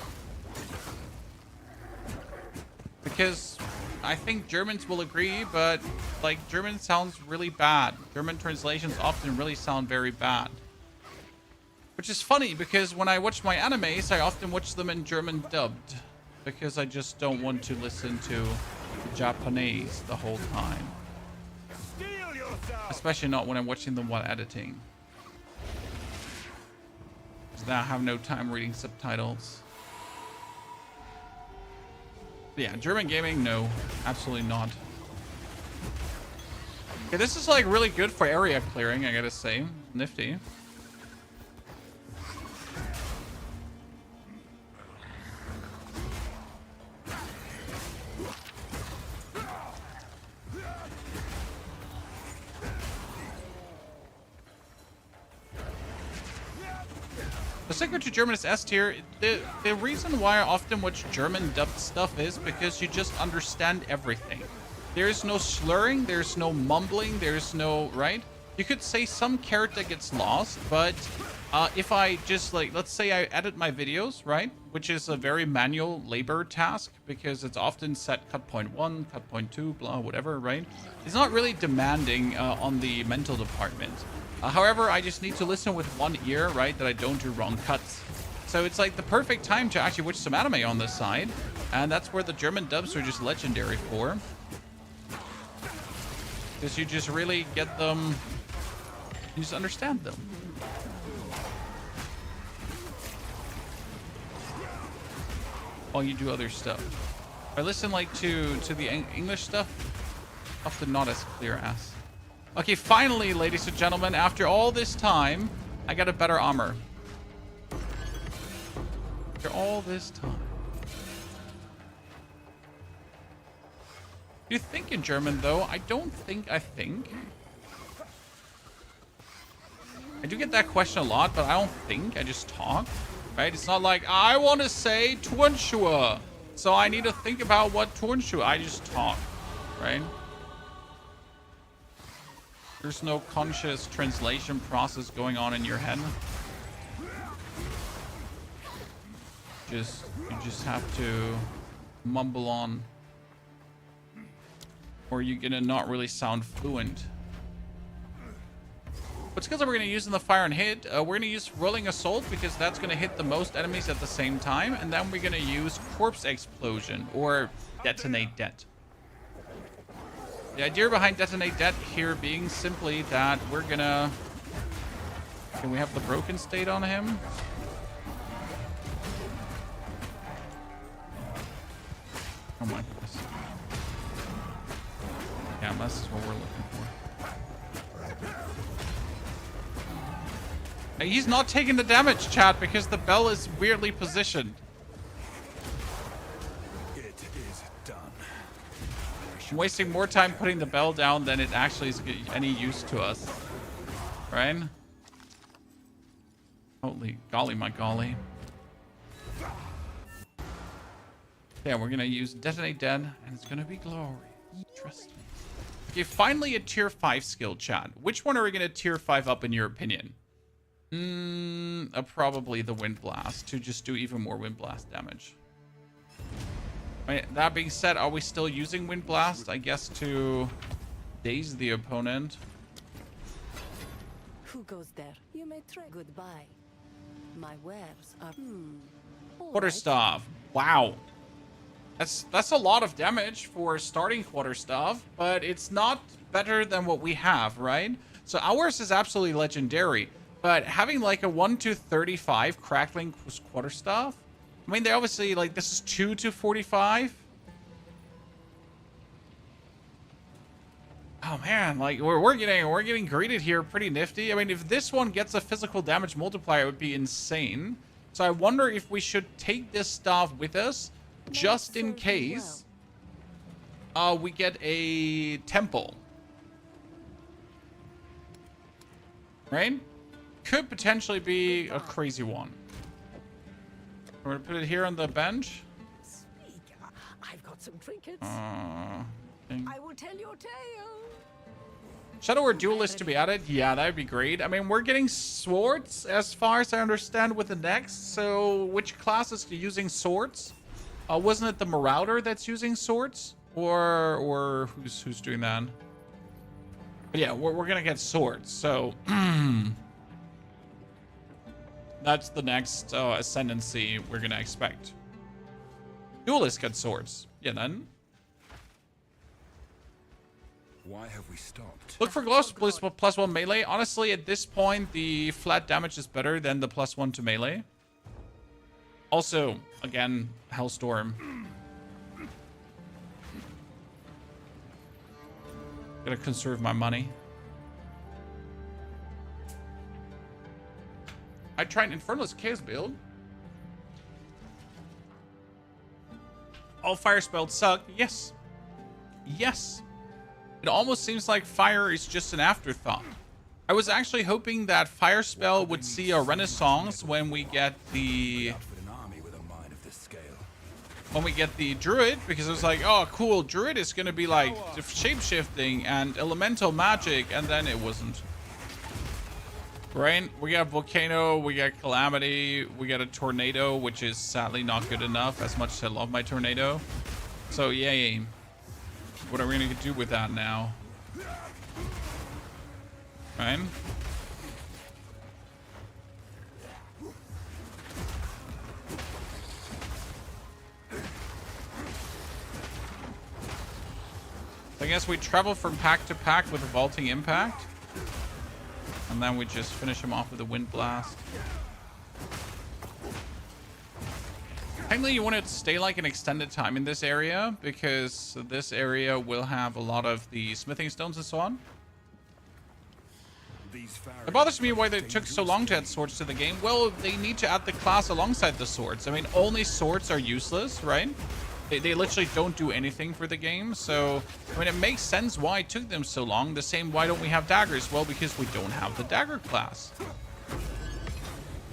Because I think Germans will agree, but like German sounds really bad. German translations often really sound very bad. Which is funny because when I watch my animes, I often watch them in German dubbed. Because I just don't want to listen to Japanese the whole time. Steel yourself! Especially not when I'm watching them while editing. Because now I have no time reading subtitles. But yeah, German gaming, no. Absolutely not. Okay, this is like really good for area clearing, I gotta say. Nifty. The secret to German is S tier. The reason why I often watch German dubbed stuff is because you just understand everything. There's no slurring, there's no mumbling, there's no, right? You could say some character gets lost, but if I just like, let's say I edit my videos, right? Which is a very manual labor task because it's often set cut point 1, cut point 2, blah, whatever, right? It's not really demanding on the mental department. However, I just need to listen with one ear, right, that I don't do wrong cuts. So it's like the perfect time to actually watch some anime on this side. And that's where the German dubs are just legendary for. Because you just really get them, you just understand them. While you do other stuff. If I listen like to the English stuff, often not as clear as. Okay, finally, ladies and gentlemen, after all this time, I got a better armor. After all this time. You think in German, though? I don't think I think. I do get that question a lot, but I don't think. I just talk, right? It's not like, I want to say Turnschuhe, so I need to think about what Turnschuhe. I just talk, right? There's no conscious translation process going on in your head. You just have to mumble on. Or you're gonna not really sound fluent. What skills are we gonna use in the fire and hit? We're gonna use rolling assault because that's gonna hit the most enemies at the same time. And then we're gonna use corpse explosion or detonate dead. The idea behind detonate dead here being simply that we're gonna... Can we have the broken state on him? Oh my goodness. Yeah, this is what we're looking for. Now, he's not taking the damage, chat, because the bell is weirdly positioned. I'm wasting more time putting the bell down than it actually is any use to us. Right? Holy golly, my golly. Yeah, we're gonna use Detonate Dead, and it's gonna be glory. Trust me. Okay, finally a tier 5 skill, chat. Which one are we gonna tier 5 up in your opinion? Probably the Wind Blast, to just do even more Wind Blast damage. That being said, are we still using Wind Blast? I guess to daze the opponent. Who goes there? You may try. Goodbye. My wares are. Quarterstaff. Wow. That's a lot of damage for starting Quarterstaff, but it's not better than what we have, right? So ours is absolutely legendary, but having like a 1-35 crackling Quarterstaff. I mean, they obviously, like, this is 2-45. Oh man, like we're getting greeted here pretty nifty. I mean, if this one gets a physical damage multiplier, it would be insane. So I wonder if we should take this staff with us just in case we get a temple. Right? Could potentially be a crazy one. We're gonna put it here on the bench. Speak. I've got some trinkets. Okay. I will tell your tale. Shadow or Duelist to be added? Yeah, that would be great. I mean, we're getting swords as far as I understand with the next. So which class is using swords? Wasn't it the Marauder that's using swords? Or who's doing that? But yeah, we're gonna get swords, so that's the next ascendancy we're gonna expect. Duelists get swords. Yeah, then. Why have we stopped? Look for gloves plus 1 melee. Honestly, at this point, the flat damage is better than the +1 to melee. Also, again, Hellstorm. Gotta conserve my money. I tried Infernalist Chaos build. All fire spells suck. Yes. Yes. It almost seems like fire is just an afterthought. I was actually hoping that fire spell would see a renaissance when we get the druid, because it was like, oh cool, druid is gonna be like shape-shifting and elemental magic, and then it wasn't. Right? We got volcano, we got calamity, we got a tornado, which is sadly not good enough, as much as I love my tornado. So yay. What are we gonna do with that now? Right? I guess we travel from pack to pack with a vaulting impact. And then we just finish him off with a wind blast. Technically, you want it to stay like an extended time in this area, because this area will have a lot of the smithing stones and so on. It bothers me why they took so long to add swords to the game. Well, they need to add the class alongside the swords. I mean, only swords are useless, right? They literally don't do anything for the game. So, I mean, it makes sense why it took them so long. The same, why don't we have daggers? Well, because we don't have the dagger class.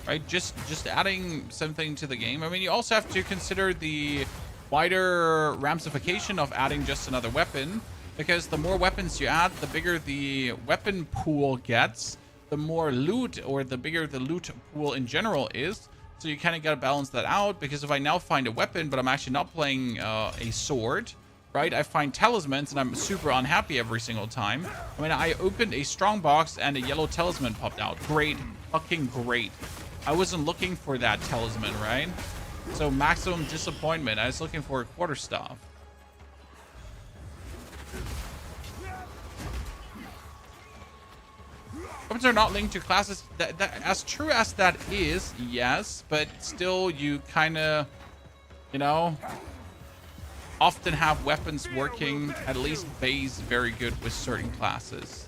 Right? Just adding something to the game. I mean, you also have to consider the wider ramification of adding just another weapon. Because the more weapons you add, the bigger the weapon pool gets, the more loot, or the bigger the loot pool in general is. So you kind of got to balance that out, because if I now find a weapon, but I'm actually not playing a sword, right? I find talismans and I'm super unhappy every single time. I mean, I opened a strong box and a yellow talisman popped out. Great. Fucking great. I wasn't looking for that talisman, right? So maximum disappointment. I was looking for a quarterstaff. Weapons are not linked to classes. That as true as that is, yes, but still you kind of, you know, often have weapons working at least base very good with certain classes.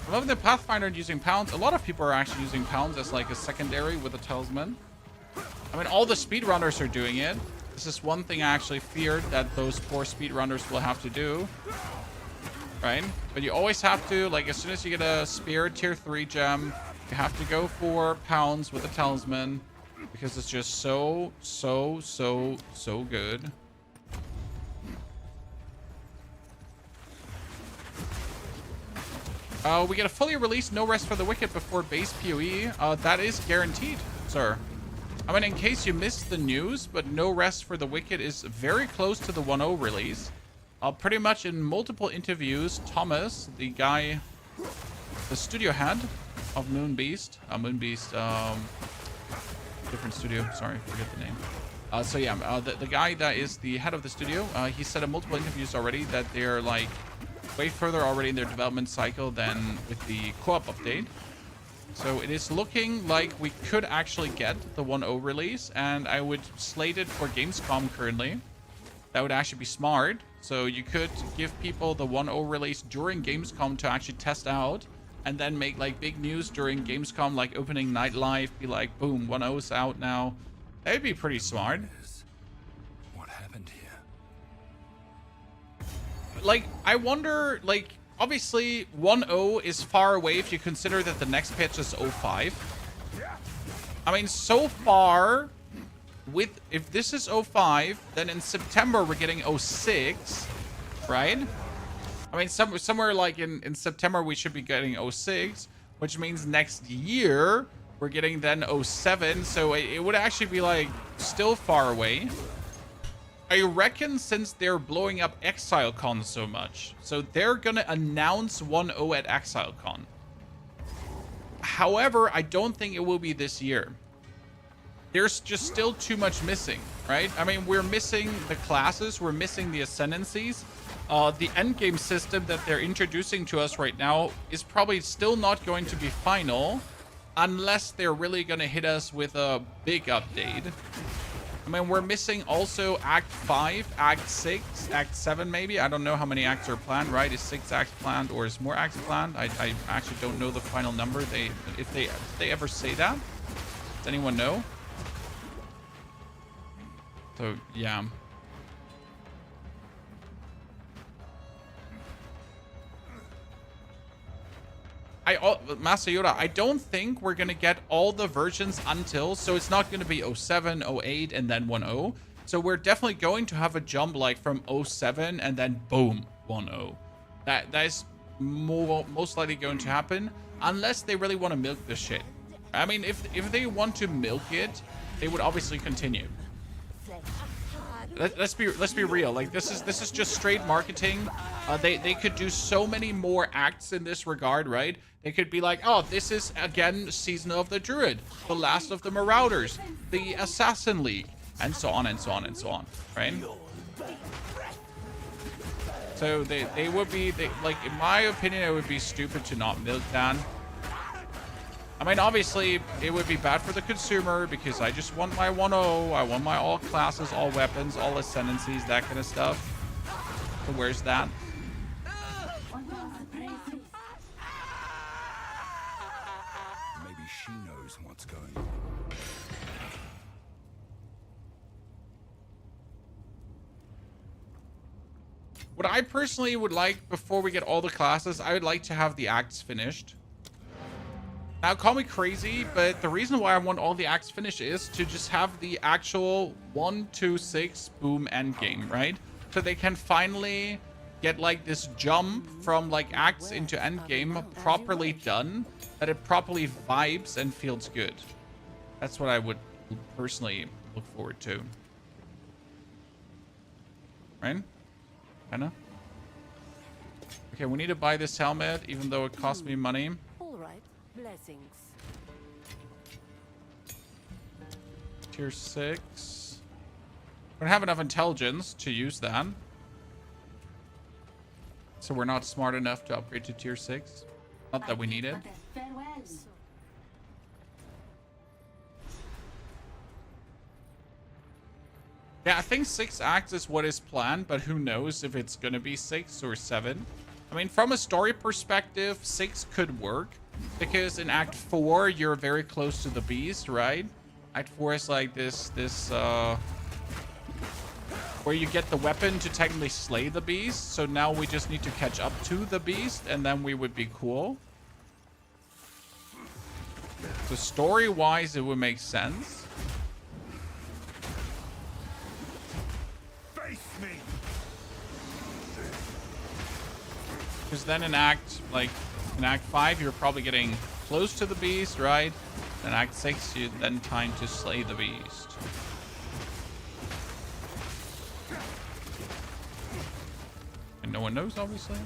I love the Pathfinder using pounds. A lot of people are actually using pounds as like a secondary with a talisman. I mean, all the speedrunners are doing it. This is one thing I actually feared that those poor speedrunners will have to do. Right? But you always have to, like, as soon as you get a spear tier 3 gem, you have to go for pounds with a talisman. Because it's just so good. We get a fully released No Rest for the Wicked before base POE. That is guaranteed, sir. I mean, in case you missed the news, but No Rest for the Wicked is very close to the 1.0 release. Pretty much in multiple interviews, Thomas, the guy, the studio head of Moonbeast, different studio, sorry, forget the name. So yeah, the guy that is the head of the studio, he said in multiple interviews already that they're like way further already in their development cycle than with the co-op update. So it is looking like we could actually get the 1.0 release, and I would slate it for Gamescom currently. That would actually be smart. So you could give people the 1.0 release during Gamescom to actually test out, and then make like big news during Gamescom, like opening night live, be like, boom, 1.0's out now. That would be pretty smart. What happened here? Like, I wonder, like, obviously 1.0 is far away if you consider that the next patch is 0.5. I mean, so far, if this is 0.5, then in September we're getting 0.6, right? I mean, somewhere like in September we should be getting 0.6, which means next year We're getting then 07, so it would actually be like still far away. I reckon since they're blowing up ExileCon so much, so they're gonna announce 1.0 at ExileCon. However, I don't think it will be this year. There's just still too much missing, right? I mean, we're missing the classes, we're missing the ascendancies. The endgame system that they're introducing to us right now is probably still not going to be final unless they're really going to hit us with a big update. I mean, we're missing also Act 5, Act 6, Act 7 maybe. I don't know how many acts are planned, right? Is 6 acts planned or is more acts planned? I actually don't know the final number. If they ever say that? Does anyone know? So, yeah. Master Yoda, I don't think we're going to get all the versions until, so it's not going to be 07, 08, and then 1.0. So we're definitely going to have a jump like from 07 and then boom, 1.0. That is most likely going to happen unless they really want to milk this shit. I mean, if they want to milk it, they would obviously continue. Let's be real. Like this is just straight marketing. They could do so many more acts in this regard, right? They could be like, oh, this is again Season of the Druid, the Last of the Marauders, the Assassin League, and so on and so on and so on, right? So they would be like, in my opinion, it would be stupid to not milk that. I mean, obviously, it would be bad for the consumer because I just want my 1.0. I want my all classes, all weapons, all ascendancies, that kind of stuff. So where's that? Maybe she knows what's going on. What I personally would like, before we get all the classes, I would like to have the acts finished. Now, call me crazy, but the reason why I want all the acts finished is to just have the actual 1, 2, 6, boom, end game, right? So they can finally get like this jump from like acts into end game properly done, that it properly vibes and feels good. That's what I would personally look forward to. Right? Kinda. Okay, we need to buy this helmet, even though it cost me money. All right. Blessings. Tier 6. We don't have enough intelligence to use that. So we're not smart enough to upgrade to tier 6. Not that we need it. Yeah, I think 6 acts is what is planned, but who knows if it's gonna be 6 or 7. I mean, from a story perspective, 6 could work. Because in Act 4, you're very close to the beast, right? Act 4 is like this, where you get the weapon to technically slay the beast. So now we just need to catch up to the beast, and then we would be cool. So story-wise, it would make sense. Face me. Because then in Act 5, you're probably getting close to the beast, right? In Act 6, you then time to slay the beast. And no one knows, obviously.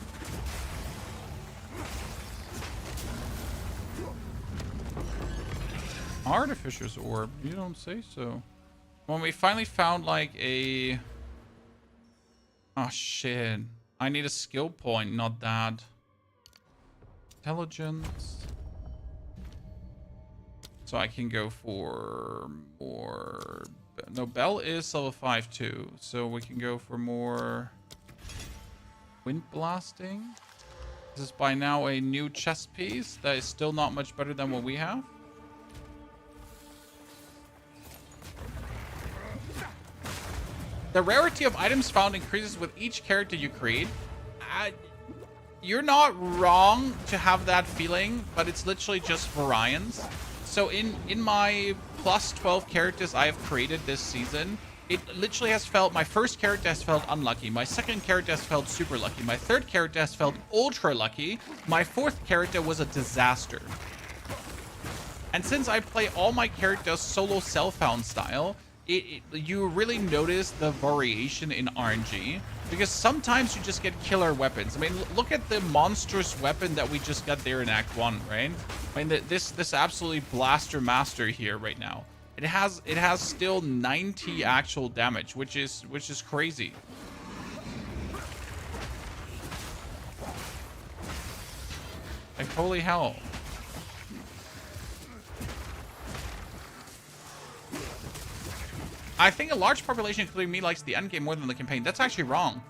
Artificer's Orb, you don't say so. When we finally found like a... Oh shit. I need a skill point, not that. Intelligence. So I can go for more... No, Bell is level 5 too. So we can go for more... Wind Blasting. This is by now a new chest piece that is still not much better than what we have. The rarity of items found increases with each character you create. You're not wrong to have that feeling, but it's literally just variance. So in my plus 12 characters I have created this season, it literally has felt, my first character has felt unlucky, my second character has felt super lucky, my third character has felt ultra lucky, my fourth character was a disaster. And since I play all my characters solo self-found style, you really notice the variation in RNG, because sometimes you just get killer weapons. I mean, look at the monstrous weapon that we just got there in Act 1, right? I mean, this absolutely blaster master here right now. It has still 90 actual damage, which is crazy. Like, holy hell. I think a large population, including me, likes the endgame more than the campaign. That's actually wrong,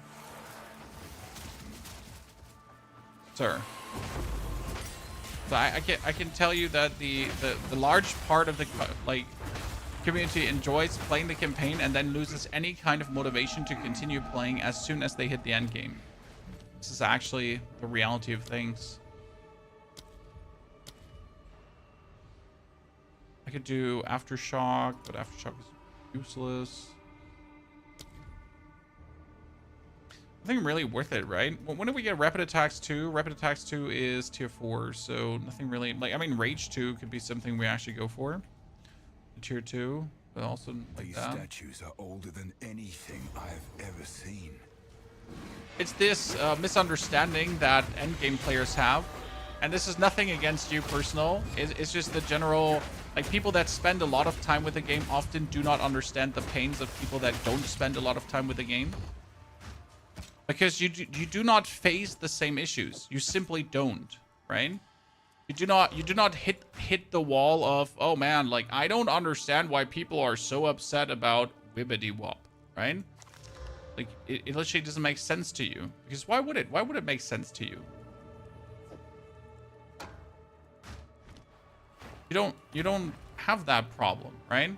sir. So I can tell you that the large part of the community enjoys playing the campaign and then loses any kind of motivation to continue playing as soon as they hit the end game. This is actually the reality of things. I could do Aftershock, but Aftershock is useless. Nothing really worth it, right? When do we get Rapid Attacks 2? Rapid Attacks 2 is tier 4, so nothing really... Like, I mean, Rage 2 could be something we actually go for. Tier 2, but also like These that. statues are older than anything I've ever seen. It's this misunderstanding that endgame players have. And this is nothing against you personal. It's just the general... Like, people that spend a lot of time with the game often do not understand the pains of people that don't spend a lot of time with the game. Because you do not face the same issues. You simply don't, right? You do not hit the wall of, oh man, like, I don't understand why people are so upset about Wibbity Wop, right? Like, it literally doesn't make sense to you. Because why would it? Why would it make sense to you? You don't have that problem, right?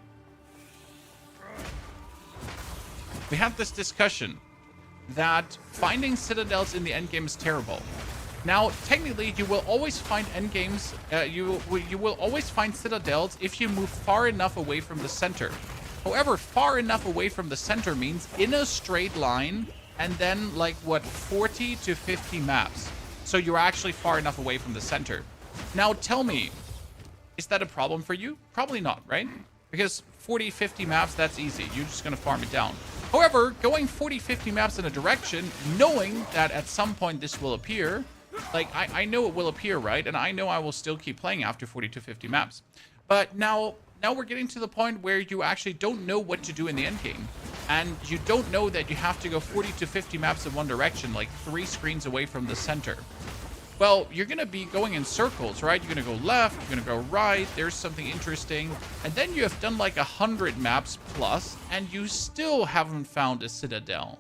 We had this discussion that finding citadels in the endgame is terrible. Now, technically, you will always find endgames. You will always find citadels if you move far enough away from the center. However, far enough away from the center means in a straight line, and then like what, 40 to 50 maps. So you're actually far enough away from the center. Now, tell me, is that a problem for you? Probably not, right? Because 40, 50 maps, that's easy. You're just going to farm it down. However, going 40, 50 maps in a direction, knowing that at some point this will appear, like, I know it will appear, right? And I know I will still keep playing after 40 to 50 maps. But now we're getting to the point where you actually don't know what to do in the endgame. And you don't know that you have to go 40 to 50 maps in one direction, like 3 screens away from the center. Well, you're going to be going in circles, right? You're going to go left, you're going to go right, there's something interesting. And then you have done like 100 maps plus, and you still haven't found a citadel.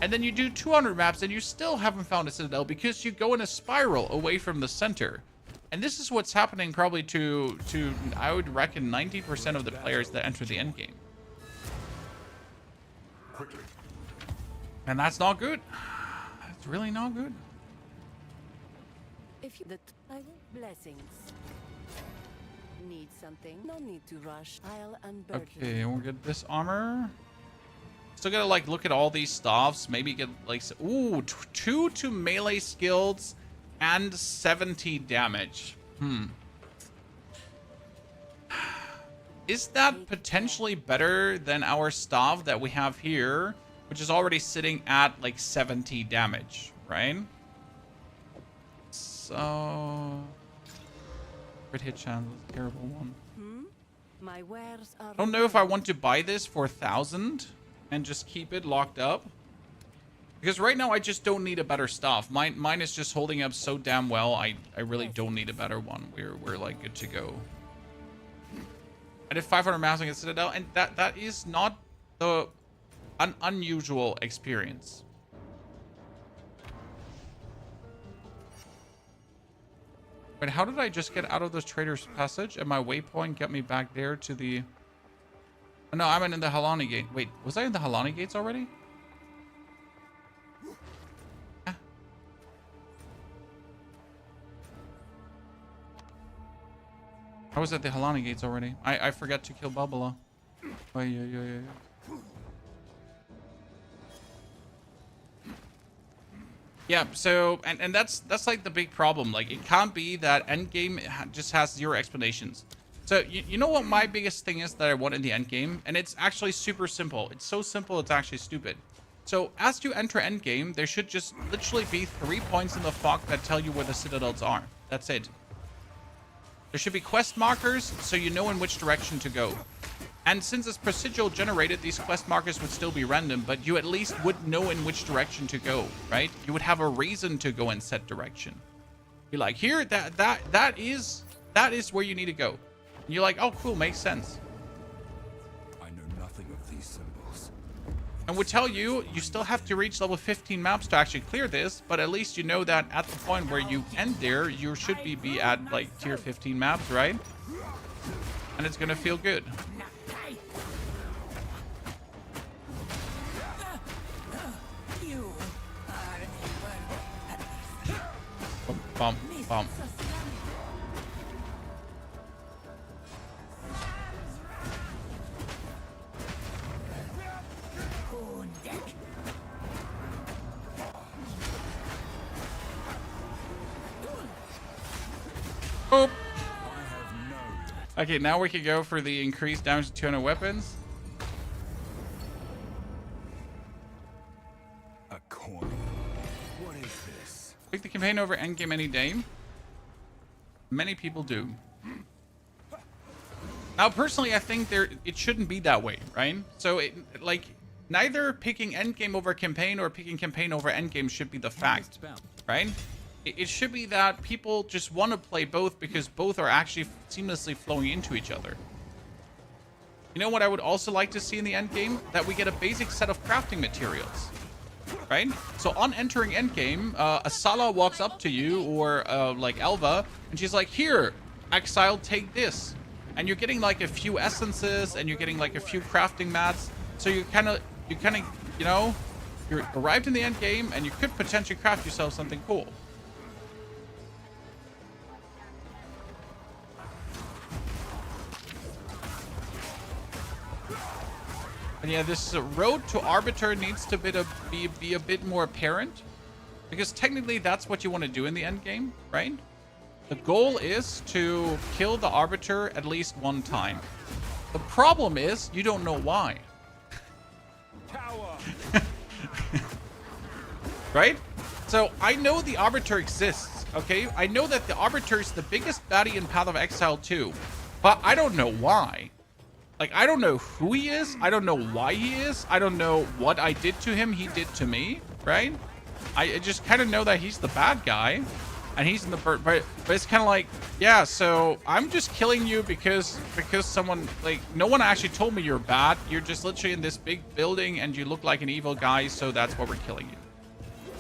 And then you do 200 maps, and you still haven't found a citadel because you go in a spiral away from the center. And this is what's happening probably to I would reckon, 90% of the players that enter the endgame. And that's not good. That's really not good. If you I will blessings. Need something? No need to rush. I'll unburden. Okay, we'll get this armor. Still gotta like look at all these stuffs. Maybe get like, ooh, 2 to melee skills and 70 damage. Is that potentially better than our staff that we have here, which is already sitting at like 70 damage, right? So, crit hit chance is a terrible one. My wares are... I don't know if I want to buy this for 1,000 and just keep it locked up. Because right now I just don't need a better stuff. Mine is just holding up so damn well. I really don't need a better one. We're like good to go. I did 500 maps against Citadel, and that is not an unusual experience. Wait, how did I just get out of the Trader's Passage? And my waypoint get me back there to the... Oh, no, I'm in the Halani Gate. Wait, was I in the Halani Gates already? Yeah. I was at the Halani Gates already. I forgot to kill Babala. Oh, yeah. Yeah, so and that's like the big problem. Like, it can't be that endgame just has zero explanations. So you know what my biggest thing is that I want in the endgame, and it's actually super simple. It's so simple it's actually stupid. So as you enter endgame, there should just literally be 3 points in the fog that tell you where the citadels are. That's it. There should be quest markers so you know in which direction to go. And since it's procedural generated, these quest markers would still be random, but you at least would know in which direction to go, right? You would have a reason to go in set direction. Be like, here, that is where you need to go. And you're like, oh, cool, makes sense. I know nothing of these symbols. And would tell you, you still have to reach level 15 maps to actually clear this, but at least you know that at the point where you end there, you should be at like tier 15 maps, right? And it's gonna feel good. Bump, bump. Boop. Okay, now we can go for the increased damage to 200 weapons. A coin. What is this? Pick the campaign over endgame any day. Many people do. Now, personally, I think it shouldn't be that way, right? So, like, neither picking endgame over campaign or picking campaign over endgame should be the fact, right? It should be that people just want to play both because both are actually seamlessly flowing into each other. You know what I would also like to see in the endgame? That we get a basic set of crafting materials. Right? So on entering endgame, Asala walks up to you, or like Elva, and she's like, here, exile, take this. And you're getting like a few essences, and you're getting like a few crafting mats. So you kind of, you know, you're arrived in the endgame, and you could potentially craft yourself something cool. And yeah, this road to Arbiter needs to be a bit more apparent. Because technically that's what you want to do in the end game, right? The goal is to kill the Arbiter at least one time. The problem is you don't know why. Right? So I know the Arbiter exists, okay? I know that the Arbiter is the biggest baddie in Path of Exile 2. But I don't know why. Like, I don't know who he is. I don't know why he is. I don't know what I did to him, he did to me, right? I just kind of know that he's the bad guy. And he's in the bird, but it's kind of like, yeah, so I'm just killing you because someone, like, no one actually told me you're bad. You're just literally in this big building and you look like an evil guy, so that's why we're killing you.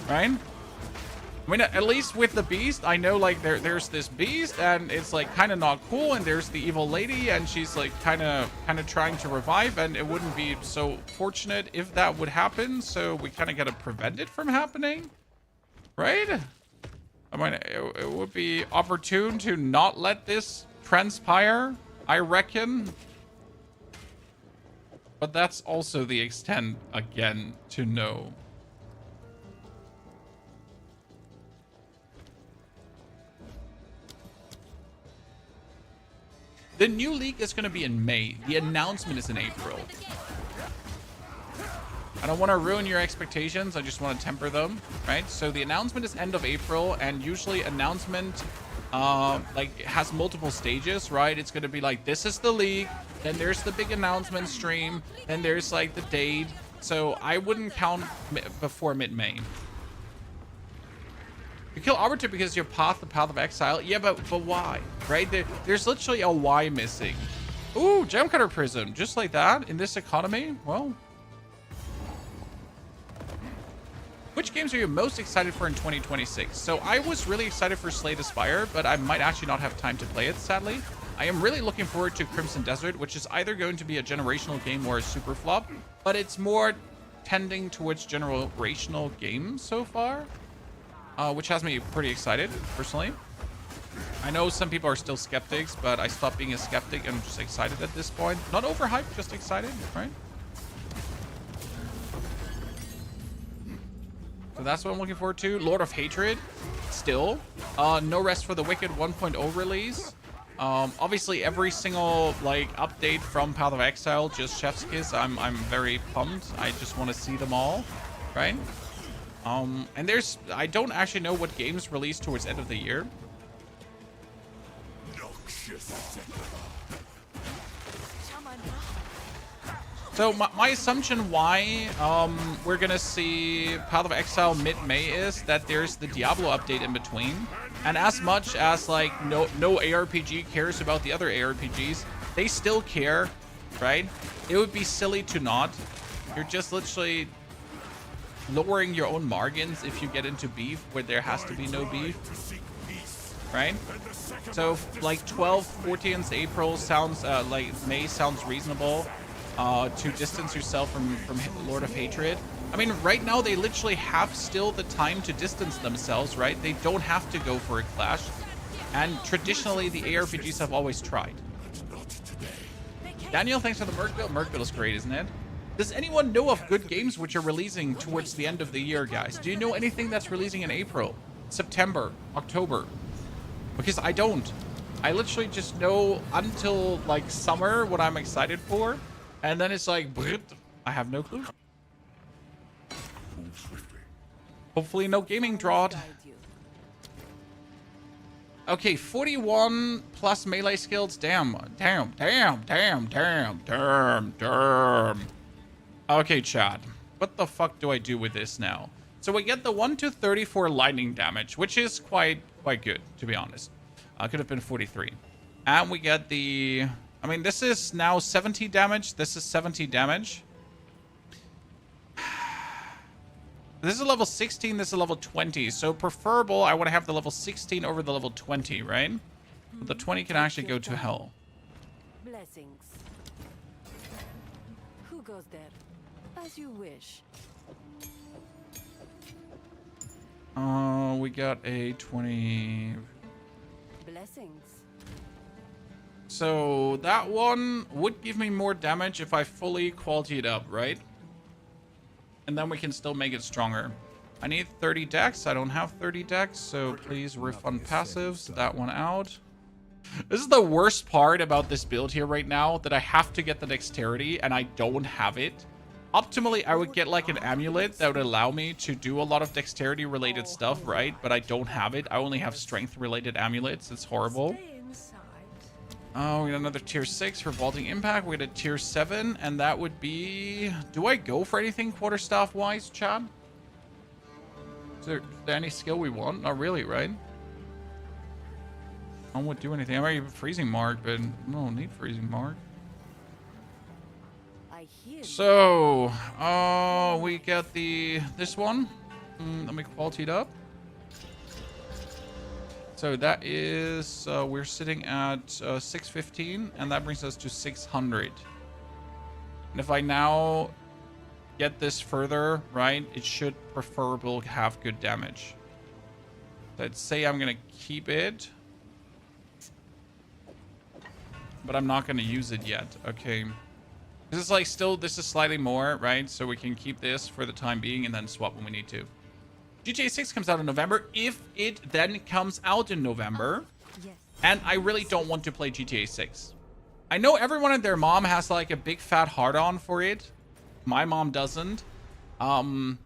Right? I mean, at least with the beast, I know, like, there's this beast, and it's, like, kind of not cool, and there's the evil lady, and she's, like, kind of trying to revive, and it wouldn't be so fortunate if that would happen, so we kind of got to prevent it from happening, right? I mean, it would be opportune to not let this transpire, I reckon. But that's also the extent, again, to know. The new league is going to be in May. The announcement is in April. I don't want to ruin your expectations. I just want to temper them, right? So the announcement is end of April, and usually announcement like has multiple stages, right? It's going to be like, this is the league, then there's the big announcement stream, then there's like the date. So I wouldn't count before mid-May. You kill Arbiter because you're the path of exile. Yeah, but why? Right? There's literally a why missing. Ooh, Gemcutter Prism. Just like that in this economy? Well. Which games are you most excited for in 2026? So I was really excited for Slay the Spire, but I might actually not have time to play it, sadly. I am really looking forward to Crimson Desert, which is either going to be a generational game or a super flop, but it's more tending towards generational games so far. Which has me pretty excited, personally. I know some people are still skeptics, but I stopped being a skeptic and I'm just excited at this point. Not overhyped, just excited, right? So that's what I'm looking forward to. Lord of Hatred, still. No Rest for the Wicked 1.0 release. Obviously, every single like update from Path of Exile, just chef's kiss. I'm very pumped. I just want to see them all, right? And I don't actually know what games release towards the end of the year. So my assumption why we're gonna see Path of Exile mid-May is that there's the Diablo update in between. And as much as like no ARPG cares about the other ARPGs, they still care, right? It would be silly to not. You're just literally lowering your own margins if you get into beef where there has to be no beef, right? So like 12th, 14th April sounds like May sounds reasonable. To distance yourself from Lord of Hatred. I mean, right now they literally have still the time to distance themselves, right? They don't have to go for a clash. And traditionally, the ARPGs have always tried. Daniel, thanks for the Merkville. Merkville is great, isn't it? Does anyone know of good games which are releasing towards the end of the year, guys? Do you know anything that's releasing in April, September, October? Because I don't. I literally just know until like summer what I'm excited for. And then it's like, I have no clue. Hopefully no gaming drought. Okay, 41 plus melee skills. Damn. Okay, chat. What the fuck do I do with this now? So we get the 1 to 34 lightning damage, which is quite good, to be honest. Could have been 43. And we get the... I mean, this is now 70 damage. This is 70 damage. This is a level 16. This is a level 20. So preferable, I want to have the level 16 over the level 20, right? But the 20 can actually go to hell. Blessings. Who goes there? As you wish. We got a 20. Blessings. So that one would give me more damage if I fully quality it up, right? And then we can still make it stronger. I need 30 dex. I don't have 30 dex, so please refund passives. That one out. This is the worst part about this build here right now, that I have to get the dexterity and I don't have it. Optimally, I would get like an amulet that would allow me to do a lot of dexterity related stuff, right? But I don't have it. I only have strength related amulets. It's horrible. Oh, we got another tier 6 for Vaulting Impact. We got a tier 7, and that would be... Do I go for anything quarterstaff-wise, Chad? Is there any skill we want? Not really, right? I won't do anything. I might even Freezing Mark, but I don't need Freezing Mark. So, we got this one. Let me quality it up. So that is, we're sitting at 615, and that brings us to 600. And if I now get this further, right, it should preferably have good damage. Let's say I'm going to keep it. But I'm not going to use it yet. Okay. This is like still, this is slightly more, right? So we can keep this for the time being and then swap when we need to. GTA 6 comes out in November, if it then comes out in November. Yes. And I really don't want to play GTA 6. I know everyone and their mom has like a big fat hard-on for it. My mom doesn't. I'm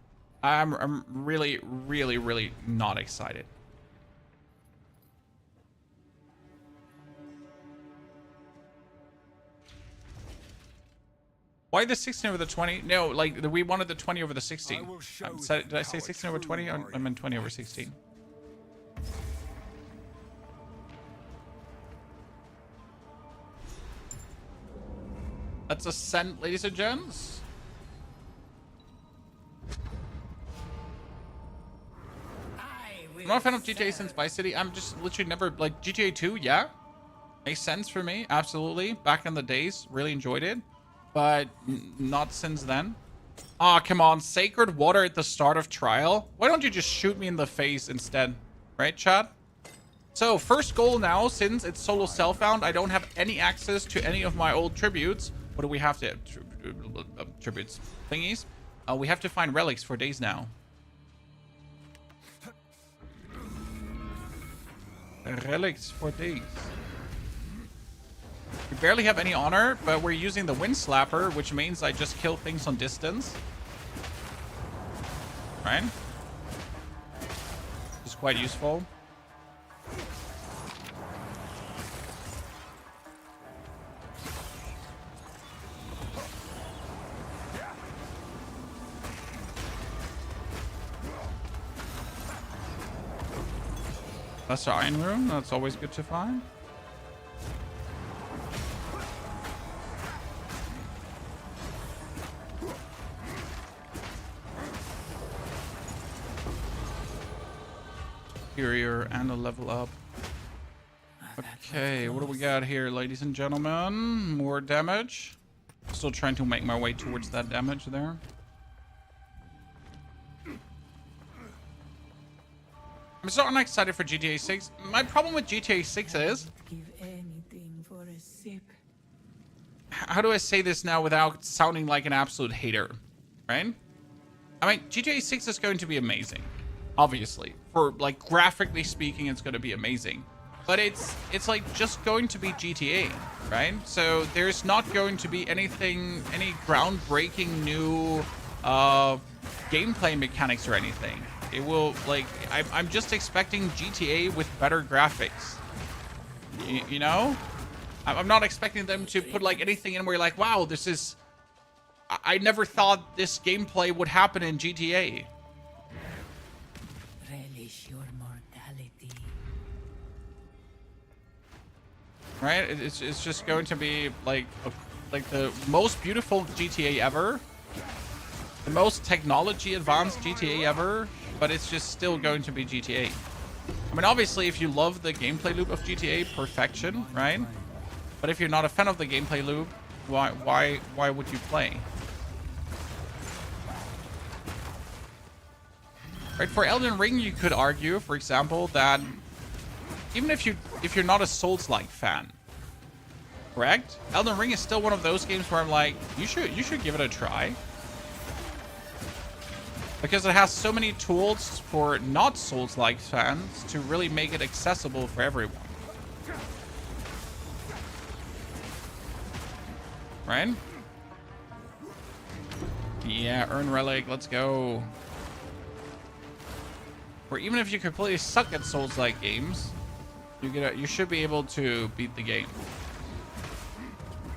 really, really, really not excited. Why the 16 over the 20? No, like we wanted the 20 over the 16. Did I say 16 over 20? I meant 20 over 16. That's Ascent, ladies and gents. I'm not a fan of GTA since Vice City. I'm just literally never, like, GTA 2, yeah. Makes sense for me, absolutely. Back in the days, really enjoyed it. But not since then. Aw, come on. Sacred Water at the start of Trial? Why don't you just shoot me in the face instead? Right, chat? So, first goal now, since it's solo self-found, I don't have any access to any of my old tributes. What do we have to... tributes. Thingies. We have to find relics for days now. Relics for days. We barely have any honor, but we're using the Wind Slapper, which means I just kill things on distance. Right? It's quite useful. That's the Iron Room. That's always good to find. Superior and a level up. Okay, what do we got here, ladies and gentlemen? More damage. Still trying to make my way towards that damage there. I'm so unexcited for GTA 6. My problem with GTA 6 is... Give anything for a sip. How do I say this now without sounding like an absolute hater? Right? I mean, GTA 6 is going to be amazing. Obviously. For, like, graphically speaking, it's going to be amazing. But it's like, just going to be GTA, right? So, there's not going to be any groundbreaking new, gameplay mechanics or anything. It will, like, I'm just expecting GTA with better graphics. You know? I'm not expecting them to put, like, anything in where you're like, wow, this is... I never thought this gameplay would happen in GTA. Relish your mortality. Right? It's just going to be, like the most beautiful GTA ever. The most technology advanced GTA ever. But it's just still going to be GTA. I mean, obviously, if you love the gameplay loop of GTA, perfection, right? But if you're not a fan of the gameplay loop, why would you play? Right, for Elden Ring, you could argue, for example, that even if you're not a Souls-like fan, correct? Elden Ring is still one of those games where I'm like, you should give it a try. Because it has so many tools for not Souls-like fans to really make it accessible for everyone. Right? Yeah, earn relic, let's go. Or even if you completely suck at Souls-like games, you should be able to beat the game.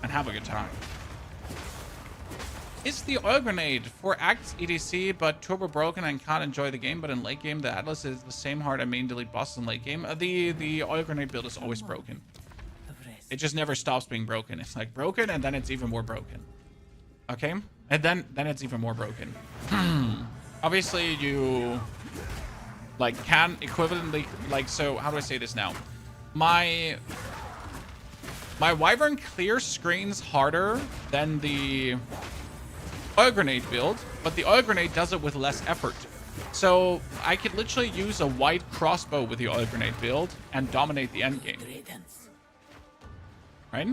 And have a good time. Is the oil grenade for Acts EDC but turbo broken and can't enjoy the game, but in late game the Atlas is the same hard and main delete bosses in late game? The oil grenade build is always broken. It just never stops being broken. It's like broken and then it's even more broken. Okay? And then it's even more broken. Obviously you like can equivalently like, so how do I say this now? My Wyvern clear screens harder than the oil grenade build, but the oil grenade does it with less effort. So I could literally use a white crossbow with the oil grenade build and dominate the end game. Right?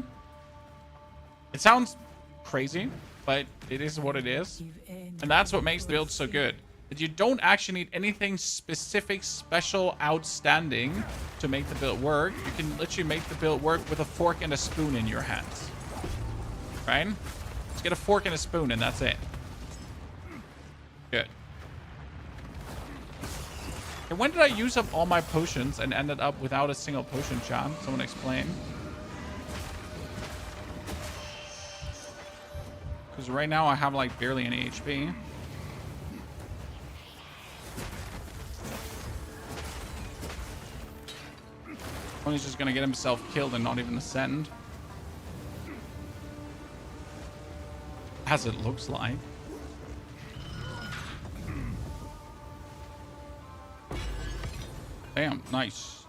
It sounds crazy, but it is what it is. And that's what makes the build so good. That you don't actually need anything specific, special, outstanding to make the build work. You can literally make the build work with a fork and a spoon in your hands. Right? Get a fork and a spoon and that's it. Good. And when did I use up all my potions and ended up without a single potion chance? Someone explain. Because right now I have like barely any HP. He's just gonna get himself killed and not even ascend. As it looks like. Damn, nice.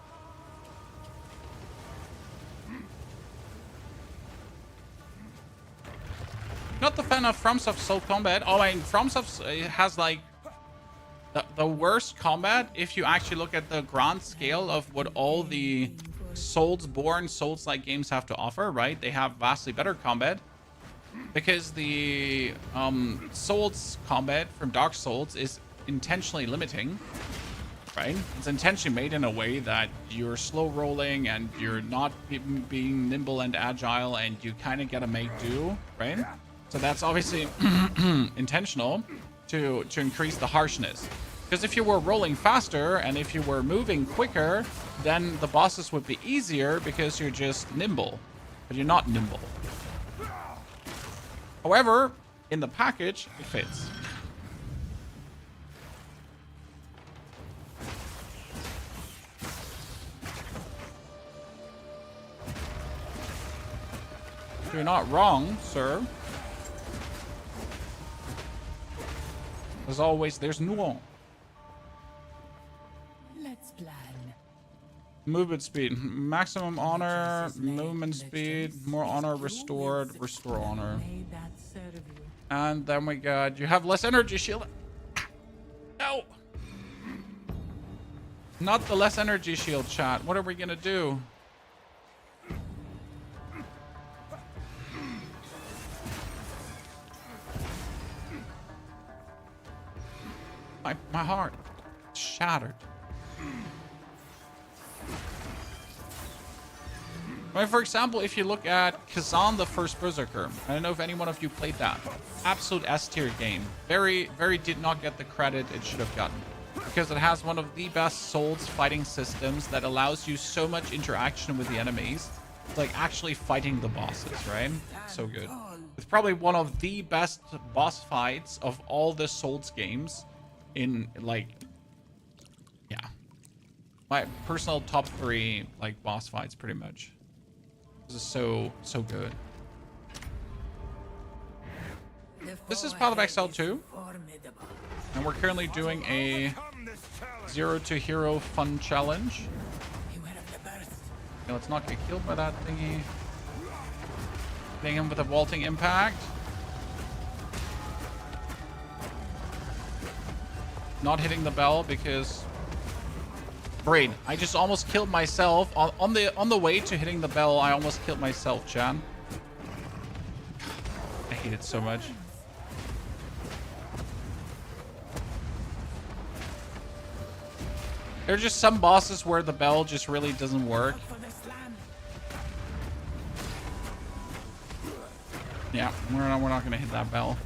Not the fan of FromSoft Soul Combat. Oh, I mean, FromSoft has like the worst combat if you actually look at the grand scale of what all the Souls-born, Souls-like games have to offer, right? They have vastly better combat. Because the Souls combat from Dark Souls is intentionally limiting. right? It's intentionally made in a way that you're slow rolling and you're not being nimble and agile, and you kind of gotta make do, right? So that's obviously intentional to increase the harshness. Because if you were rolling faster and if you were moving quicker, then the bosses would be easier because you're just nimble. But you're not nimble. However, in the package, it fits. You're not wrong, sir. As always, there's nuance. Let's plan. Movement speed. Maximum honor, movement speed, more honor restored, restore honor. May that serve you. And then we got, you have less energy shield. No! Not the less energy shield, chat. What are we gonna do? My heart shattered. I mean, for example, if you look at Kazan the First Berserker, I don't know if any one of you played that. Absolute S-tier game. Very did not get the credit it should have gotten. Because it has one of the best Souls fighting systems that allows you so much interaction with the enemies. It's like actually fighting the bosses, right? So good. It's probably one of the best boss fights of all the Souls games. In like, yeah, my personal top 3 like boss fights, pretty much. This is so good. This is Path of Exile 2, and we're currently doing a Zero to Hero fun challenge. Okay, let's not get killed by that thingy. Hitting him with a vaulting impact. Not hitting the bell because Braid, I just almost killed myself on the way to hitting the bell. I almost killed myself, Chan. I hate it so much. There are just some bosses where the bell just really doesn't work. Yeah, we're not gonna hit that bell.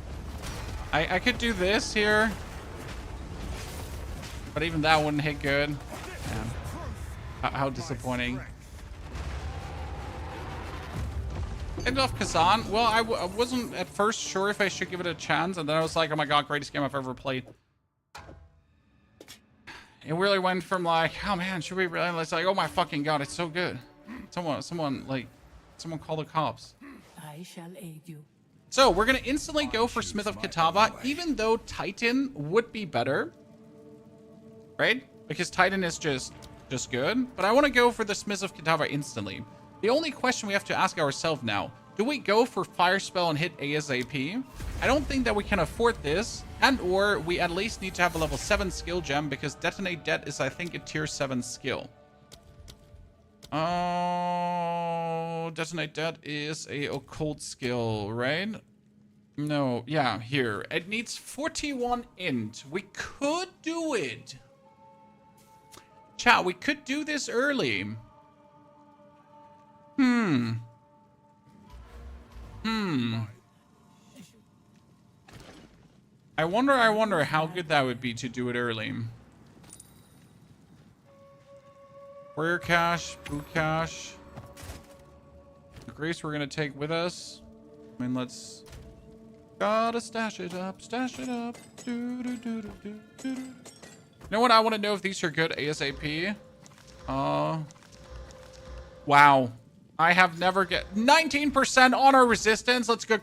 I could do this here. But even that wouldn't hit good. Man. How disappointing. End off Kazan. Well, I wasn't at first sure if I should give it a chance. And then I was like, oh my god, greatest game I've ever played. It really went from like, oh man, should we really? It's like, oh my fucking god, it's so good. Someone call the cops. I shall aid you. So we're gonna instantly go for Smith of Kitava, even though Titan would be better. Right? Because Titan is just good. But I want to go for the Smith of Kitava instantly. The only question we have to ask ourselves now, do we go for Fire Spell and hit ASAP? I don't think that we can afford this. And or we at least need to have a level 7 skill gem, because Detonate Dead is, I think, a tier 7 skill. Oh, Detonate Dead is a occult skill, right? No, yeah, here. It needs 41 int. We could do it. Chat, we could do this early. I wonder how good that would be to do it early. Warrior cash, boot cash. The grace we're gonna take with us. I mean, let's... Gotta stash it up, stash it up. Do, do, do, do, do, do, do. You know what? I want to know if these are good ASAP. Wow. I have never get 19% honor resistance. Let's go.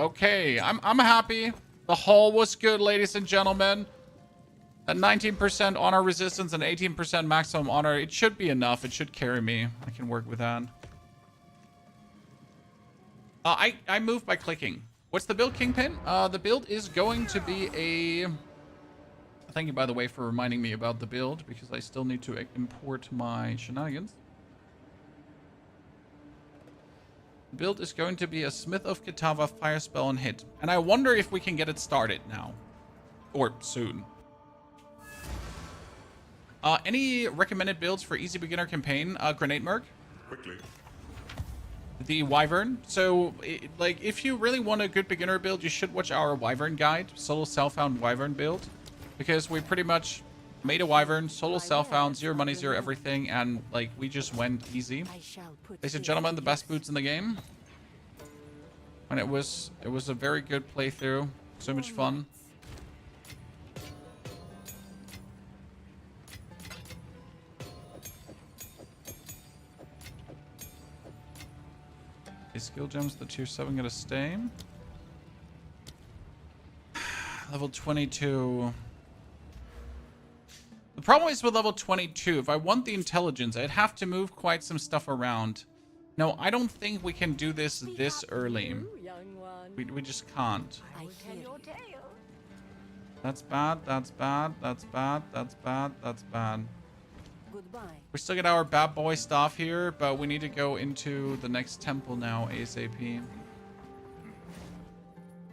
Okay. I'm happy. The haul was good, ladies and gentlemen. That 19% honor resistance and 18% maximum honor. It should be enough. It should carry me. I can work with that. I move by clicking. What's the build, Kingpin? The build is going to be a... Thank you, by the way, for reminding me about the build, because I still need to import my shenanigans. The build is going to be a Smith of Kitava, Fire Spell, and hit. And I wonder if we can get it started now. Or soon. Any recommended builds for easy beginner campaign? Grenade Merc. Quickly. The Wyvern. So, like, if you really want a good beginner build, you should watch our Wyvern guide, solo self-found Wyvern build, because we pretty much made a Wyvern, solo self-found, 0 money, 0 everything, and like we just went easy. I shall put Ladies and this gentlemen, to the best use. boots in the game, and it was a very good playthrough. So much fun. Okay, skill gems, the tier 7 gonna stay. Level 22. The problem is with level 22, if I want the intelligence, I'd have to move quite some stuff around. No, I don't think we can do this early. Young one. We just can't. I hear you. That's bad, that's bad, that's bad, that's bad, that's bad. Goodbye. We still get our bad boy stuff here, but we need to go into the next temple now, ASAP.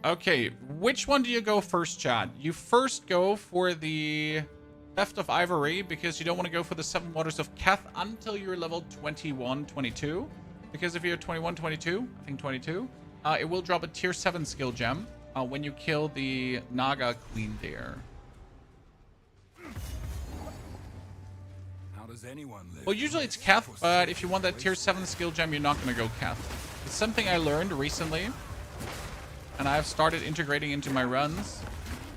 Okay, which one do you go first, Chad? You first go for the Theft of Ivory, because you don't want to go for the 7 Waters of Keth until you're level 21, 22. Because if you're 21, 22, I think 22, it will drop a tier 7 skill gem when you kill the Naga Queen there. How does anyone live? Well, usually it's Keth, but if you want that tier 7 skill gem, you're not going to go Keth. It's something I learned recently, and I've started integrating into my runs,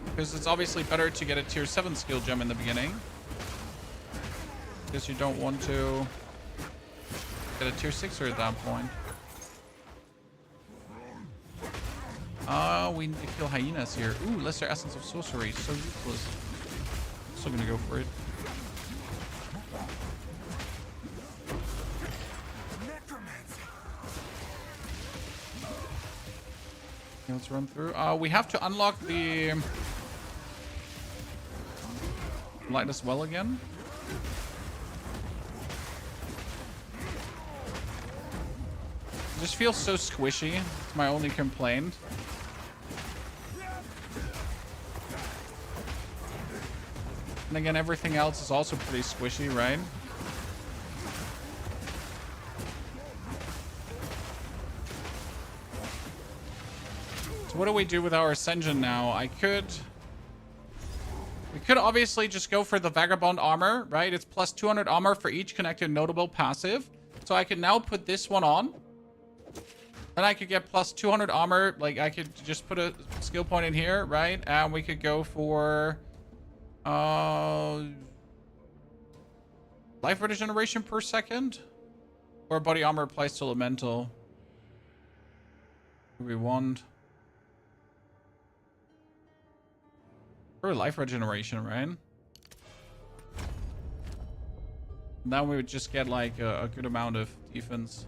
because it's obviously better to get a tier 7 skill gem in the beginning, because you don't want to get a tier 6er at that point. We need to kill hyenas here. Ooh, lesser essence of sorcery, so useless. Still gonna go for it. Okay, let's run through. We have to unlock the light as well again. It just feels so squishy. It's my only complaint. And again, everything else is also pretty squishy, right? So what do we do with our Ascension now? We could obviously just go for the Vagabond armor, right? It's plus 200 armor for each connected notable passive. So I could now put this one on. Then I could get plus 200 armor. Like, I could just put a skill point in here, right? And we could go for life regeneration per second, or body armor applies to elemental. What do we want? Or life regeneration, right? Now we would just get like a good amount of defense.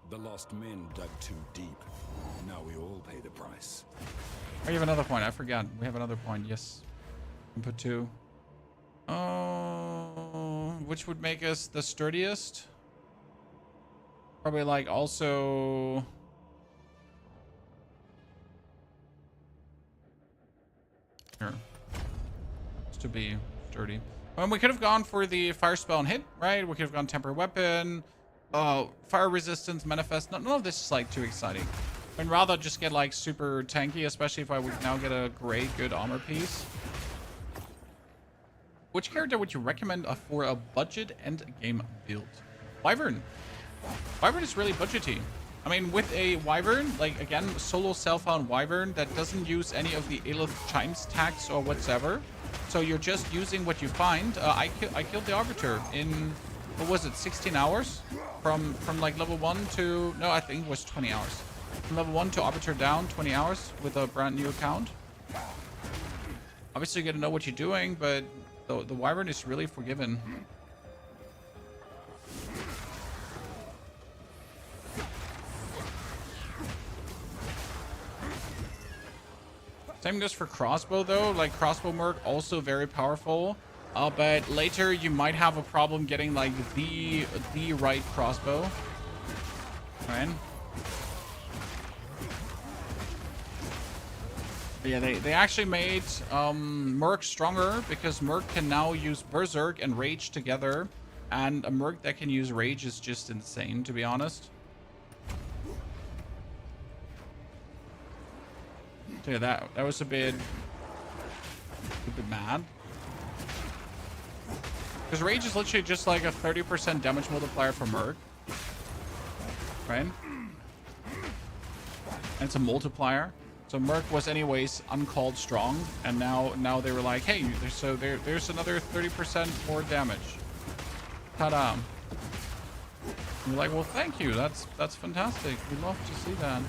The lost men dug too deep. Now we all pay the price. Oh, you have another point. I forgot. We have another point. Yes. Input 2. Oh, which would make us the sturdiest? Probably like also... Here. Just to be sturdy. We could have gone for the fire spell and hit, right? We could have gone temporary weapon. Fire resistance, manifest. None of this is like too exciting. I'd rather just get like super tanky, especially if I would now get a great good armor piece. Which character would you recommend for a budget end game build? Wyvern. Wyvern is really budgety. I mean, with a Wyvern, like again, solo self-found Wyvern that doesn't use any of the Aelith Chimes tax or whatsoever. So you're just using what you find. I killed the Arbiter in, what was it, 16 hours? From like level 1 to, no, I think it was 20 hours. From level 1 to Arbiter Down, 20 hours with a brand new account. Obviously, you gotta know what you're doing, but the Wyvern is really forgiven. Same goes for crossbow though. Like crossbow merc, also very powerful. But later you might have a problem getting like the right crossbow. Right? Yeah, they actually made Merc stronger because Merc can now use Berserk and Rage together. And a Merc that can use Rage is just insane, to be honest. So yeah, that was a bit mad. Because Rage is literally just like a 30% damage multiplier for Merc. Right? And it's a multiplier. So Merc was anyways uncalled strong. And now they were like, hey, there's another 30% more damage. Ta-da. You're like, well, thank you. That's fantastic. We love to see that.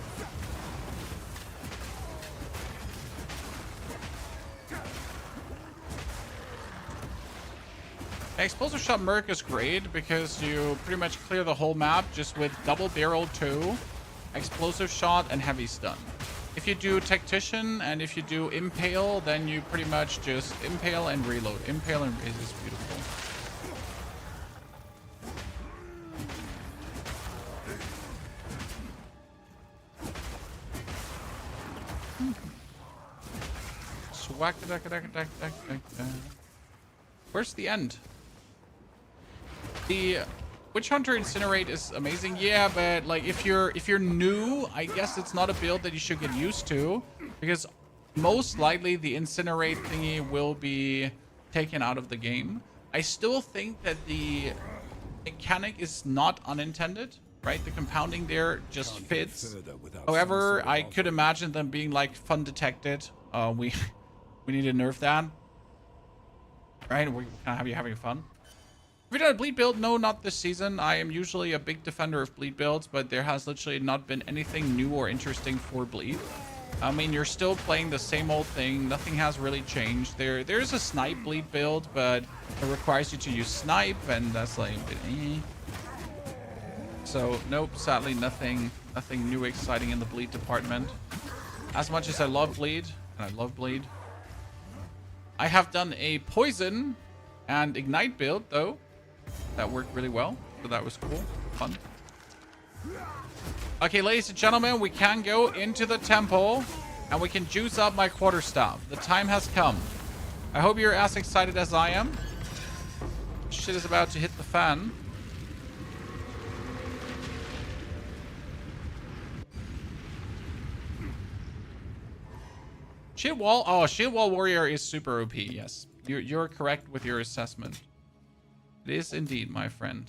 Explosive Shot Merc is great because you pretty much clear the whole map just with double barrel 2, explosive shot, and heavy stun. If you do Tactician and if you do Impale, then you pretty much just Impale and reload. Impale and reload is beautiful. Swag. Where's the end? The Witch Hunter Incinerate is amazing, yeah, but like if you're new, I guess it's not a build that you should get used to, because most likely the Incinerate thingy will be taken out of the game. I still think that the mechanic is not unintended, right? The compounding there just fits. However, I could imagine them being like fun detected. We need to nerf that, right? We're kind of having fun. Have you done a bleed build? No, not this season. I am usually a big defender of bleed builds, but there has literally not been anything new or interesting for bleed. I mean, you're still playing the same old thing. Nothing has really changed. There's a snipe bleed build, but it requires you to use snipe, and that's like a bit So nope, sadly nothing new exciting in the bleed department. As much as I love bleed, and I love bleed, I have done a poison and ignite build though. That worked really well, so that was cool, fun. Okay, ladies and gentlemen, we can go into the temple and we can juice up my quarterstaff. The time has come. I hope you're as excited as I am. Shit is about to hit the fan. Shield Wall. Oh, Shield Wall Warrior is super OP. Yes, you're correct with your assessment. It is indeed, my friend.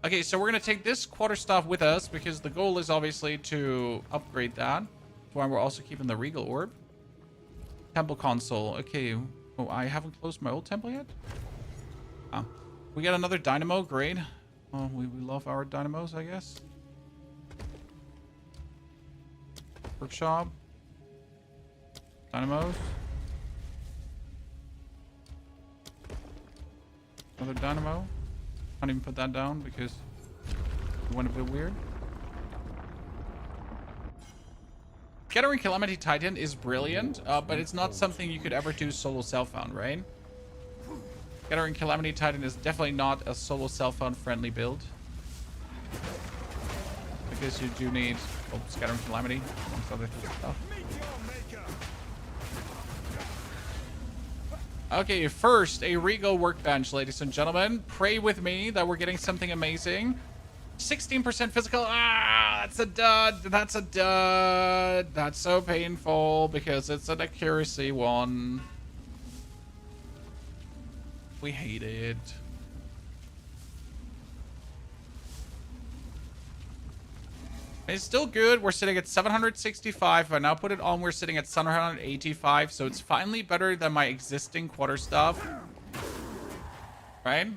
Okay, so we're gonna take this quarterstaff with us because the goal is obviously to upgrade that. That's why we're also keeping the Regal Orb. Temple console. Okay. Oh, I haven't closed my old temple yet. Oh, we got another dynamo. Great. Oh, we love our dynamos, I guess. Workshop. Dynamos. Another dynamo. Can't even put that down because it went a bit weird. Scattering Calamity Titan is brilliant, but it's not something you could ever do solo self-found, right? Scattering Calamity Titan is definitely not a solo self-found friendly build. Because you do need Scattering Calamity, amongst other stuff. Okay, first, a Regal Workbench, ladies and gentlemen. Pray with me that we're getting something amazing. 16% physical. Ah, that's a dud. That's a dud. That's so painful because it's an accuracy one. We hate it. It's still good. We're sitting at 765. If I now put it on, we're sitting at 785. So it's finally better than my existing quarterstaff. Right?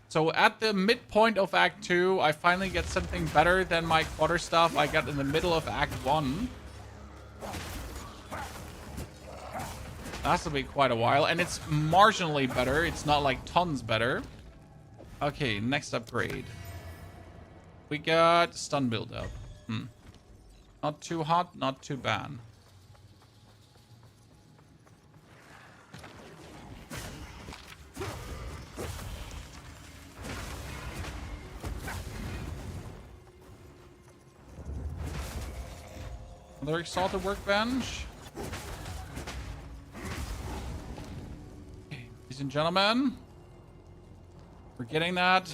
So at the midpoint of Act 2, I finally get something better than my quarterstaff I got in the middle of Act 1. That's gonna be quite a while. And it's marginally better. It's not like tons better. Okay, next upgrade. We got stun build up. Not too hot, not too bad. Another Exalted Workbench. ladies and gentlemen. We're getting that.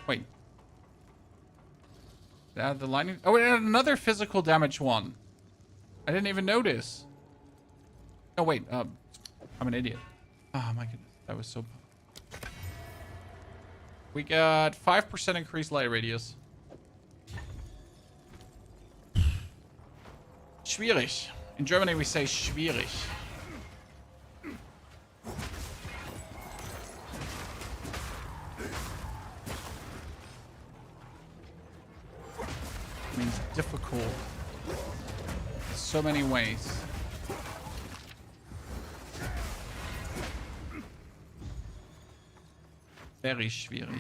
Wait. Add the lightning. Oh, it had another physical damage one. I didn't even notice. Oh, wait. I'm an idiot. Oh, my goodness. That was so... We got 5% increased light radius. Schwierig. In Germany, we say schwierig. Means difficult. So many ways. Very schwierig.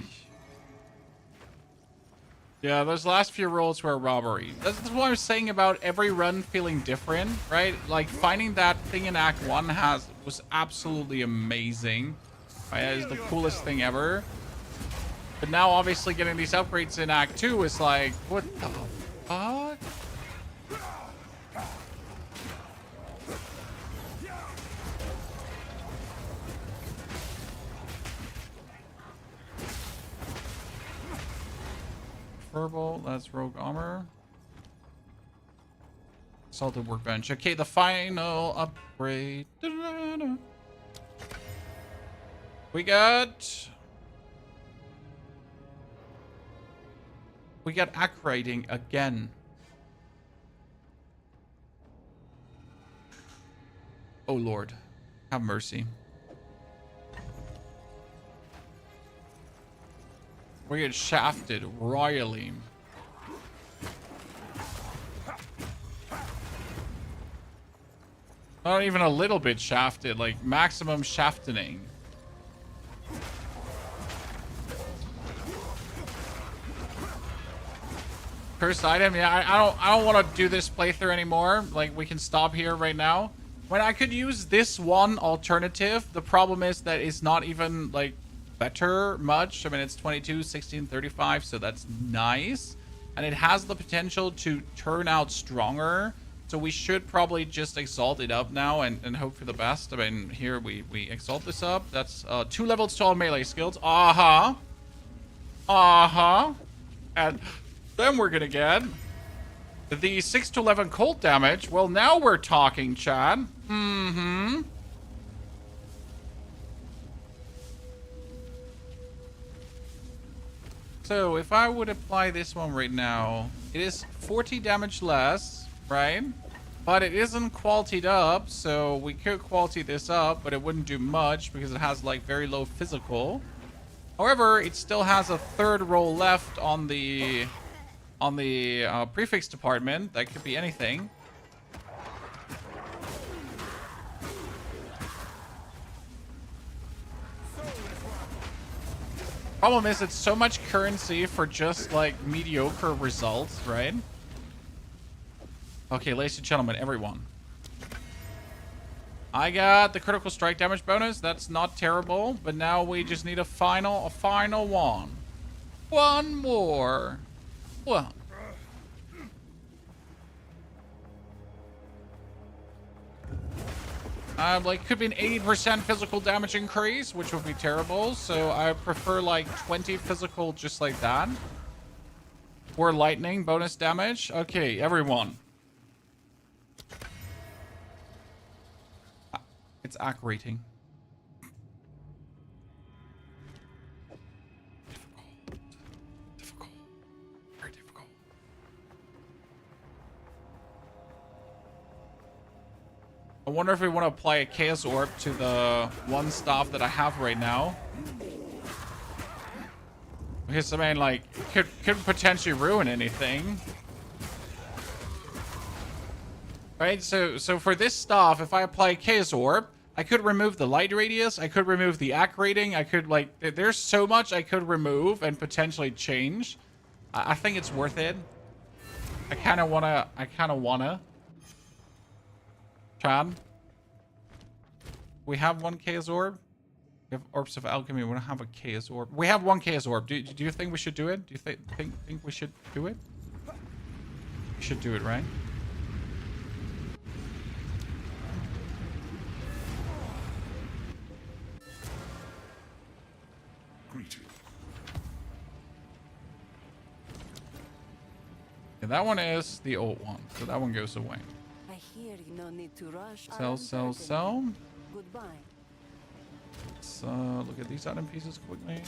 Yeah, those last few rolls were a robbery. That's what I was saying about every run feeling different, right? Like finding that thing in Act 1 was absolutely amazing. Right? It is the coolest thing ever. But now obviously getting these upgrades in Act 2 is like, what the fuck? Verbal, that's rogue armor. Assaulted workbench. Okay, the final upgrade. Da-da-da-da. We got act rating again. Oh Lord, have mercy. We get shafted royally. Not even a little bit shafted, like maximum shaftening. Cursed item, yeah, I don't want to do this playthrough anymore. Like, we can stop here right now. When I could use this one alternative, the problem is that it's not even like better much. I mean, it's 22, 16, 35, so that's nice. And it has the potential to turn out stronger. So we should probably just exalt it up now and hope for the best. I mean, here we exalt this up. That's 2 levels to all melee skills. Uh-huh. Uh-huh. And then we're gonna get the 6 to 11 cold damage. Well, now we're talking, Chad. Mm-hmm. So if I would apply this one right now, it is 40 damage less, right? But it isn't qualityed up, so we could quality this up, but it wouldn't do much because it has like very low physical. However, it still has a 3rd roll left on the prefix department. That could be anything. Problem is, it's so much currency for just like mediocre results, right? Okay, ladies and gentlemen, everyone. I got the critical strike damage bonus. That's not terrible, but now we just need a final one. One more. Well. Like, could be an 80% physical damage increase, which would be terrible. So I prefer like 20 physical, just like that. Or lightning bonus damage. Okay, everyone. It's act rating. Difficult. Very difficult. I wonder if we want to apply a Chaos Orb to the one staff that I have right now. Because, I mean, like, it could potentially ruin anything. Right, so for this staff, if I apply Chaos Orb, I could remove the light radius, I could remove the act rating, I could, like, there's so much I could remove and potentially change. I think it's worth it. I kind of wanna. Chad? We have 1 Chaos Orb? We have Orbs of Alchemy, we don't have a Chaos Orb. We have 1 Chaos Orb. Do you think we should do it? Do you think we should do it? We should do it, right? that one is the old one, so that one goes away. I hear you no need to rush. Sell, sell, sell. Goodbye. Let's look at these item pieces quickly.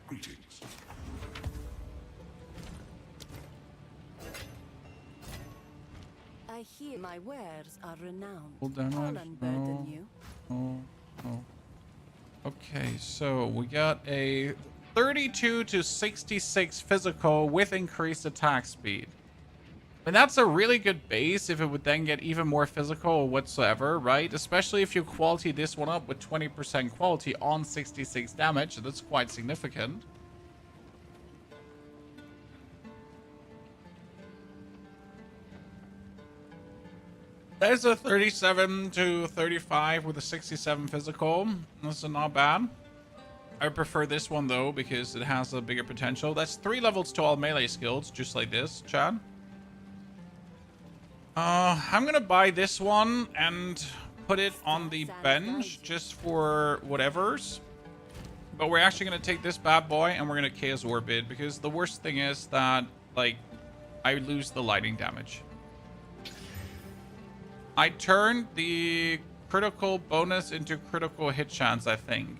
Greetings. I hear my wares are renowned. Full damage. I'll unburden you. Oh. Okay, so we got a 32 to 66 physical with increased attack speed. And that's a really good base if it would then get even more physical or whatsoever, right? Especially if you quality this one up with 20% quality on 66 damage. That's quite significant. There's a 37 to 35 with a 67 physical. That's not bad. I prefer this one though because it has a bigger potential. That's 3 levels to all melee skills, just like this, Chad. I'm gonna buy this one and put it on the bench just for whatever's. But we're actually gonna take this bad boy and we're gonna Chaos Orbit because the worst thing is that, like, I lose the lightning damage. I turned the critical bonus into critical hit chance, I think.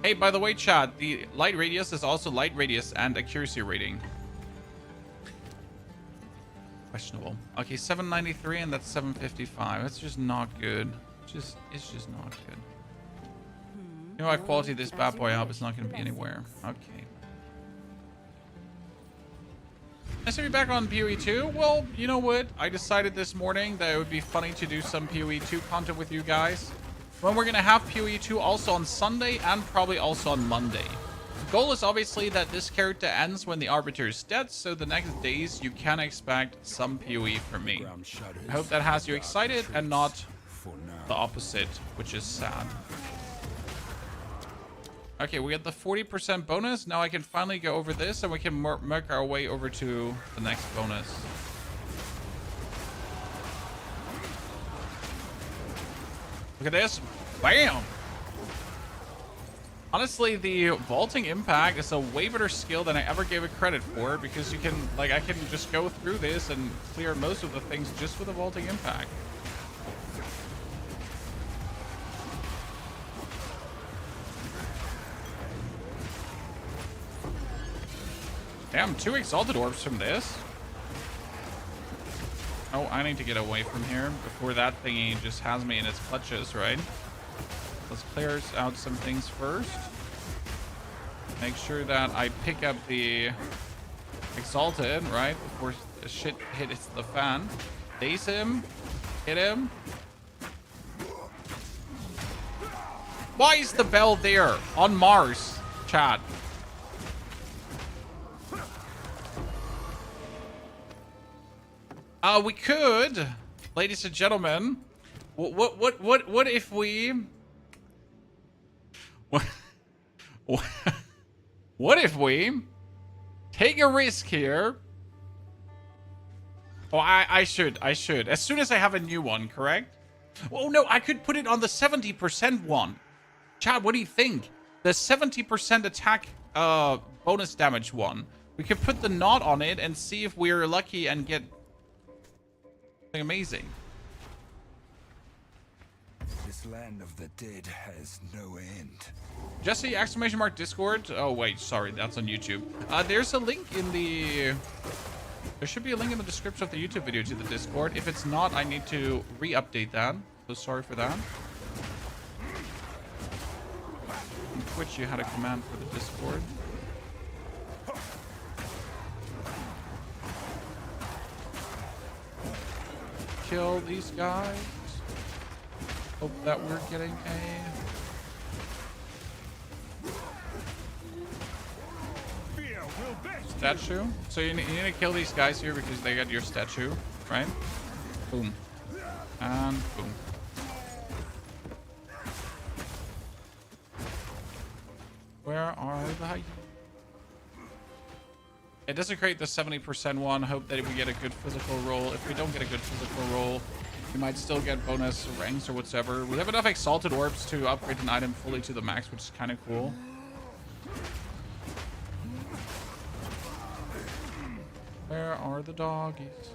Hey, by the way, Chad, the light radius is also light radius and accuracy rating. Questionable. Okay, 793 and that's 755. That's just not good. It's just not good. You know, I quality this bad boy up. It's not going to be anywhere. Okay. Nice to be back on POE 2. Well, you know what? I decided this morning that it would be funny to do some POE 2 content with you guys. When we're going to have POE 2 also on Sunday and probably also on Monday. The goal is obviously that this character ends when the Arbiter is dead, so the next days you can expect some POE from me. I hope that has you excited and not the opposite, which is sad. Okay, we got the 40% bonus. Now I can finally go over this and we can make our way over to the next bonus. Look at this. Bam! Honestly, the vaulting impact is a way better skill than I ever gave it credit for because you can, like, I can just go through this and clear most of the things just with a vaulting impact. Damn, 2 exalted orbs from this. Oh, I need to get away from here before that thingy just has me in its clutches, right? Let's clear out some things first. Make sure that I pick up the exalted, right? Before the shit hits the fan. Daze him. Hit him. Why is the bell there? On Mars, chat. We could, ladies and gentlemen. What if we? What if we take a risk here? Oh, I should. As soon as I have a new one, correct? Oh no, I could put it on the 70% one. Chad, what do you think? The 70% attack bonus damage one. We could put the knot on it and see if we're lucky and get something amazing. This land of the dead has no end. Jesse, exclamation mark Discord. Oh wait, sorry, that's on YouTube. There's a link in the... There should be a link in the description of the YouTube video to the Discord. If it's not, I need to re-update that. So sorry for that. In Twitch, you had a command for the Discord. Kill these guys. Hope that we're getting a... statue. So you need to kill these guys here because they got your statue, right? Boom. And boom. Where are the... It doesn't create the 70% one. Hope that we get a good physical roll. If we don't get a good physical roll, we might still get bonus ranks or whatsoever. We have enough exalted orbs to upgrade an item fully to the max, which is kind of cool. Where are the doggies?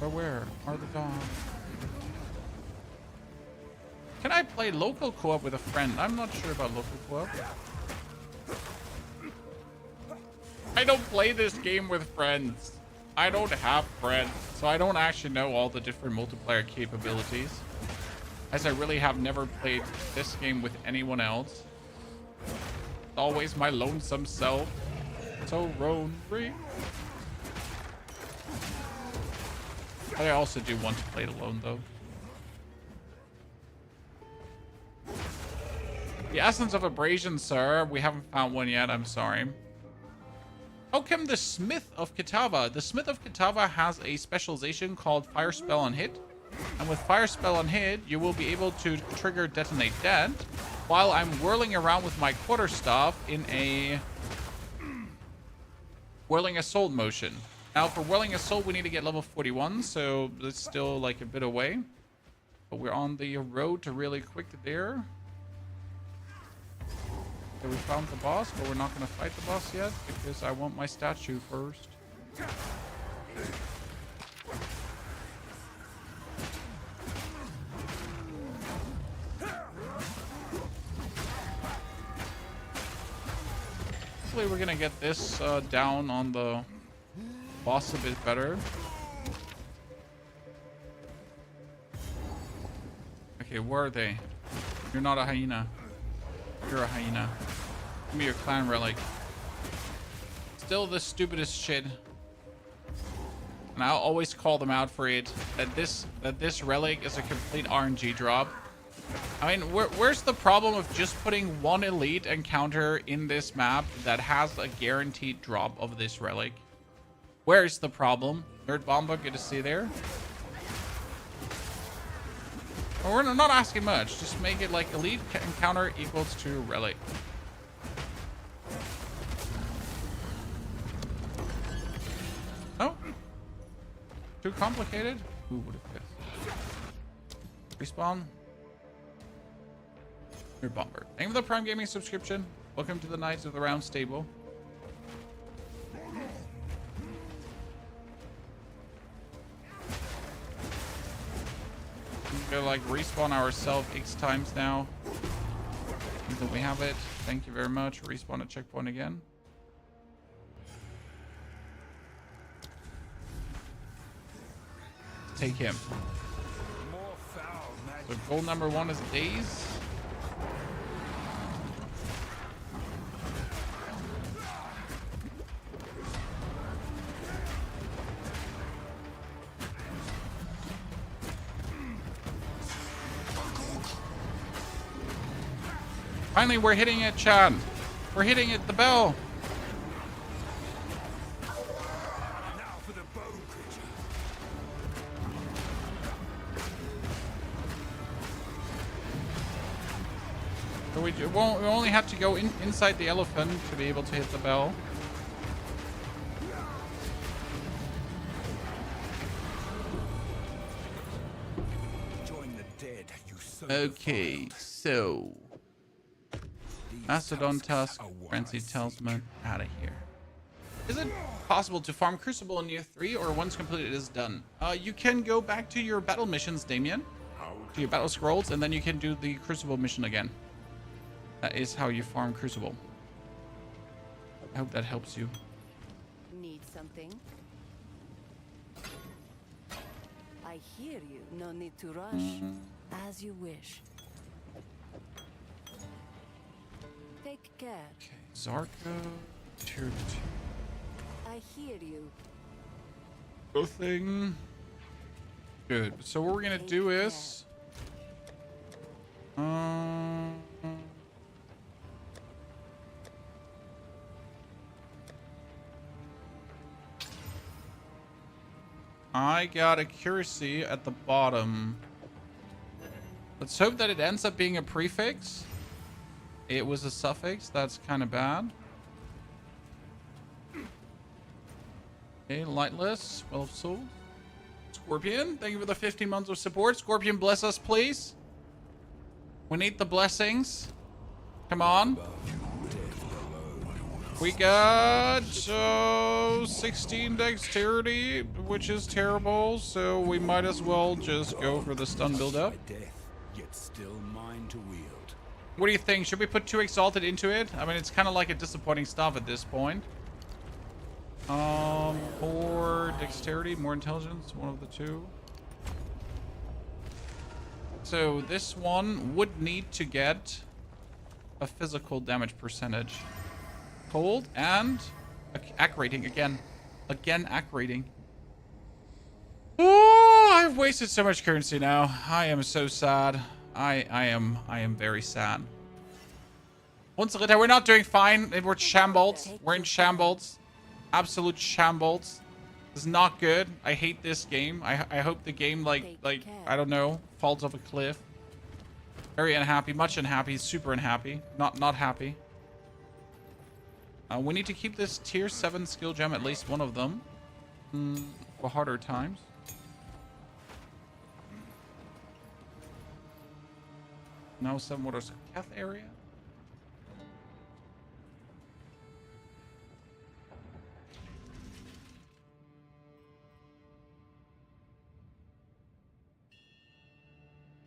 Or where are the dogs? Can I play local co-op with a friend? I'm not sure about local co-op. I don't play this game with friends. I don't have friends, so I don't actually know all the different multiplayer capabilities. As I really have never played this game with anyone else. It's always my lonesome self. So lonely. But I also do want to play it alone, though. The essence of abrasion, sir. We haven't found one yet. I'm sorry. How come the Smith of Kitava? The Smith of Kitava has a specialization called Fire Spell on Hit. And with Fire Spell on Hit, you will be able to trigger Detonate Dead while I'm whirling around with my quarterstaff in a Whirling Assault motion. Now, for Whirling Assault, we need to get level 41, so it's still like a bit away. But we're on the road to really quick there. Okay, we found the boss, but we're not going to fight the boss yet because I want my statue first. Hopefully we're going to get this down on the boss a bit better. Okay, where are they? You're not a hyena. You're a hyena. Give me your clan relic. Still the stupidest shit. And I'll always call them out for it. That this relic is a complete RNG drop. I mean, where's the problem of just putting one elite encounter in this map that has a guaranteed drop of this relic? Where's the problem? Nerd Bomba, good to see you there. Well, we're not asking much. Just make it like elite encounter equals to relic. No? Too complicated? Who would have guessed? Respawn. Nerd Bomber. Thank you for the Prime Gaming subscription. Welcome to the Knights of the Round Stable. We're gonna like respawn ourselves X times now. Until we have it. Thank you very much. Respawn at checkpoint again. Take him. So goal number 1 is Daze. Finally, we're hitting it, Chad. We're hitting it, the bell. Now for the bow creature. So we only have to go inside the elephant to be able to hit the bell. Join the dead, you son Okay, so Mastodon Tusk, Frenzy Talisman, out of here. Is it possible to farm Crucible in year 3, or once completed it is done? You can go back to your battle missions, Damien, to your battle scrolls, and then you can do the Crucible mission again. That is how you farm Crucible. I hope that helps you. Need something? I hear you. No need to rush. As you wish. Take care. Okay, Zarko, tier 2. I hear you. Thing. Good. So what we're gonna do is, I got accuracy at the bottom. Let's hope that it ends up being a prefix. It was a suffix. That's kind of bad. Okay, Lightless. Well of Soul. Scorpion, thank you for the 15 months of support. Scorpion, bless us, please. We need the blessings. Come on. We got 16 dexterity, which is terrible, so we might as well just go for the stun build up. By death, yet still mine to wield. What do you think? Should we put 2 Exalted into it? I mean, it's kind of like a disappointing stuff at this point. More dexterity, more intelligence, one of the two. So this one would need to get a physical damage percentage. Cold and act rating again. Again, act rating. Oh, I've wasted so much currency now. I am so sad. I am very sad. We're not doing fine. We're shambles. We're in shambles. Absolute shambles. This is not good. I hate this game. I hope the game like I don't know, falls off a cliff. Very unhappy, much unhappy, super unhappy. Not happy. We need to keep this tier 7 skill gem, at least one of them, for harder times. Now 7 waters Keth area.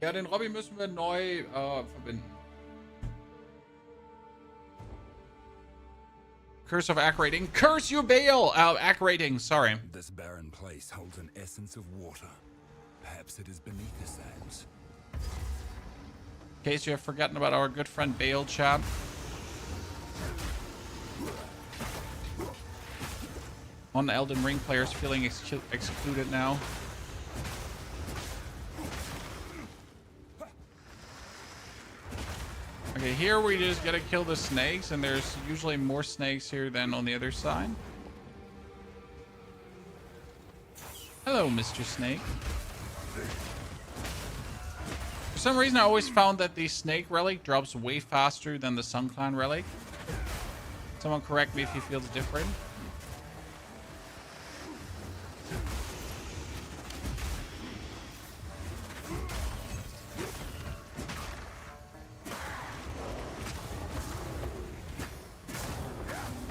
Ja, den Robby müssen wir neu verbinden. Curse of Act Rating. Curse you, Vaal! Act Rating, sorry. This barren place holds an essence of water. Perhaps it is beneath the sands. In case you have forgotten about our good friend Vaal, chat. One Elden Ring players feeling excluded now. Okay, here we just gotta kill the snakes, and there's usually more snakes here than on the other side. Hello, Mr. Snake. For some reason, I always found that the snake relic drops way faster than the Sun Clan relic. Someone correct me if he feels different.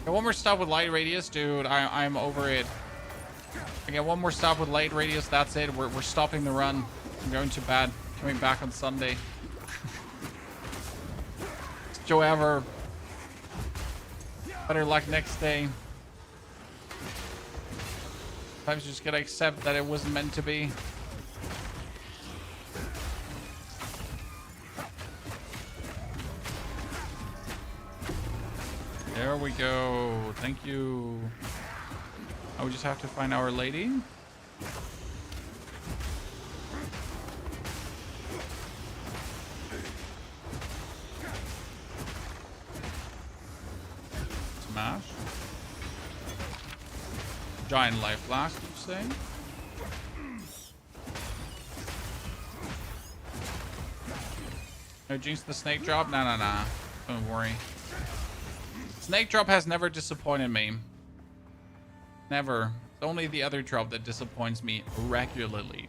One more stop with light radius, dude. I'm over it. I get one more stop with light radius. That's it. We're stopping the run. I'm going to bed. Coming back on Sunday. Joe ever. Better luck next day. Sometimes you just gotta accept that it wasn't meant to be. There we go. Thank you. Oh, we just have to find Our Lady. Smash. Giant life blast, you say? No jinx the snake drop? Nah. Don't worry. Snake drop has never disappointed me. Never. It's only the other drop that disappoints me regularly.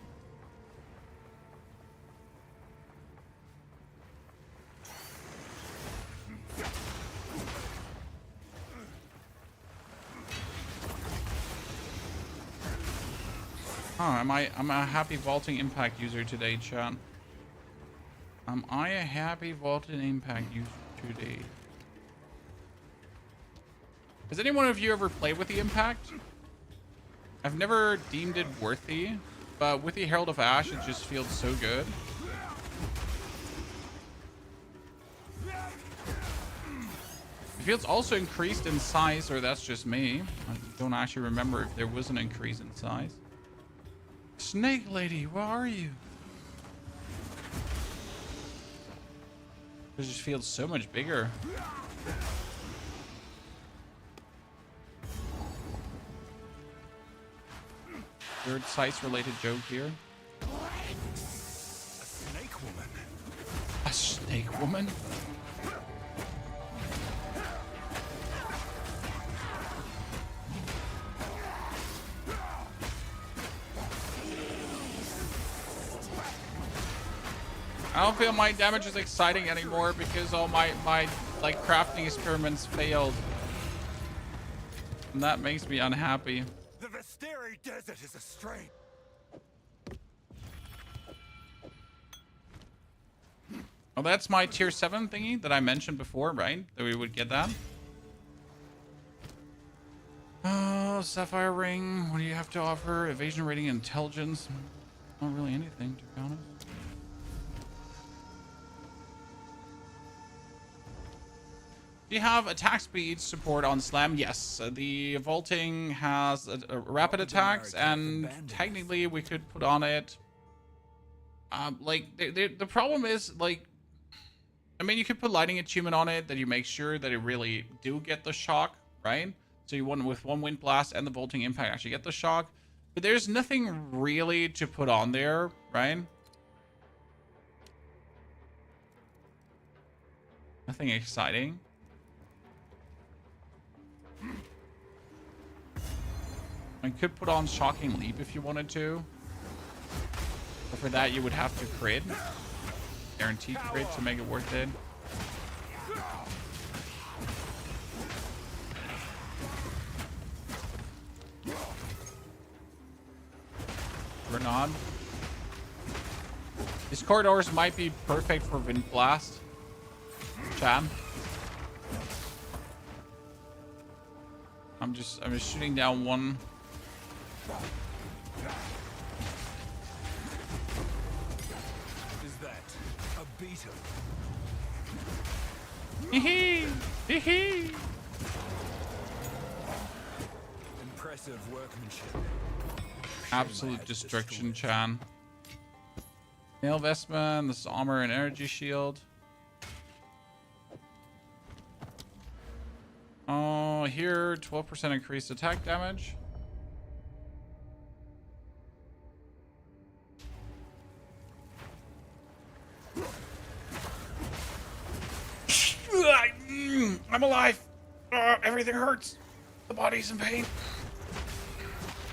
Oh, I'm a happy vaulting impact user today, chat. Am I a happy vaulting impact user today? Has any one of you ever played with the Impact? I've never deemed it worthy, but with the Herald of Ash, it just feels so good. It feels also increased in size, or that's just me. I don't actually remember if there was an increase in size. Snake Lady, where are you? It just feels so much bigger. Third size-related joke here. A snake woman. A snake woman? I don't feel my damage is exciting anymore because all my like crafting experiments failed. And that makes me unhappy. The Visteri Desert is a strain. Oh, that's my tier 7 thingy that I mentioned before, right? That we would get that. Oh, Sapphire Ring. What do you have to offer? Evasion rating, intelligence. Not really anything, to be honest. Do you have attack speed support on Slam? Yes. The vaulting has rapid attacks, and technically we could put on it. Like the problem is, like, I mean, you could put lightning achievement on it that you make sure that it really do get the shock, right? So you want with 1 wind blast and the vaulting impact actually get the shock, but there's nothing really to put on there, right? Nothing exciting. I could put on Shocking Leap if you wanted to. But for that, you would have to crit. Guaranteed crit to make it worth it. Grenade. These corridors might be perfect for Wind Blast. Chan. I'm just shooting down one. Is that a beetle? Hee hee hee. Impressive workmanship. Absolute destruction, Chan. Nail Vestment. This is armor and energy shield. Oh, here 12% increased attack damage. I'm alive. Everything hurts. The body's in pain.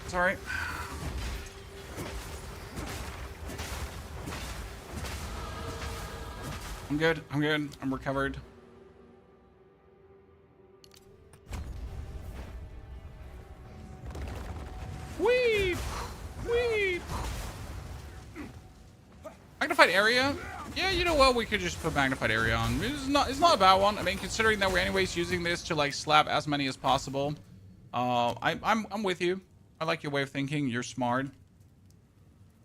It's all right. I'm good. I'm good. I'm recovered. Whee! Whee! Magnified area? Yeah, you know what? We could just put magnified area on. It's not a bad one. I mean, considering that we're anyways using this to like slap as many as possible. I'm with you. I like your way of thinking. You're smart.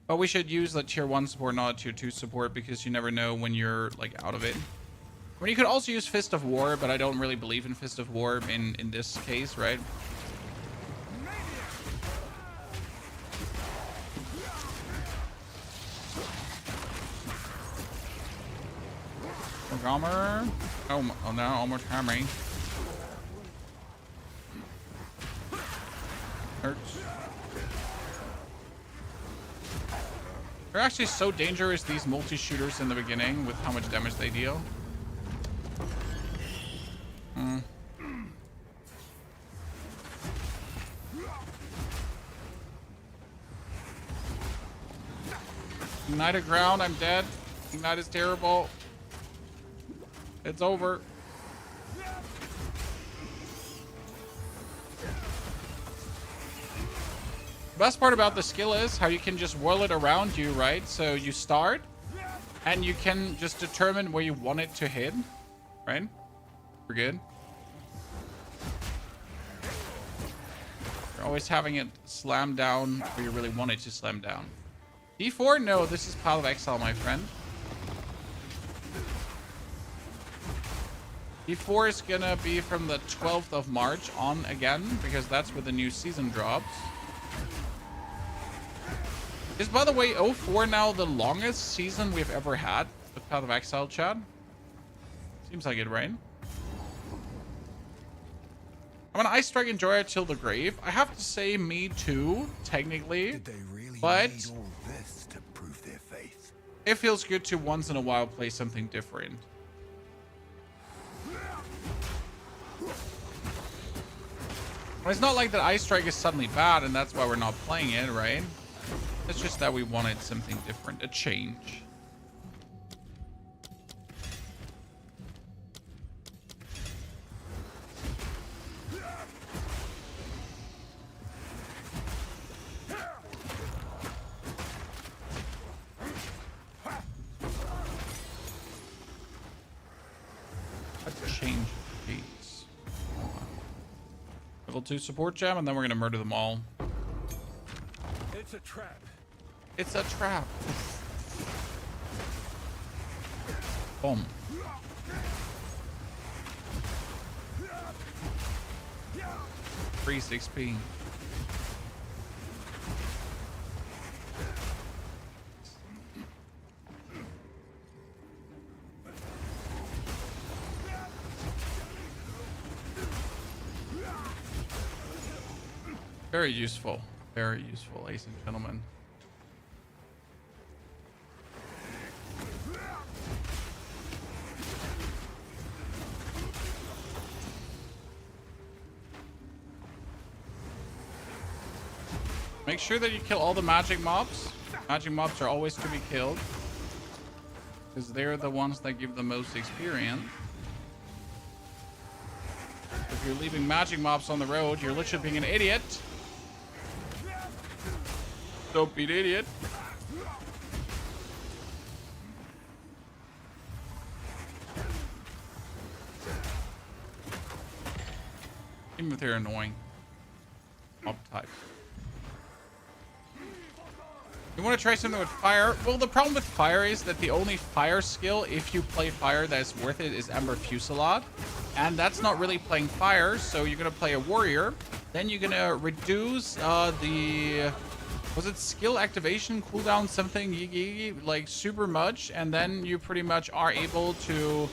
But we should use the tier 1 support, not a tier 2 support, because you never know when you're like out of it. I mean, you could also use Fist of War, but I don't really believe in Fist of War in this case, right? Armor. Oh no, almost hammering. Hurts. They're actually so dangerous, these multi-shooters in the beginning, with how much damage they deal. Ignited ground, I'm dead. Ignite is terrible. It's over. The best part about the skill is how you can just whirl it around you, right? So you start, and you can just determine where you want it to hit, right? We're good. You're always having it slam down where you really want it to slam down. D4? No, this is Path of Exile, my friend. D4 is gonna be from the 12th of March on again, because that's where the new season drops. Is, by the way, 04 now the longest season we've ever had with Path of Exile, Chad? Seems like it, right? I'm an Ice Strike Enjoyer till the grave. I have to say, me too, technically. Did they really but need all this to prove their faith? it feels good to once in a while play something different. It's not like that Ice Strike is suddenly bad and that's why we're not playing it, right? It's just that we wanted something different, a change. change keys. Level 2 support gem, and then we're gonna murder them all. It's a trap. It's a trap. Boom. Increased XP. Very useful, ladies and gentlemen. Make sure that you kill all the magic mobs. Magic mobs are always to be killed, because they're the ones that give the most experience. If you're leaving magic mobs on the road, you're literally being an idiot. Don't be an idiot. Even if they're annoying. Mob type. You want to try something with fire? Well, the problem with fire is that the only fire skill, if you play fire that is worth it, is Ember Fusillade. And that's not really playing fire, so you're going to play a warrior. Then you're going to reduce the... Was it skill activation cooldown something like super much, and then you pretty much are able to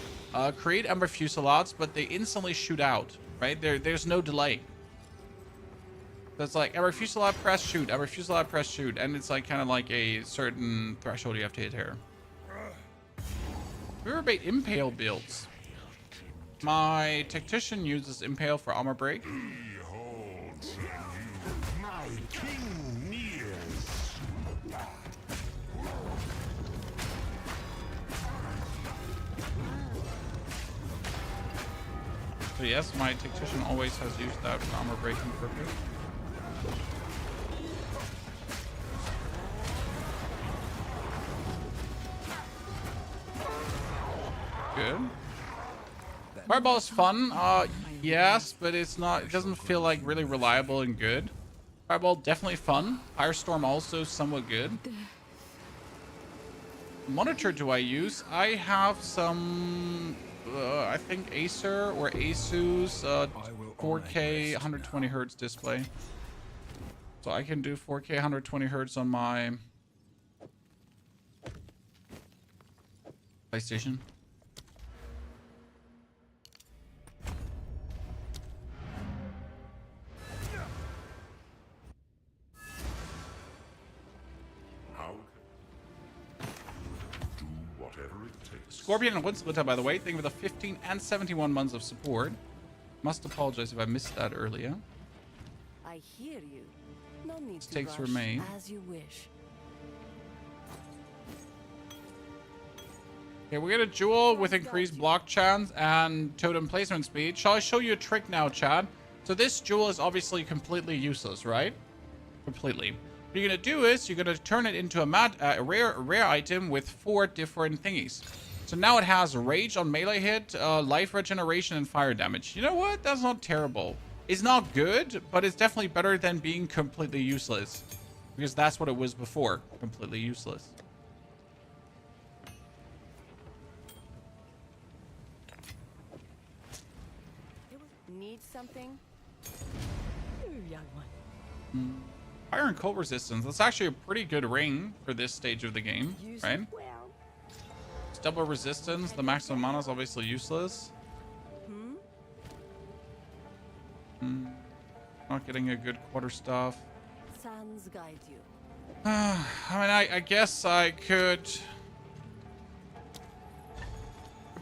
create Ember Fusillades, but they instantly shoot out, right? There's no delay. So it's like Ember Fusillade, press shoot, Ember Fusillade, press shoot, and it's like kind of like a certain threshold you have to hit here. Mirrorbait Impale builds. My Tactician uses Impale for armor break. My king nears. So yes, my Tactician always has used that for armor breaking purpose. Good. Fireball is fun, yes, but it's not, it doesn't feel like really reliable and good. Fireball definitely fun. Firestorm also somewhat good. Monitor do I use? I have some, I think Acer or Asus 4K 120 hertz display. So I can do 4K 120 hertz on my PlayStation. Scorpion and Winslow, by the way, thank you for the 15 and 71 months of support. Must apologize if I missed that earlier. I hear you. No need to Stakes rush, remain. as you wish. Okay, we get a jewel with increased block chance and totem placement speed. Shall I show you a trick now, Chad? So this jewel is obviously completely useless, right? Completely. What you're gonna do is you're gonna turn it into a rare item with 4 different thingies. So now it has rage on melee hit, life regeneration, and fire damage. You know what? That's not terrible. It's not good, but it's definitely better than being completely useless. Because that's what it was before. Completely useless. Need something? Young one. Fire and cold resistance. That's actually a pretty good ring for this stage of the game, right? It's double resistance. The maximum mana is obviously useless. Not getting a good quarter stuff. Sands guide you. I mean, I guess I could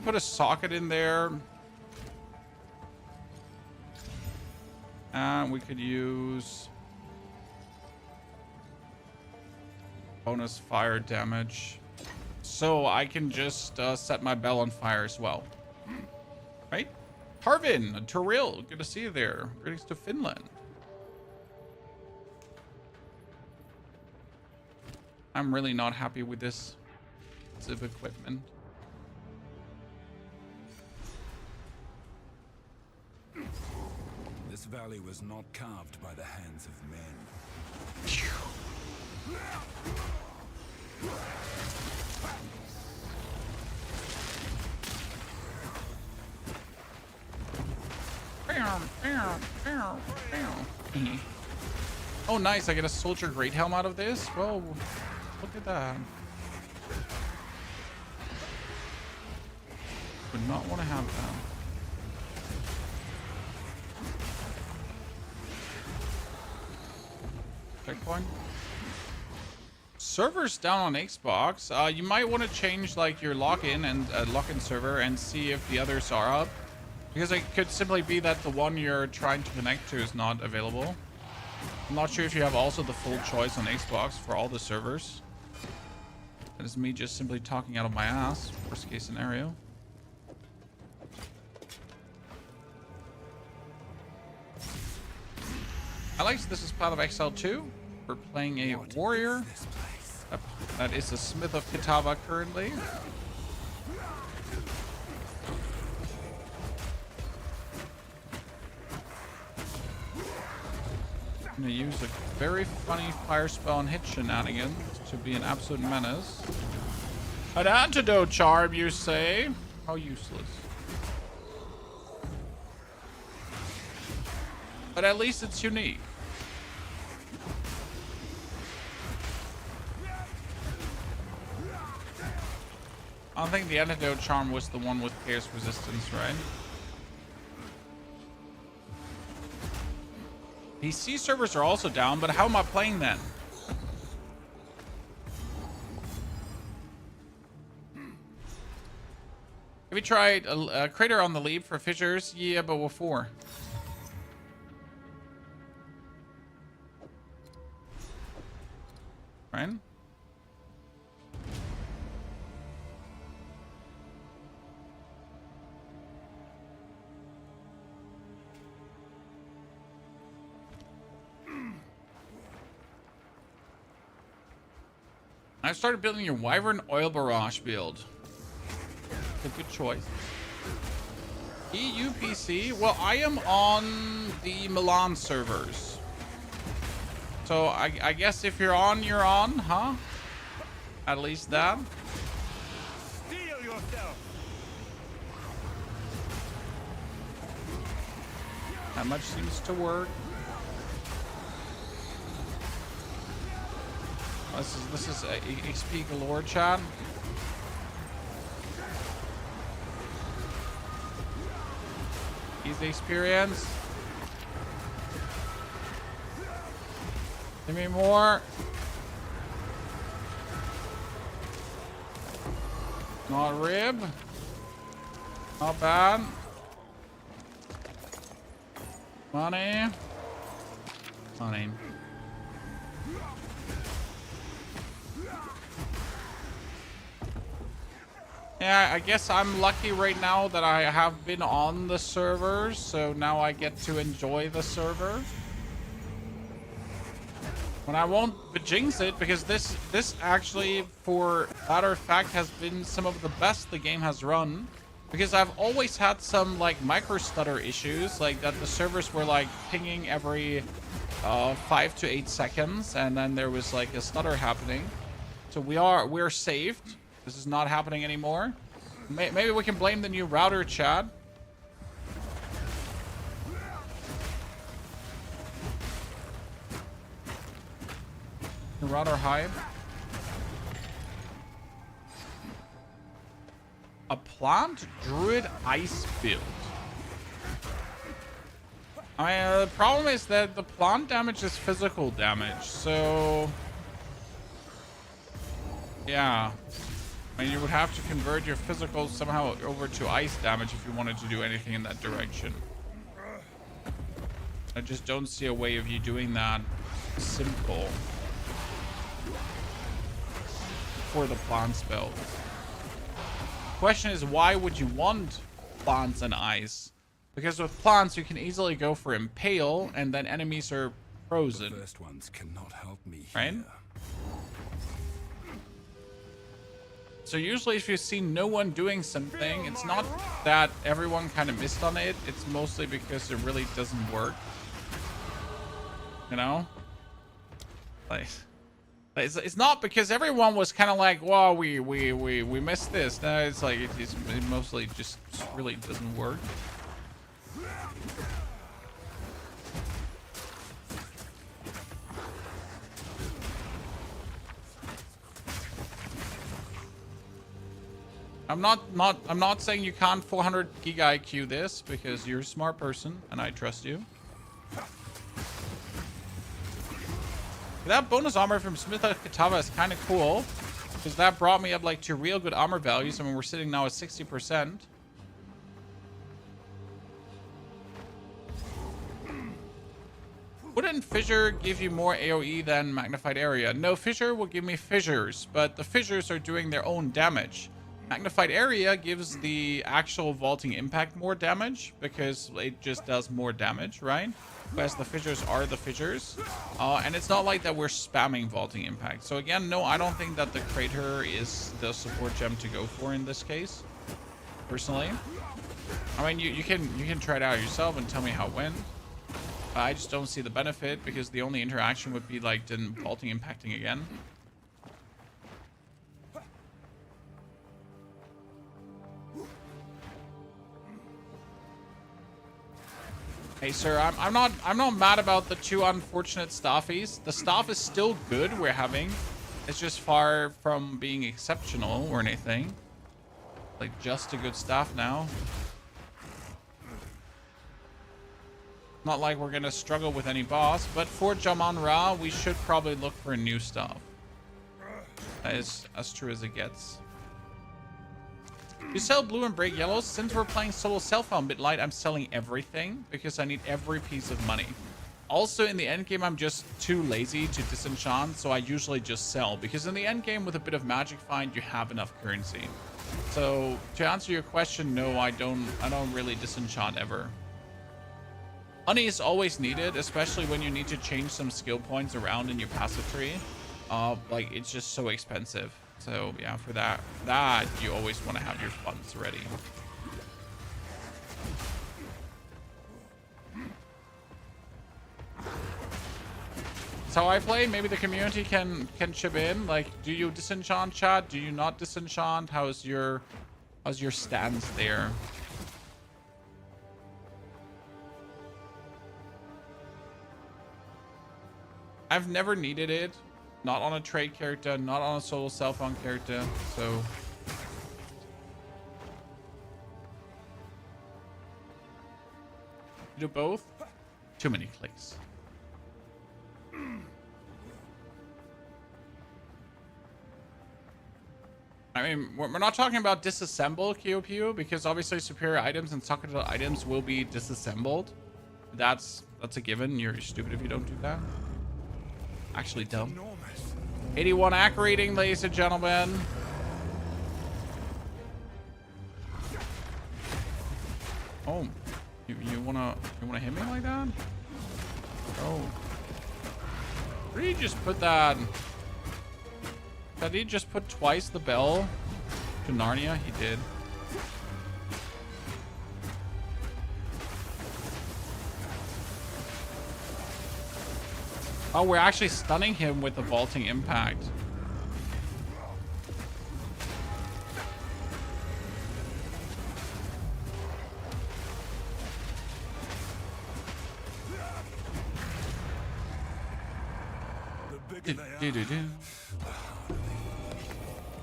put a socket in there. And we could use bonus fire damage. So I can just set my bell on fire as well. Right? Harvin, Toril, good to see you there. Greetings to Finland. I'm really not happy with this piece of equipment. valley was not carved by the hands of men. Oh, nice. I get a soldier great helm out of this. Whoa, look at that. Would not want to have that. Checkpoint. Servers down on Xbox. You might want to change like your login and login server and see if the others are up, because it could simply be that the one you're trying to connect to is not available. I'm not sure if you have also the full choice on Xbox for all the servers. That is me just simply talking out of my ass. Worst case scenario. I like this is part of Exile 2. We're playing a warrior. That is the Smith of Kitava currently. I'm gonna use a very funny fire spell and hit shenanigans to be an absolute menace. An antidote charm, you say? How useless. But at least it's unique. I don't think the antidote charm was the one with chaos resistance, right? PC servers are also down, but how am I playing then? Have you tried a crater on the leap for fissures? Yeah, but what for? Right? I started building your Wyvern Oil Barrage build. A good choice. EU PC? Well, I am on the Milan servers. So I guess if you're on, huh? At least that. Steel yourself. That much seems to work. This is XP galore, chat. Easy experience. Give me more. Not rib. Not bad. Money. Money. Yeah, I guess I'm lucky right now that I have been on the servers, so now I get to enjoy the server. But I won't jinx it, because this actually, for matter of fact, has been some of the best the game has run. Because I've always had some like micro stutter issues, like that the servers were like pinging every 5 to 8 seconds, and then there was like a stutter happening. So we're saved. This is not happening anymore. Maybe we can blame the new router, Chad. The router hype. A plant druid ice build. The problem is that the plant damage is physical damage, so yeah. I mean, you would have to convert your physical somehow over to ice damage if you wanted to do anything in that direction. I just don't see a way of you doing that simple for the plant spell. Question is, why would you want plants and ice? Because with plants, you can easily go for impale, and then enemies are frozen. The first ones cannot help me right? here. So usually if you see no one doing something, it's not that everyone kind of missed on it. It's mostly because it really doesn't work. You know? Like, it's not because everyone was kind of like, "Wow, we missed this." No, it's like it mostly just really doesn't work. I'm not saying you can't 400 Giga IQ this because you're a smart person and I trust you. That bonus armor from Smith Kitava is kind of cool because that brought me up like to real good armor values. I mean, we're sitting now at 60%. Wouldn't Fissure give you more AoE than Magnified Area? No, Fissure will give me fissures, but the fissures are doing their own damage. Magnified Area gives the actual vaulting impact more damage because it just does more damage, right? Whereas the fissures are the fissures. And it's not like that we're spamming vaulting impact. So again, no, I don't think that the Crater is the support gem to go for in this case, personally. I mean, you can try it out yourself and tell me how it went. I just don't see the benefit because the only interaction would be like then vaulting impacting again. Hey sir, I'm not mad about the 2 unfortunate staffies. The staff is still good we're having. It's just far from being exceptional or anything. Like just a good staff now. Not like we're gonna struggle with any boss, but for Jaman Ra, we should probably look for a new staff. That is as true as it gets. You sell blue and break yellows. Since we're playing solo self-found bit light, I'm selling everything because I need every piece of money. Also, in the end game, I'm just too lazy to disenchant, so I usually just sell because in the end game, with a bit of magic find, you have enough currency. So to answer your question, no, I don't really disenchant ever. Money is always needed, especially when you need to change some skill points around in your passive tree. Like it's just so expensive. So yeah, for that you always want to have your funds ready. That's how I play. Maybe the community can chip in. Like, do you disenchant, chat? Do you not disenchant? How's your stance there? I've never needed it. Not on a trade character, not on a solo self-found character, so... You do both? Too many clicks. I mean, we're not talking about disassemble QOPU because obviously superior items and socketed items will be disassembled. That's a given. You're stupid if you don't do that. Actually dumb. 81 AC rating, ladies and gentlemen. Oh, you wanna hit me like that? Oh, did he just put that? Did he just put twice the bell to Narnia? He did. Oh, we're actually stunning him with the vaulting impact.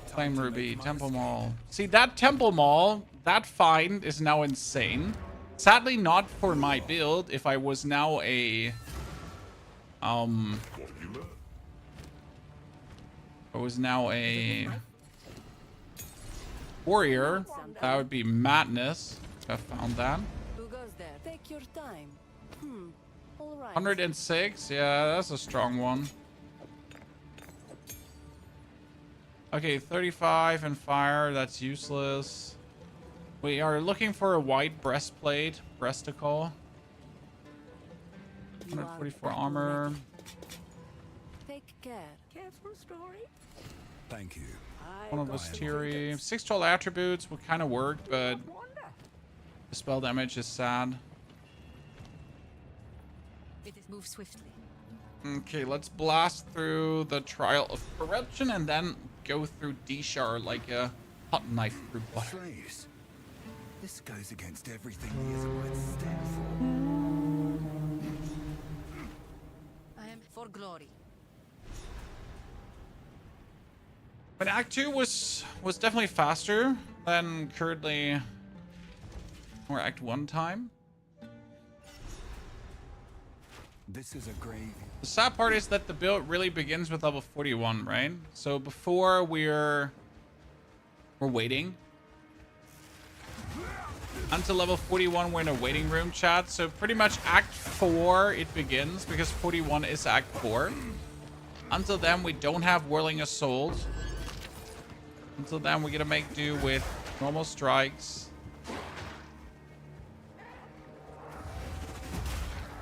Flame Ruby, Temple Mall. See, that Temple Mall, that find is now insane. Sadly, not for my build. If I was now a... I was now a warrior, that would be madness if I found that. Who goes there? Take your time. All right. 106, yeah, that's a strong one. Okay, 35 and fire, that's useless. We are looking for a white breastplate, breasticle. 144 armor. Take care. Careful story. Thank you. One of us Teary. 6 total attributes would kind of work, but the spell damage is sad. Move swiftly. Okay, let's blast through the Trial of Corruption and then go through D-Shar like a hot knife through butter. Slaves. This goes against everything the Israelites stand for. I am for glory. But Act 2 was definitely faster than currently or Act 1 time. This is a grave. The sad part is that the build really begins with level 41, right? So before we're waiting. Until level 41, we're in a waiting room, chat. So pretty much Act 4, it begins because 41 is Act 4. Until then, we don't have Whirling Assault. Until then, we're gonna make do with normal strikes.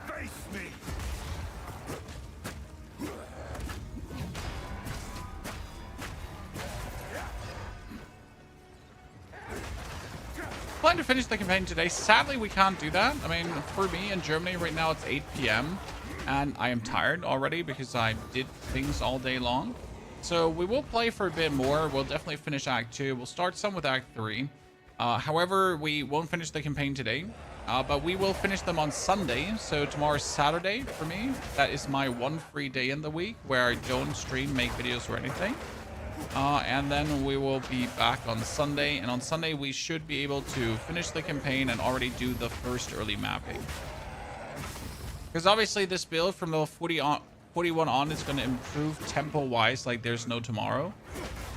Face me. Plan to finish the campaign today. Sadly, we can't do that. I mean, for me in Germany right now, it's 8 p.m. and I am tired already because I did things all day long. So we will play for a bit more. We'll definitely finish Act 2. We'll start some with Act 3. However, we won't finish the campaign today. But we will finish them on Sunday. So tomorrow's Saturday for me. That is my one free day in the week where I don't stream, make videos or anything. And then we will be back on Sunday. And on Sunday, we should be able to finish the campaign and already do the first early mapping. Because obviously this build from level 41 on is going to improve tempo-wise like there's no tomorrow.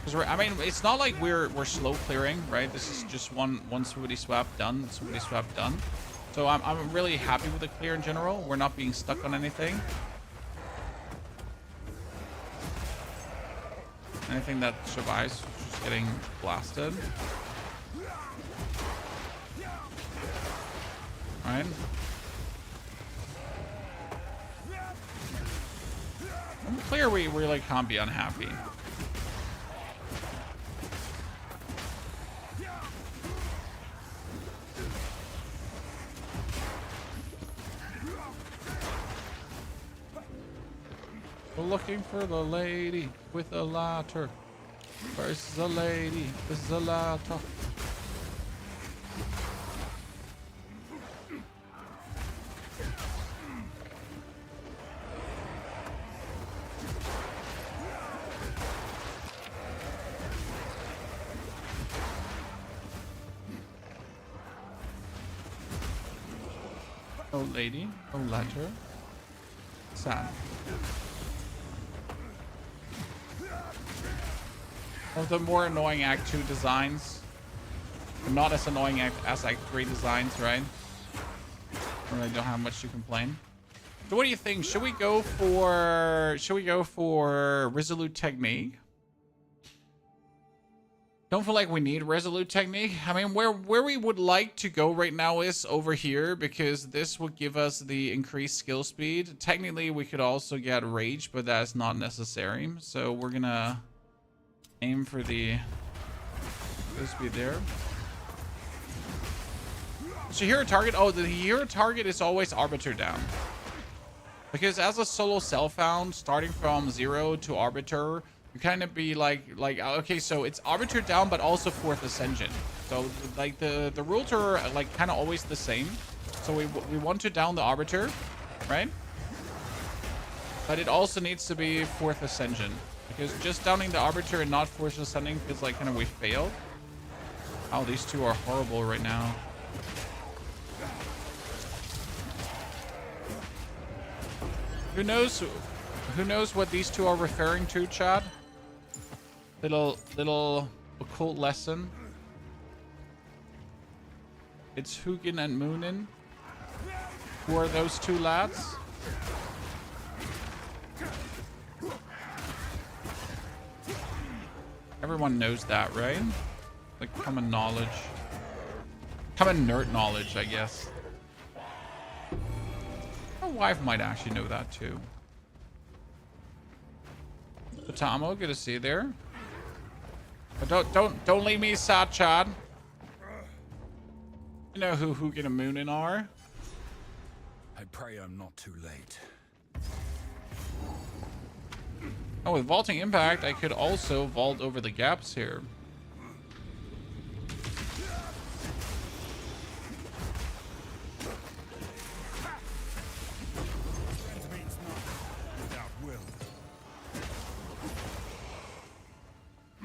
Because I mean, it's not like we're slow clearing, right? This is just one swoopity swap done, swoopity swap done. So I'm really happy with the clear in general. We're not being stuck on anything. Anything that survives is just getting blasted. Right? I'm clear we really can't be unhappy. We're looking for the lady with a ladder. Where's the lady with the ladder? Oh lady, oh ladder. Sad. One of the more annoying Act 2 designs. But not as annoying as Act 3 designs, right? I really don't have much to complain. So what do you think? Should we go for Resolute Technique? Don't feel like we need Resolute Technique. I mean, where we would like to go right now is over here because this would give us the increased skill speed. Technically, we could also get Rage, but that's not necessary. So we're gonna aim for the skill speed there. So hero target. Oh, the hero target is always Arbiter Down. Because as a solo self-found, starting from 0 to Arbiter, you kind of be like okay, so it's Arbiter Down, but also 4th Ascension. So like the rules are like kind of always the same. So we want to down the Arbiter, right? But it also needs to be 4th Ascension. Because just downing the Arbiter and not 4th Ascending feels like kind of we failed. Oh, these two are horrible right now. Who knows what these two are referring to, Chad? Little occult lesson. It's Hugin and Moonin. Who are those two lads? Everyone knows that, right? Like common knowledge. Common nerd knowledge, I guess. My wife might actually know that too. Otamo, good to see you there. But don't leave me sad, Chad. You know who Hugin and Moonin are. I pray I'm not too late. Oh, with vaulting impact, I could also vault over the gaps here.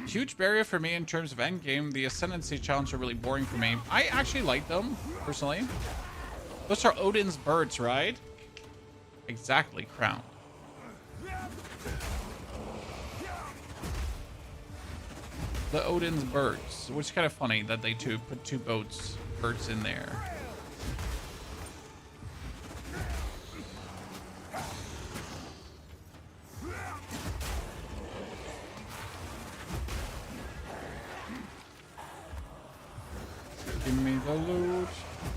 Huge barrier for me in terms of endgame. The Ascendancy challenge are really boring for me. I actually like them, personally. Those are Odin's birds, right? Exactly, crowned. The Odin's birds, which is kind of funny that they put two birds in there. Give me the loot.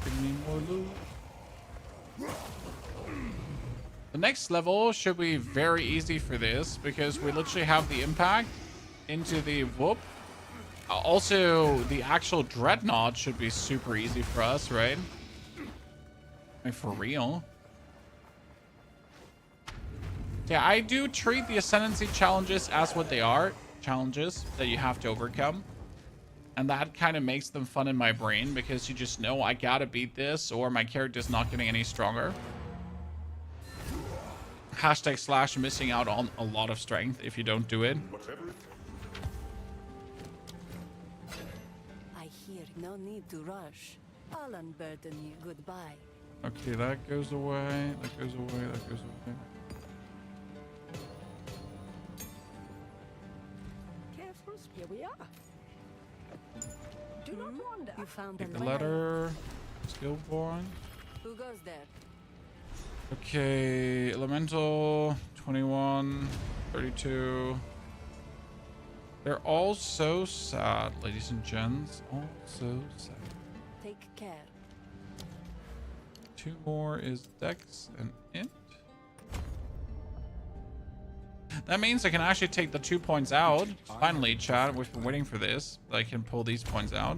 Give me more loot. The next level should be very easy for this because we literally have the impact into the whoop. Also, the actual dreadnought should be super easy for us, right? Like, for real. Yeah, I do treat the Ascendancy challenges as what they are. Challenges that you have to overcome. And that kind of makes them fun in my brain because you just know I gotta beat this or my character's not getting any stronger. # missing out on a lot of strength if you don't do it. I hear no need to rush. I'll unburden you. Goodbye. Okay, that goes away. That goes away. That goes away. Careful, here we are. Do not wander. You found Take a the letter. Skillborn. Who goes there? Okay, Elemental, 21, 32. They're all so sad, ladies and gents. All so sad. Take care. 2 more is Dex and Int. That means I can actually take the 2 points out. Finally, chat, we've been waiting for this. I can pull these points out.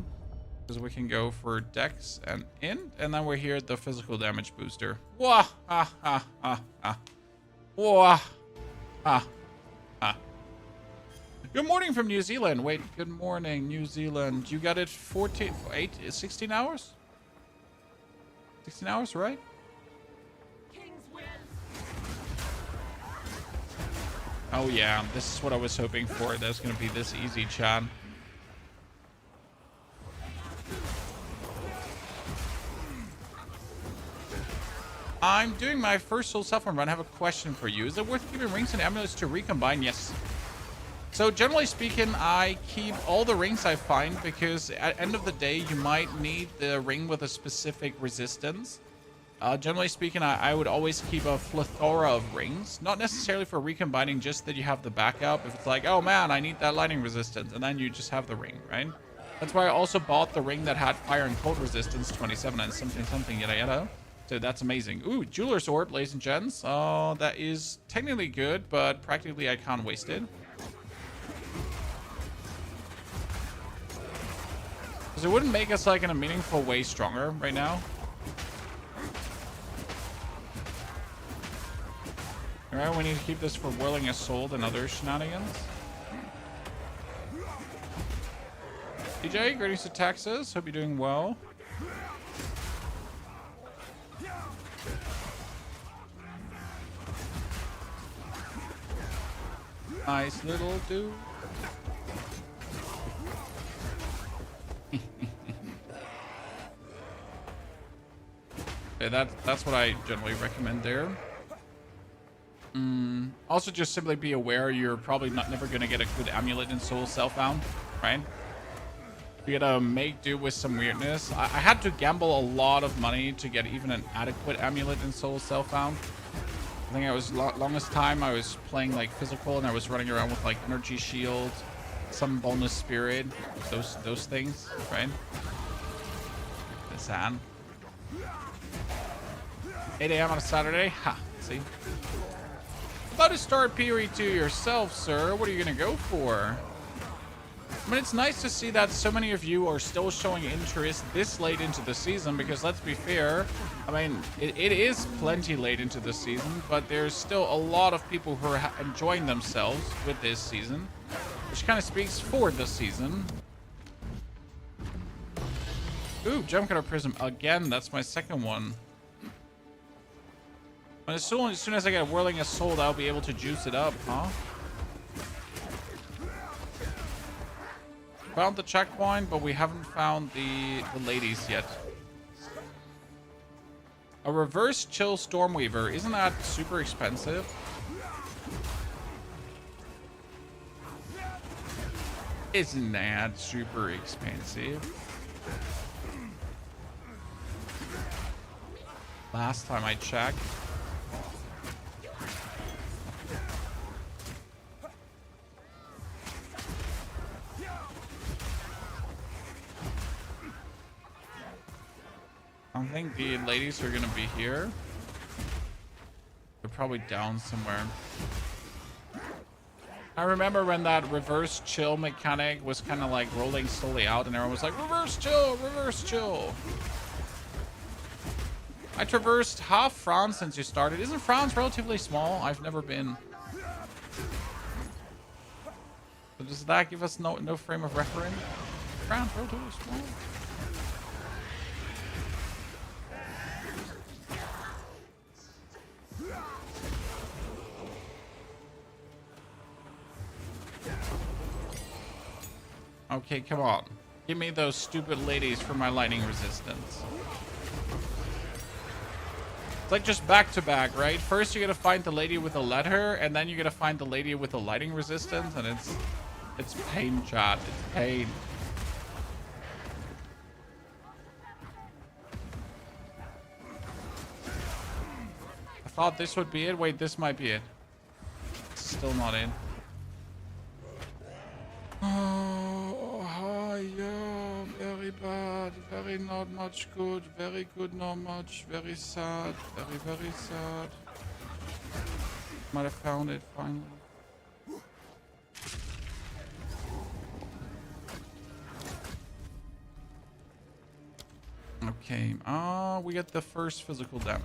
Because we can go for Dex and Int. And then we're here at the physical damage booster. Wah! Ha ha ha ha. Wah! Ha ha. Good morning from New Zealand. Wait, good morning, New Zealand. You got it 16 hours? 16 hours, right? Oh yeah, this is what I was hoping for. That's gonna be this easy, Chad. I'm doing my first Soul Suffering run. I have a question for you. Is it worth keeping rings and amulets to recombine? Yes. So generally speaking, I keep all the rings I find because at the end of the day, you might need the ring with a specific resistance. Generally speaking, I would always keep a plethora of rings. Not necessarily for recombining, just that you have the backup. If it's like, oh man, I need that lightning resistance, and then you just have the ring, right? That's why I also bought the ring that had fire and cold resistance, 27 and something, yada yada. So that's amazing. Ooh, Jeweler's Orb, ladies and gents. That is technically good, but practically I can't waste it. Because it wouldn't make us like in a meaningful way stronger right now. Alright, we need to keep this for Whirling Assault and other shenanigans. DJ, greetings to Texas. Hope you're doing well. Nice little dude. Okay, that's what I generally recommend there. Also, just simply be aware you're probably never going to get a good amulet in Soul Self-Bound, right? You gotta make do with some weirdness. I had to gamble a lot of money to get even an adequate amulet in Soul Self-Bound. I think I was longest time I was playing like physical and I was running around with like energy shield, some bonus spirit, those things, right? The sand. 8 a.m. on a Saturday. Ha, see. About to start POE 2 yourself, sir. What are you gonna go for? I mean, it's nice to see that so many of you are still showing interest this late into the season, because let's be fair, I mean, it is plenty late into the season, but there's still a lot of people who are enjoying themselves with this season, which kind of speaks for the season. Ooh, Jump Cutter Prism again. That's my second one. And as soon as I get a Whirling Assault, I'll be able to juice it up, huh? Found the checkpoint, but we haven't found the ladies yet. A reverse chill Stormweaver. Isn't that super expensive? Isn't that super expensive? Last time I checked. I don't think the ladies are gonna be here. They're probably down somewhere. I remember when that reverse chill mechanic was kind of like rolling slowly out and everyone was like, reverse chill, reverse chill. I traversed half France since you started. Isn't France relatively small? I've never been. So does that give us no frame of reference? France relatively small. Okay, come on. Give me those stupid ladies for my lightning resistance. It's like just back to back, right? First you gotta find the lady with the letter, and then you gotta find the lady with the lighting resistance, and it's pain, chat. It's pain. I thought this would be it. Wait, this might be it. It's still not in. Oh, yeah, very bad, very not much good, very good, not much, very sad, very, very sad. Might have found it finally. Okay, we get the first physical damage.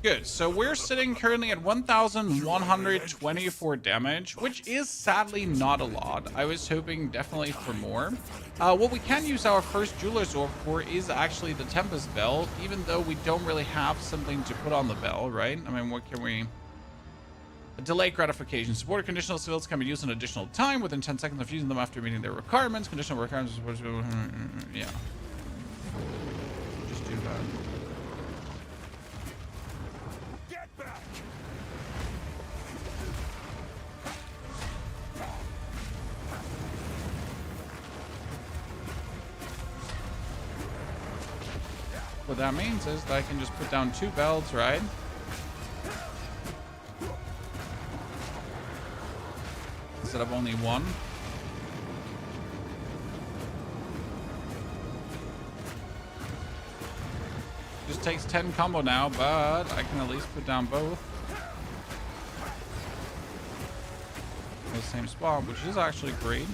Good, so we're sitting currently at 1,124 damage, which is sadly not a lot. I was hoping definitely for more. What we can use our first Jeweler's Orb for is actually the Tempest Bell, even though we don't really have something to put on the bell, right? I mean, what can we... A delay gratification. Supported conditional skills can be used an additional time within 10 seconds of using them after meeting their requirements. Conditional requirements... Yeah. Just do that. What that means is that I can just put down 2 bells, right? Instead of only 1. Just takes 10 combo now, but I can at least put down both. In the same spot, which is actually great.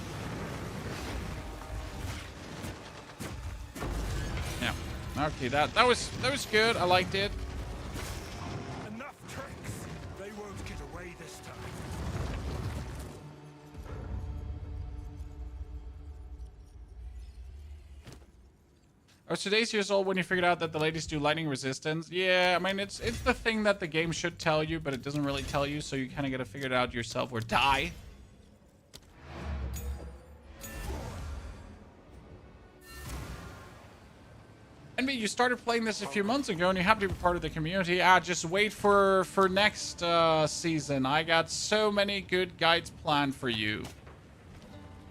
Yeah. Okay, that was good. I liked it. Enough tricks. They won't get away this time. I was today's years old when you figured out that the ladies do lightning resistance. Yeah, I mean, it's the thing that the game should tell you, but it doesn't really tell you, so you kind of got to figure it out yourself or die. Envy, you started playing this a few months ago and you have to be part of the community. Just wait for next season. I got so many good guides planned for you.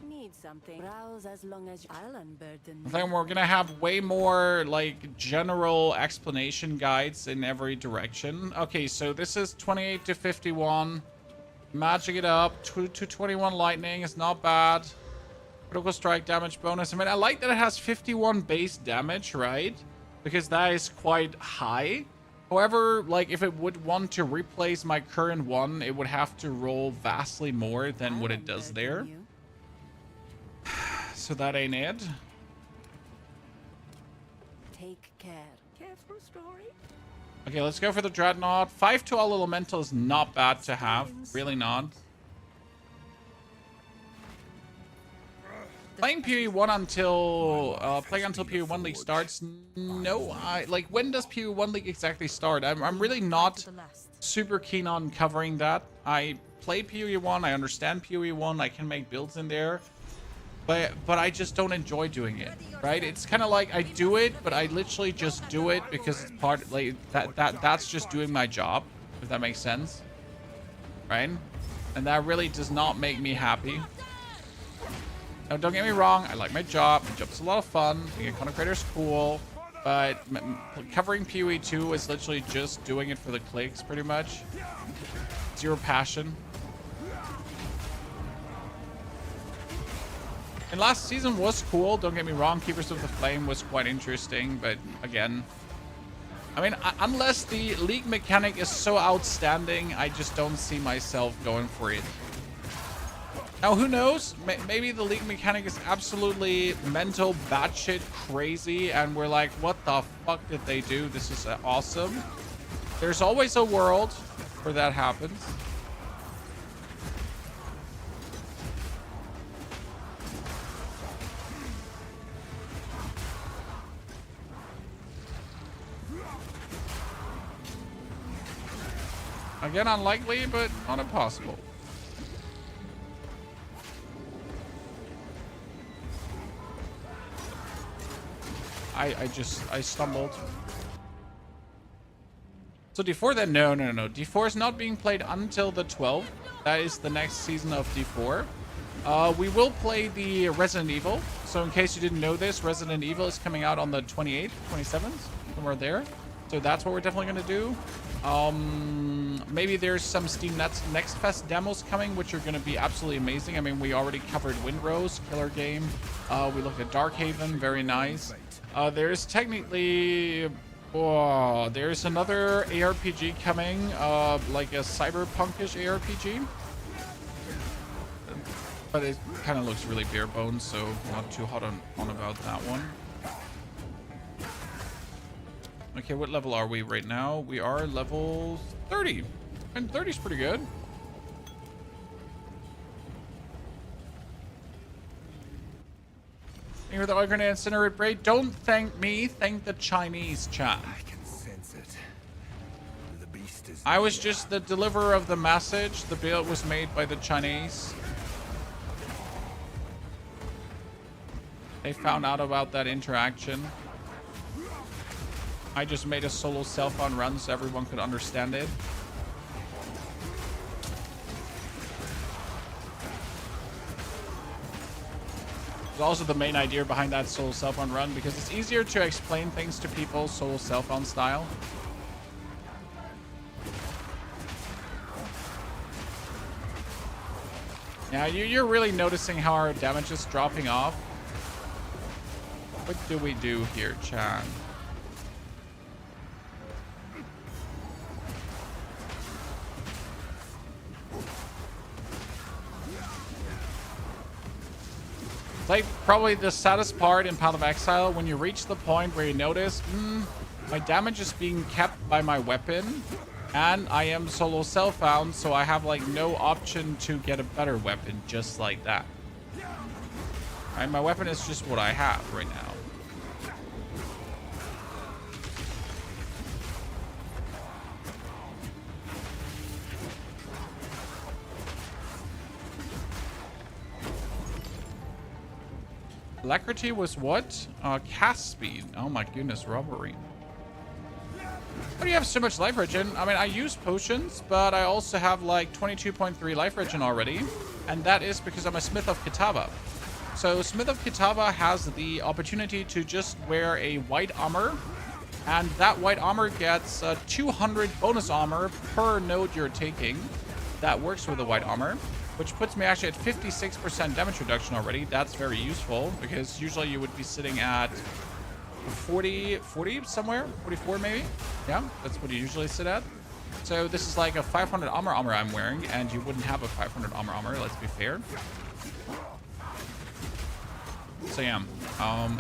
Need something. Browse as long as I'll unburden. I think we're gonna have way more like general explanation guides in every direction. Okay, so this is 28 to 51. Magic it up. 2 to 21 lightning is not bad. Critical strike damage bonus. I mean, I like that it has 51 base damage, right? Because that is quite high. However, like if it would want to replace my current one, it would have to roll vastly more than what it does there. So that ain't it. Take care. Careful story. Okay, let's go for the Dreadnought. 5 to all elemental is not bad to have. Really not. Playing POE 1 until playing until POE 1 League starts. No, when does POE 1 League exactly start? I'm really not super keen on covering that. I play POE 1, I understand POE 1, I can make builds in there. But I just don't enjoy doing it, right? It's kind of like I do it, but I literally just do it because it's part like that's just doing my job, if that makes sense, right? And that really does not make me happy. Now, don't get me wrong, I like my job. My job's a lot of fun. Being a content creator is cool, but covering POE 2 is literally just doing it for the clicks, pretty much. Zero passion. And last season was cool, don't get me wrong. Keepers of the Flame was quite interesting, but again, I mean, unless the league mechanic is so outstanding, I just don't see myself going for it. Now, who knows? Maybe the league mechanic is absolutely mental, batshit crazy, and we're like, what the fuck did they do? This is awesome. There's always a world where that happens. Again, unlikely, but not impossible. I stumbled. So D4 then? No. D4 is not being played until the 12th. That is the next season of D4. We will play the Resident Evil. So in case you didn't know this, Resident Evil is coming out on the 28th, 27th, somewhere there. So that's what we're definitely going to do. Maybe there's some Steam Next Fest demos coming, which are going to be absolutely amazing. I mean, we already covered Windrose, killer game. We looked at Darkhaven, very nice. There's technically... Oh, there's another ARPG coming, like a cyberpunkish ARPG. But it kind of looks really bare bones, so not too hot on about that one. Okay, what level are we right now? We are level 30. And 30 is pretty good. You're the Grenade Incinerate Braid. Don't thank me, thank the Chinese chat. I can sense it. The beast is I was just the deliverer of the message. The build was made by the Chinese. They found out about that interaction. I just made a solo self-on run so everyone could understand it. It's also the main idea behind that solo self-on run, because it's easier to explain things to people solo self-on style. Yeah, you're really noticing how our damage is dropping off. What do we do here, Chan? Like, probably the saddest part in Path of Exile, when you reach the point where you notice, my damage is being kept by my weapon, and I am solo self-bound, so I have, like, no option to get a better weapon just like that. Right? My weapon is just what I have right now. Alacrity was what? Cast speed. Oh my goodness, robbery. Why do you have so much life regen? I mean, I use potions, but I also have like 22.3 life regen already. And that is because I'm a Smith of Kitava. So Smith of Kitava has the opportunity to just wear a white armor. And that white armor gets 200 bonus armor per node you're taking. That works with the white armor, which puts me actually at 56% damage reduction already. That's very useful, because usually you would be sitting at 40 somewhere, 44 maybe. Yeah, that's what you usually sit at. So this is like a 500 armor I'm wearing, and you wouldn't have a 500 armor, let's be fair. So yeah,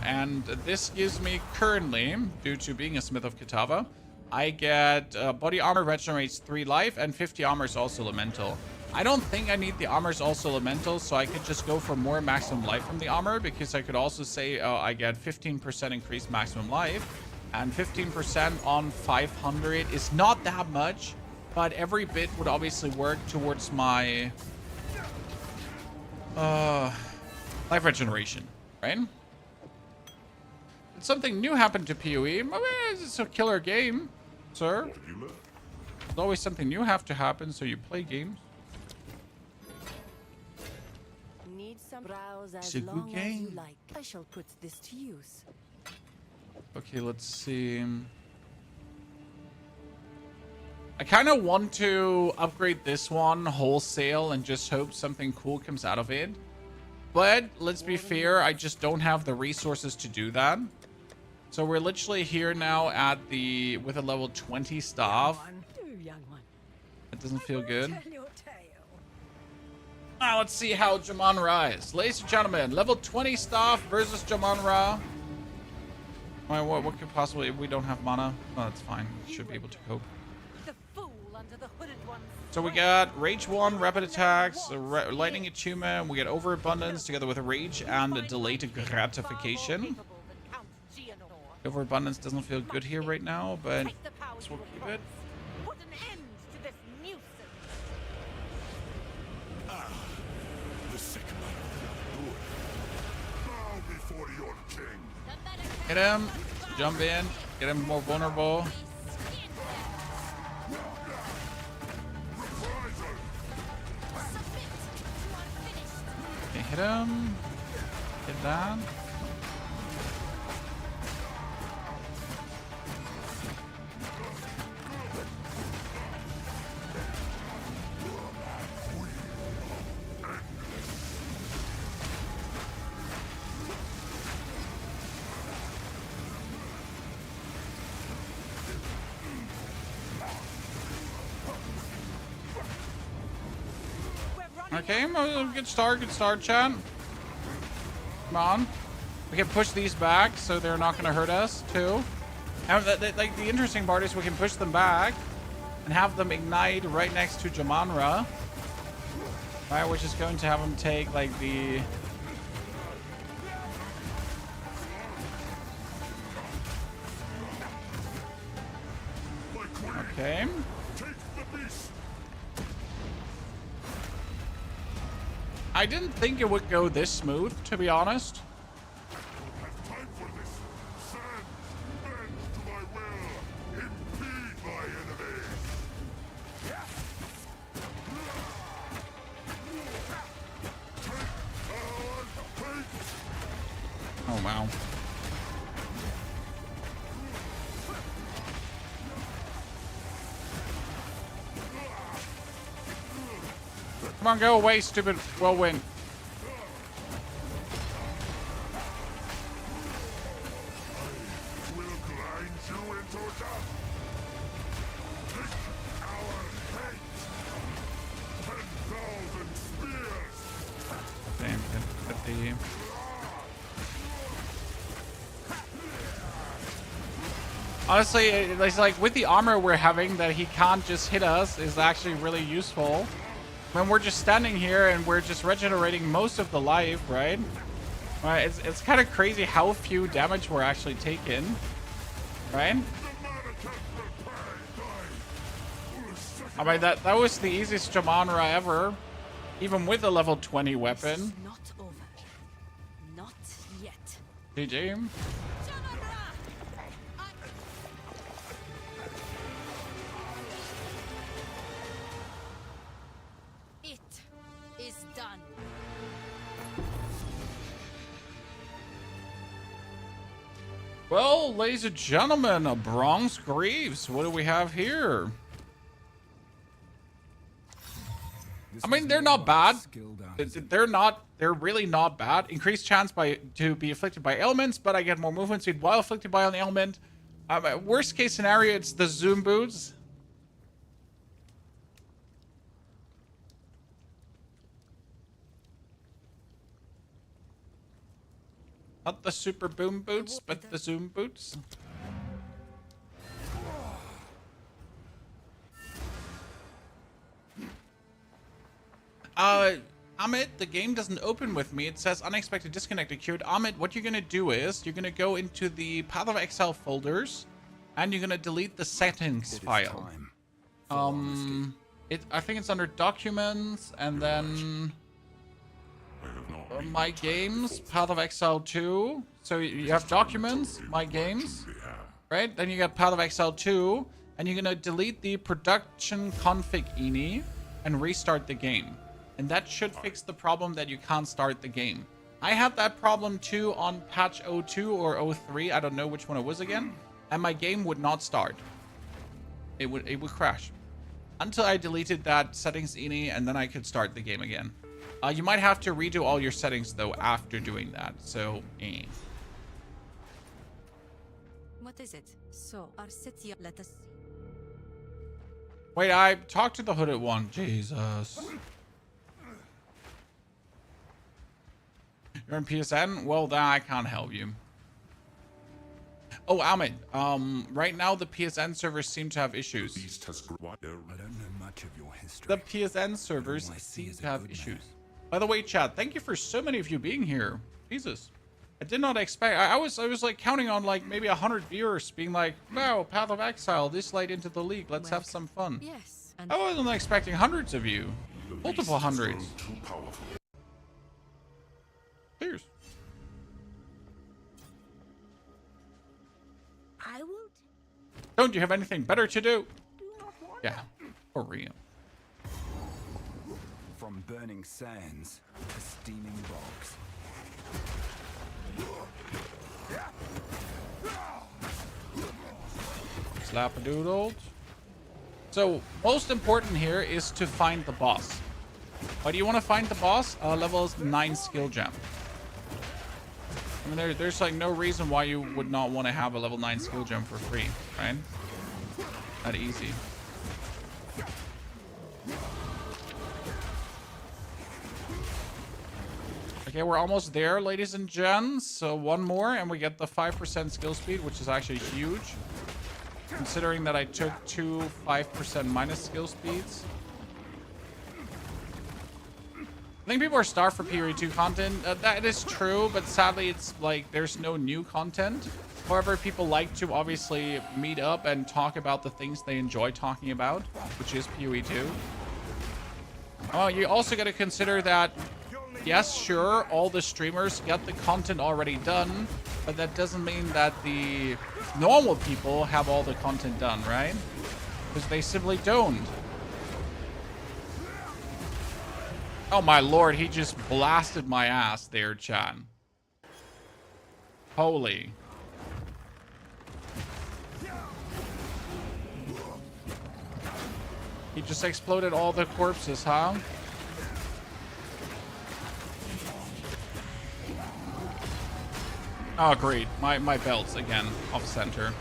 and this gives me currently, due to being a Smith of Kitava, I get body armor regenerates 3 life and 50 armor is also elemental. I don't think I need the armor is also elemental, so I could just go for more maximum life from the armor, because I could also say I get 15% increased maximum life, and 15% on 500 is not that much, but every bit would obviously work towards my life regeneration, right? Did something new happen to POE? I mean, it's a killer game, sir. There's always something new have to happen, so you play games. Need some browse as It's a good long as you game. like. I shall put this to use. Okay, let's see. I kind of want to upgrade this one wholesale and just hope something cool comes out of it. But let's be fair, I just don't have the resources to do that. So we're literally here now at the with a level 20 staff. Young one. It doesn't feel good. Tell your tale. Now let's see how Jamon is. Ladies and gentlemen, level 20 staff versus Jamon Ra. What could possibly, we don't have mana. Oh, that's fine. Should be able to cope. The fool under the hooded one. So we got Rage 1, Rapid Attacks, Lightning Attunement, we get Overabundance together with Rage and a Delayed Gratification. Overabundance doesn't feel good here right now, but we'll keep it. Put an end to this nuisance. The sick man of the good. Bow before your king. Hit him, jump in, get him more vulnerable. Okay, hit him, hit that. Okay, good start, chat. Come on. We can push these back so they're not going to hurt us, too. And like, the interesting part is we can push them back and have them ignite right next to Jamanra. Right, which is going to have them take, like, the... Okay. I didn't think it would go this smooth, to be honest. Time for this. Stand, bend to my will. Impede my enemies. Oh, wow. Come on, go away, stupid whirlwind. Will grind you into dust. Take our hate. 10,000 spears. Damn, hit the... Honestly, it's like with the armor we're having that he can't just hit us is actually really useful. When we're just standing here and we're just regenerating most of the life, right? Right, it's kind of crazy how few damage we're actually taking, right? I mean, that was the easiest Jamanra ever, even with a level 20 weapon. Not over. Not yet. GG. Done. Well, ladies and gentlemen, a Bronze Greaves. What do we have here? I mean, they're not bad. They're really not bad. Increased chance to be afflicted by ailments, but I get more movement speed while afflicted by an ailment. Worst case scenario, it's the Zoom boots. Not the super boom boots, but the zoom boots. Amit, the game doesn't open with me. It says unexpected disconnect occurred. Amit, what you're gonna do is you're gonna go into the Path of Exile folders, and you're gonna delete the settings file. I think it's under Documents, and then My Games, Path of Exile 2. So you have Documents, My Games, right? Then you got Path of Exile 2, and you're gonna delete the production config ini and restart the game. And that should fix the problem that you can't start the game. I had that problem too on patch 02 or 03. I don't know which one it was again. And my game would not start. It would crash. Until I deleted that settings ini, and then I could start the game again. You might have to redo all your settings though after doing that. So, What is it? So, our city, let us... Wait, I talked to the hooded one. Jesus. You're in PSN? Well, then I can't help you. Oh, Amit. Right now the PSN servers seem to have issues. I don't know much of your history. The PSN servers seem to have issues. By the way, chat, thank you for so many of you being here. Jesus. I did not expect... I was like counting on like maybe 100 viewers being like, wow, Path of Exile this late into the league. Let's have some fun. Yes. And I wasn't expecting hundreds of you. Multiple hundreds. Too powerful. Cheers. I will Don't you have anything better to do? do not want Yeah, for real. From burning sands to steaming bogs. Slap-a-doodled. So, most important here is to find the boss. Why do you want to find the boss? Level 9 skill gem. I mean, there's like no reason why you would not want to have a level 9 skill gem for free, right? That easy. Okay, we're almost there, ladies and gents. So one more and we get the 5% skill speed, which is actually huge. Considering that I took 2 5% minus skill speeds. I think people are starved for POE 2 content. That is true, but sadly it's like there's no new content. However, people like to obviously meet up and talk about the things they enjoy talking about, which is POE 2. Oh, you also got to consider that, yes, sure, all the streamers get the content already done, but that doesn't mean that the normal people have all the content done, right? Because they simply don't. Oh my lord, he just blasted my ass there, chat. Holy. He just exploded all the corpses, huh? Oh, great. My belts again, off center.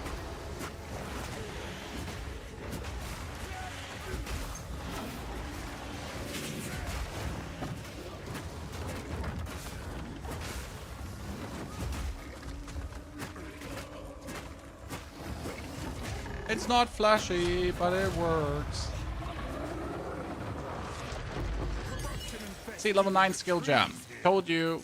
It's not flashy, but it works. See, level 9 skill gem. Told you.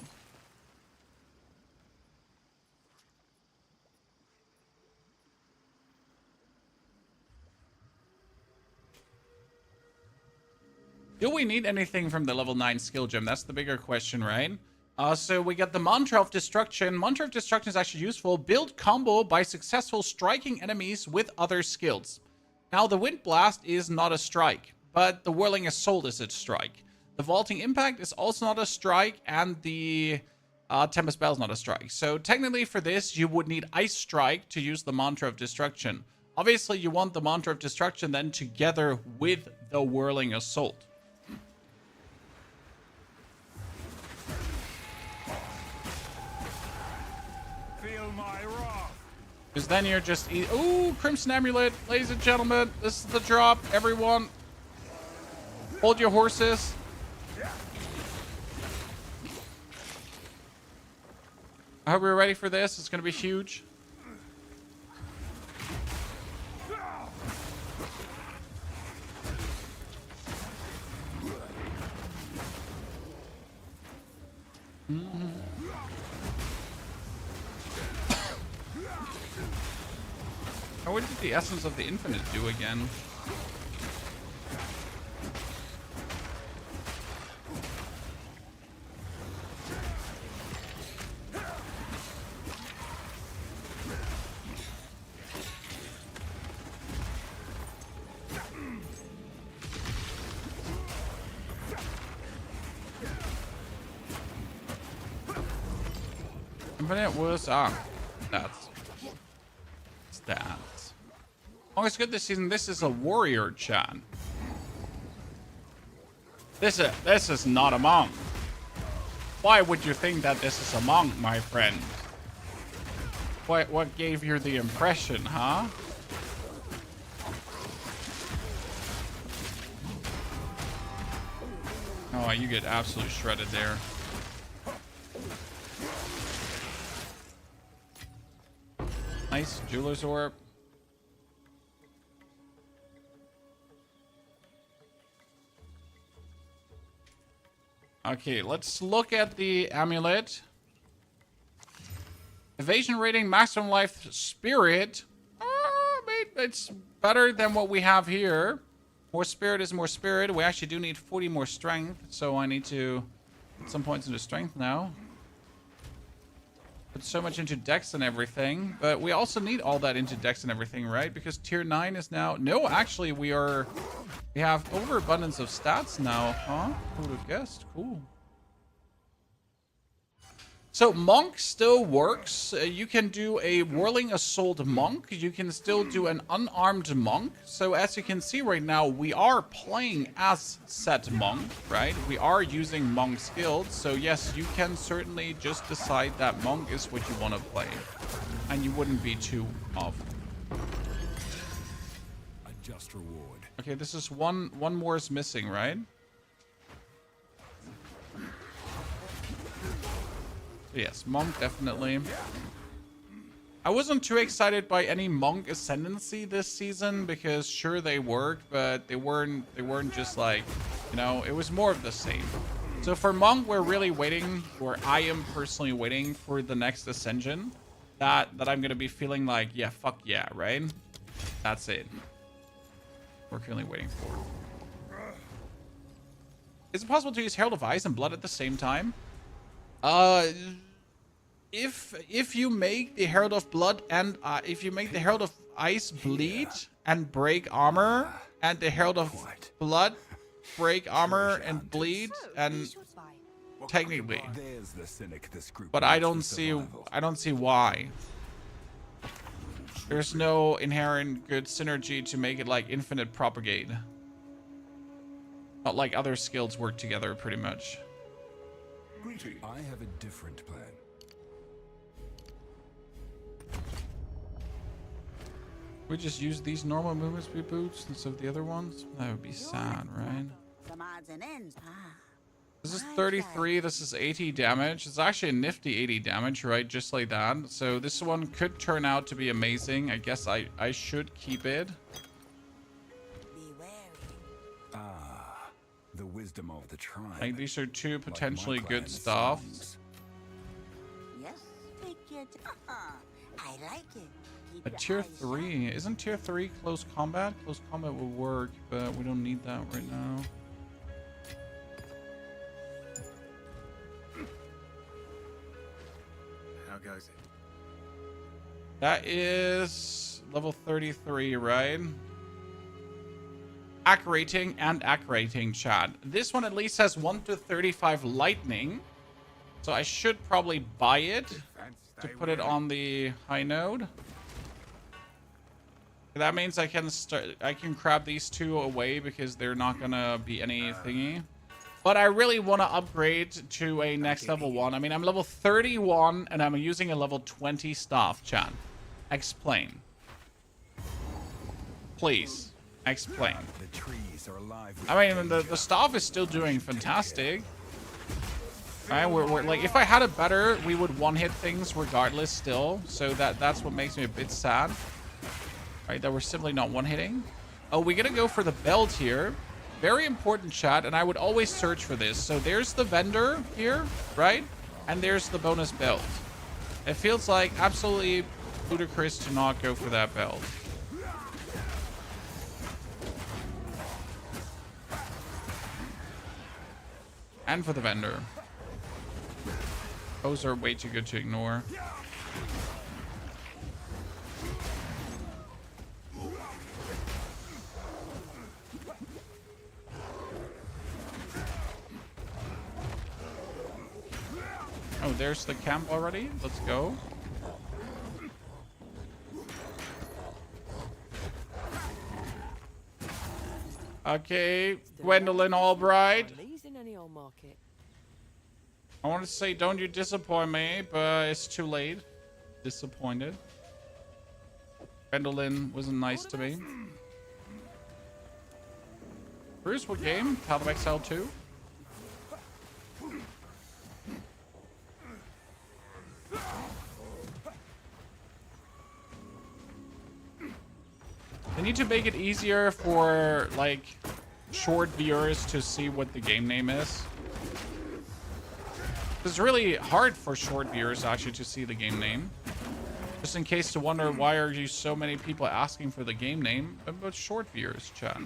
Do we need anything from the level 9 skill gem? That's the bigger question, right? So we got the Mantra of Destruction. Mantra of Destruction is actually useful. Build combo by successful striking enemies with other skills. Now, the Wind Blast is not a strike, but the Whirling Assault is a strike. The Vaulting Impact is also not a strike, and the Tempest Bell is not a strike. So technically for this, you would need Ice Strike to use the Mantra of Destruction. Obviously, you want the Mantra of Destruction then together with the Whirling Assault. Because then you're just... Ooh, Crimson Amulet. Ladies and gentlemen, this is the drop. Everyone, hold your horses. I hope we're ready for this. It's gonna be huge. Oh, what did the Essence of the Infinite do again? Infinite was that's stats. Oh, it's good this season. This is a warrior, chat. This is not a monk. Why would you think that this is a monk, my friend? What gave you the impression, huh? Oh, you get absolutely shredded there. Nice jeweler's orb. Okay, let's look at the amulet. Evasion rating, maximum life, spirit. It's better than what we have here. More spirit is more spirit. We actually do need 40 more strength, so I need to put some points into strength now. Put so much into dex and everything, but we also need all that into dex and everything, right? Because tier 9 is now... No, actually, we have overabundance of stats now, huh? Who would have guessed? Cool. So monk still works. You can do a whirling assault monk. You can still do an unarmed monk. So as you can see right now, we are playing as said monk, right? We are using monk skills. So yes, you can certainly just decide that monk is what you want to play, and you wouldn't be too off. A just reward. Okay, this is one more is missing, right? Yes, monk definitely. I wasn't too excited by any monk ascendancy this season because sure they worked, but they weren't just like, you know, it was more of the same. So for monk, we're really waiting, or I am personally waiting for the next ascension that I'm gonna be feeling like, yeah, fuck yeah, right? That's it. We're currently waiting for. Is it possible to use Herald of Ice and Blood at the same time? If you make the Herald of Blood and if you make the Herald of Ice bleed and break armor, and the Herald of Blood break armor and bleed, and technically, There's the cynic this group but I needs don't for see survival. why. There's no inherent good synergy to make it like infinite propagate. Not like other skills work together pretty much. I have a different plan. We just use these normal movement speed boots instead of the other ones? That would be sad, right? Some odds and ends. This is 33, this is 80 damage. It's actually a nifty 80 damage, right? Just like that. So this one could turn out to be amazing. I guess I should keep it. Be wary. Ah, the wisdom of the tribe. Like these are two Like my potentially good clan's stuff. sons. Yes, take your I like it. Keep A your tier eyes 3. Isn't tier 3 close combat? Close combat will work, but we don't need that right now. How goes it? That is level 33, right? Accurating and accurating, chat. This one at least has 1 to 35 lightning. So I should probably buy it to put it on the high node. That means I can grab these two away because they're not gonna be any thingy. But I really want to upgrade to a next level 1. I mean, I'm level 31 and I'm using a level 20 staff, chat. Explain. Please, explain. The trees are alive with I mean, danger. the staff is still doing fantastic. Right? We're like, if I had it better, we would one-hit things regardless still. So that's what makes me a bit sad. Right? That we're simply not one-hitting. Oh, we're gonna go for the belt here. Very important, chat, and I would always search for this. So there's the vendor here, right? And there's the bonus belt. It feels like absolutely ludicrous to not go for that belt. And for the vendor. Those are way too good to ignore. Oh, there's the camp already. Let's go. Okay, Gwendolyn Albright. In any old market. I want to say don't you disappoint me, but it's too late. Disappointed. Gwendolyn wasn't nice to me. Bruce, what game? Path of Exile 2? They need to make it easier for, like, short viewers to see what the game name is. It's really hard for short viewers, actually, to see the game name. Just in case to wonder, why are you so many people asking for the game name? About short viewers, chat.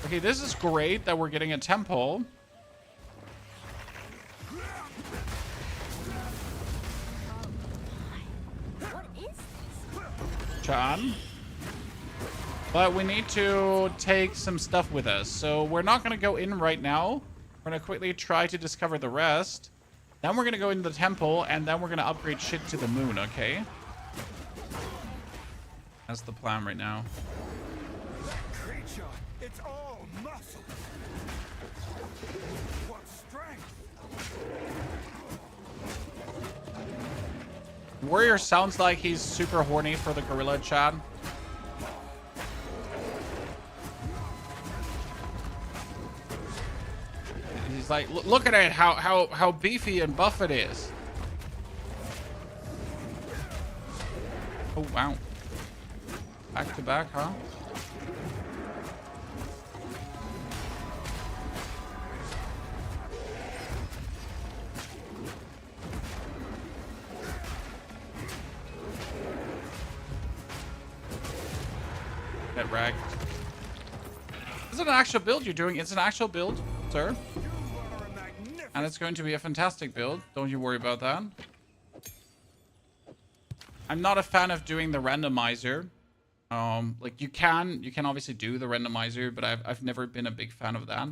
Okay, this is great that we're getting a temple. Chan. But we need to take some stuff with us. So we're not going to go in right now. We're going to quickly try to discover the rest. Then we're going to go into the temple, and then we're going to upgrade shit to the moon, okay? That's the plan right now. Creature, it's all muscle. What strength! Warrior sounds like he's super horny for the gorilla, Chad. He's like, look at it, how beefy and buff it is. Oh wow. Back to back, huh? Get wrecked. This is an actual build you're doing. It's an actual build, sir. And it's going to be a fantastic build. Don't you worry about that. I'm not a fan of doing the randomizer. Like you can obviously do the randomizer, but I've never been a big fan of that.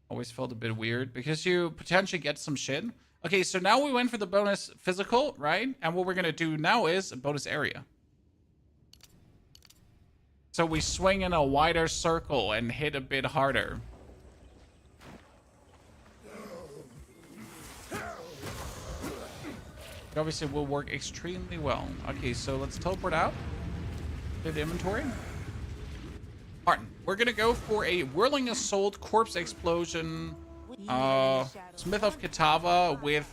Always felt a bit weird because you potentially get some shit. Okay, so now we went for the bonus physical, right? And what we're gonna do now is a bonus area. So we swing in a wider circle and hit a bit harder. It obviously will work extremely well. Okay, so let's teleport out to the inventory. Martin, we're gonna go for a Whirling Assault Corpse Explosion Smith of Kitava with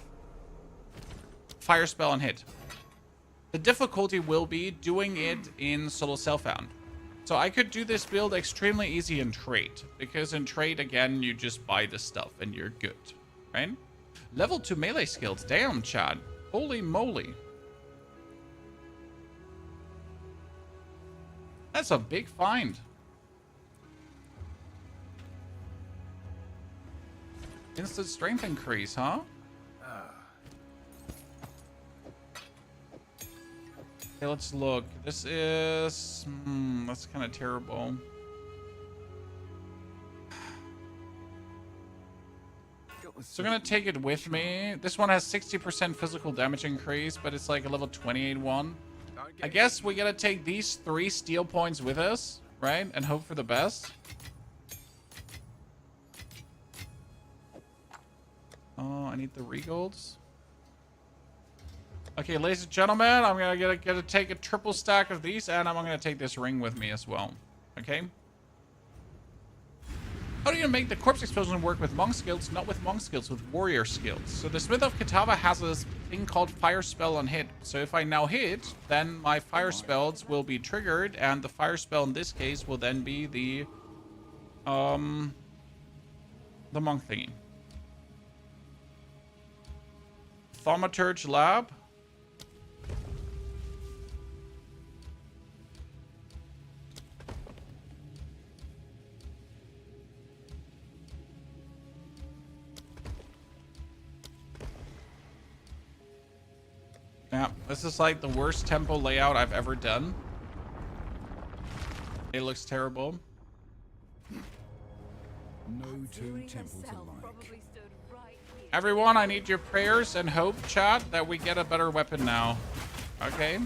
Fire Spell and hit. The difficulty will be doing it in solo self-found. So I could do this build extremely easy in trade, because in trade, again, you just buy the stuff and you're good, right? Level 2 melee skills. Damn, Chad. Holy moly. That's a big find. Instant strength increase, huh? Okay, let's look. This is... that's kind of terrible. So I'm going to take it with me. This one has 60% physical damage increase, but it's like a level 28 one. I guess we got to take these 3 steel points with us, right? And hope for the best. Oh, I need the regolds. Okay, ladies and gentlemen, I'm gonna take a triple stack of these, and I'm gonna take this ring with me as well. Okay. How do you make the corpse explosion work with monk skills, not with monk skills, with warrior skills? So the Smith of Kitava has this thing called fire spell on hit. So if I now hit, then my fire spells will be triggered, and the fire spell in this case will then be the monk thingy. Thaumaturge Lab. Yeah, this is like the worst tempo layout I've ever done. It looks terrible. No two temples alike. Everyone, I need your prayers and hope, chat, that we get a better weapon now. Okay?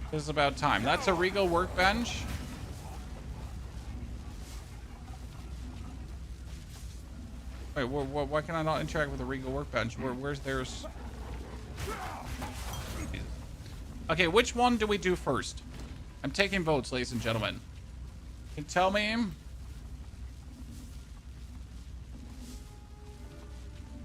This is about time. That's a Regal workbench. Wait, why can I not interact with the Regal workbench? Where's theirs? Okay, which one do we do first? I'm taking votes, ladies and gentlemen. Can you tell me?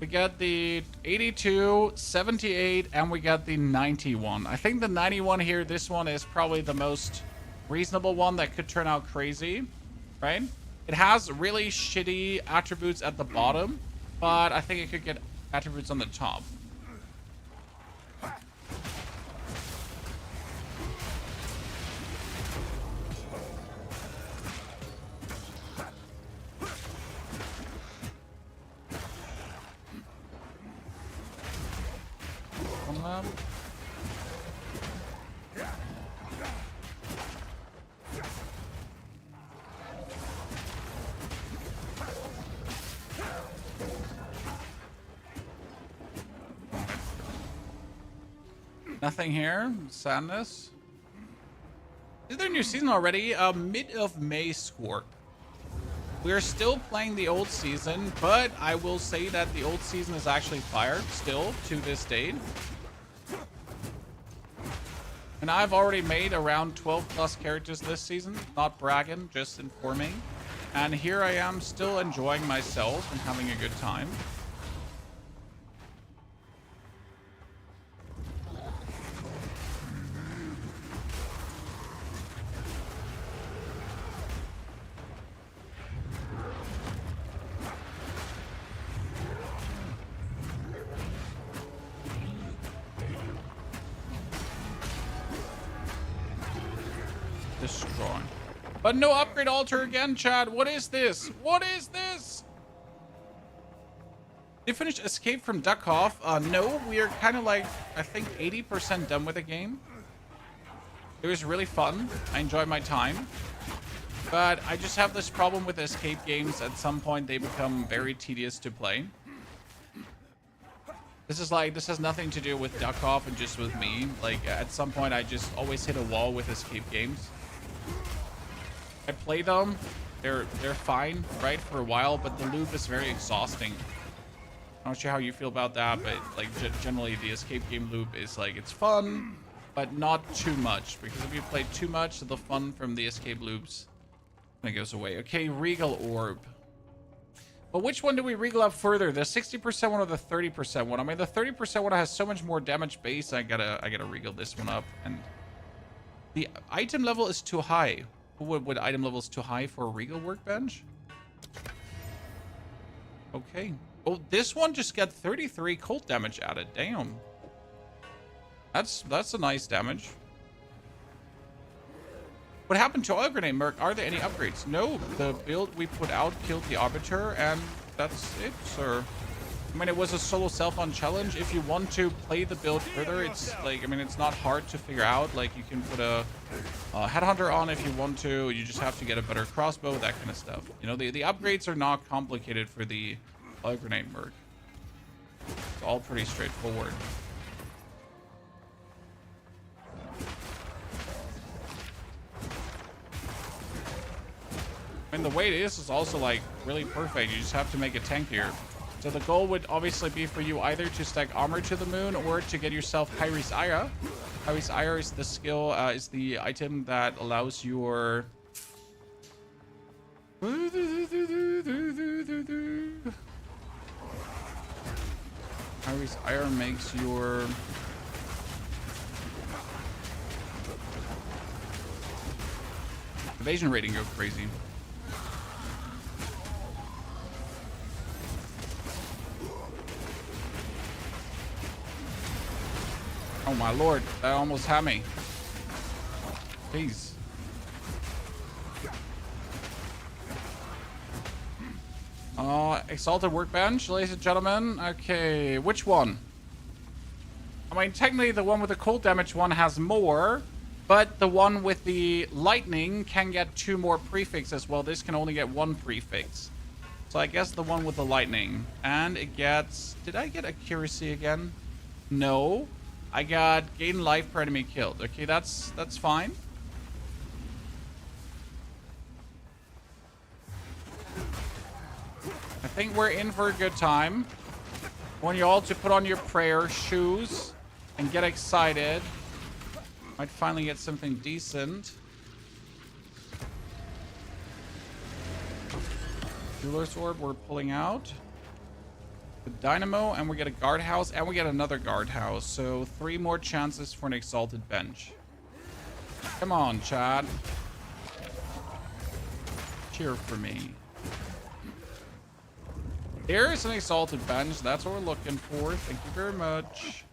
We got the 82, 78, and we got the 91. I think the 91 here, this one is probably the most reasonable one that could turn out crazy, right? It has really shitty attributes at the bottom, but I think it could get attributes on the top. Nothing here. Sadness. Is there a new season already? Mid of May Scorp. We are still playing the old season, but I will say that the old season is actually fired still to this date. And I've already made around 12 plus characters this season. Not bragging, just informing. And here I am still enjoying myself and having a good time. Destroy. But no upgrade altar again, Chad. What is this? What is this? You finished Escape from Duckhoff? No, we are kind of like, I think 80% done with the game. It was really fun. I enjoyed my time. But I just have this problem with escape games. At some point, they become very tedious to play. This has nothing to do with Duckhoff and just with me. Like, at some point, I just always hit a wall with escape games. I play them. They're fine, right, for a while, but the loop is very exhausting. I'm not sure how you feel about that, but like generally the escape game loop is like, it's fun, but not too much, because if you play too much, the fun from the escape loops kind of goes away. Okay, Regal Orb. But which one do we Regal up further? The 60% one or the 30% one? I mean, the 30% one has so much more damage base. I gotta Regal this one up, and the item level is too high. Would item levels too high for a Regal workbench? Okay. Oh, this one just got 33 cold damage added. Damn. That's a nice damage. What happened to oil grenade, Merc? Are there any upgrades? No, the build we put out killed the Arbiter, and that's it, sir. I mean, it was a solo self-on challenge. If you want to play the build further, it's like, I mean, it's not hard to figure out. Like, you can put a headhunter on if you want to. You just have to get a better crossbow, that kind of stuff. You know, the upgrades are not complicated for the oil grenade Merc. It's all pretty straightforward. I mean, the way it is also like really perfect. You just have to make it tankier. So the goal would obviously be for you either to stack armor to the moon or to get yourself Hyri's Ira. Hyri's Ira is the skill, is the item that allows your... Hyri's Ira makes your... evasion rating go crazy. Oh my lord, that almost had me. Jeez. Exalted Workbench, ladies and gentlemen. Okay, which one? I mean, technically the one with the cold damage one has more, but the one with the lightning can get 2 more prefixes. Well, this can only get 1 prefix. So I guess the one with the lightning. And it gets... Did I get accuracy again? No. I got gain life per enemy killed. Okay, that's fine. I think we're in for a good time. I want you all to put on your prayer shoes and get excited. Might finally get something decent. Jeweler's Orb we're pulling out. The Dynamo, and we get a guardhouse, and we get another guardhouse. So 3 more chances for an exalted bench. Come on, Chad. Cheer for me. There's an exalted bench. That's what we're looking for. Thank you very much.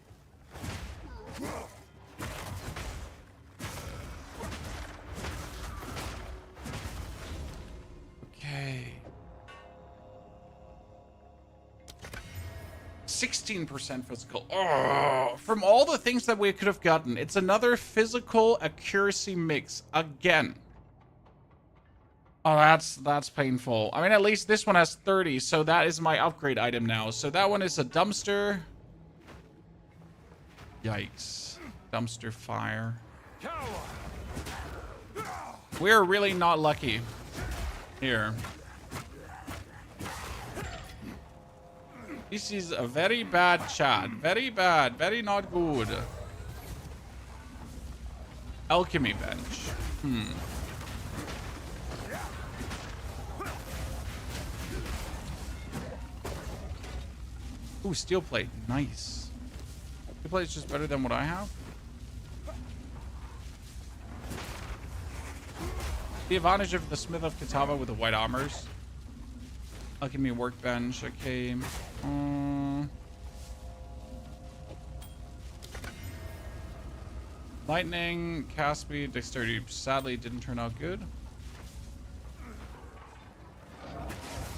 Okay. 16% physical. Oh, from all the things that we could have gotten, it's another physical accuracy mix again. Oh, that's painful. I mean, at least this one has 30, so that is my upgrade item now. So that one is a dumpster. Yikes. Dumpster fire. We're really not lucky here. This is a very bad chat. Very bad. Very not good. Alchemy bench. Ooh, steel plate. Nice. Steel plate is just better than what I have. The advantage of the Smith of Kitava with the white armors. Alchemy workbench. Okay. Lightning, cast speed, dexterity. Sadly, didn't turn out good.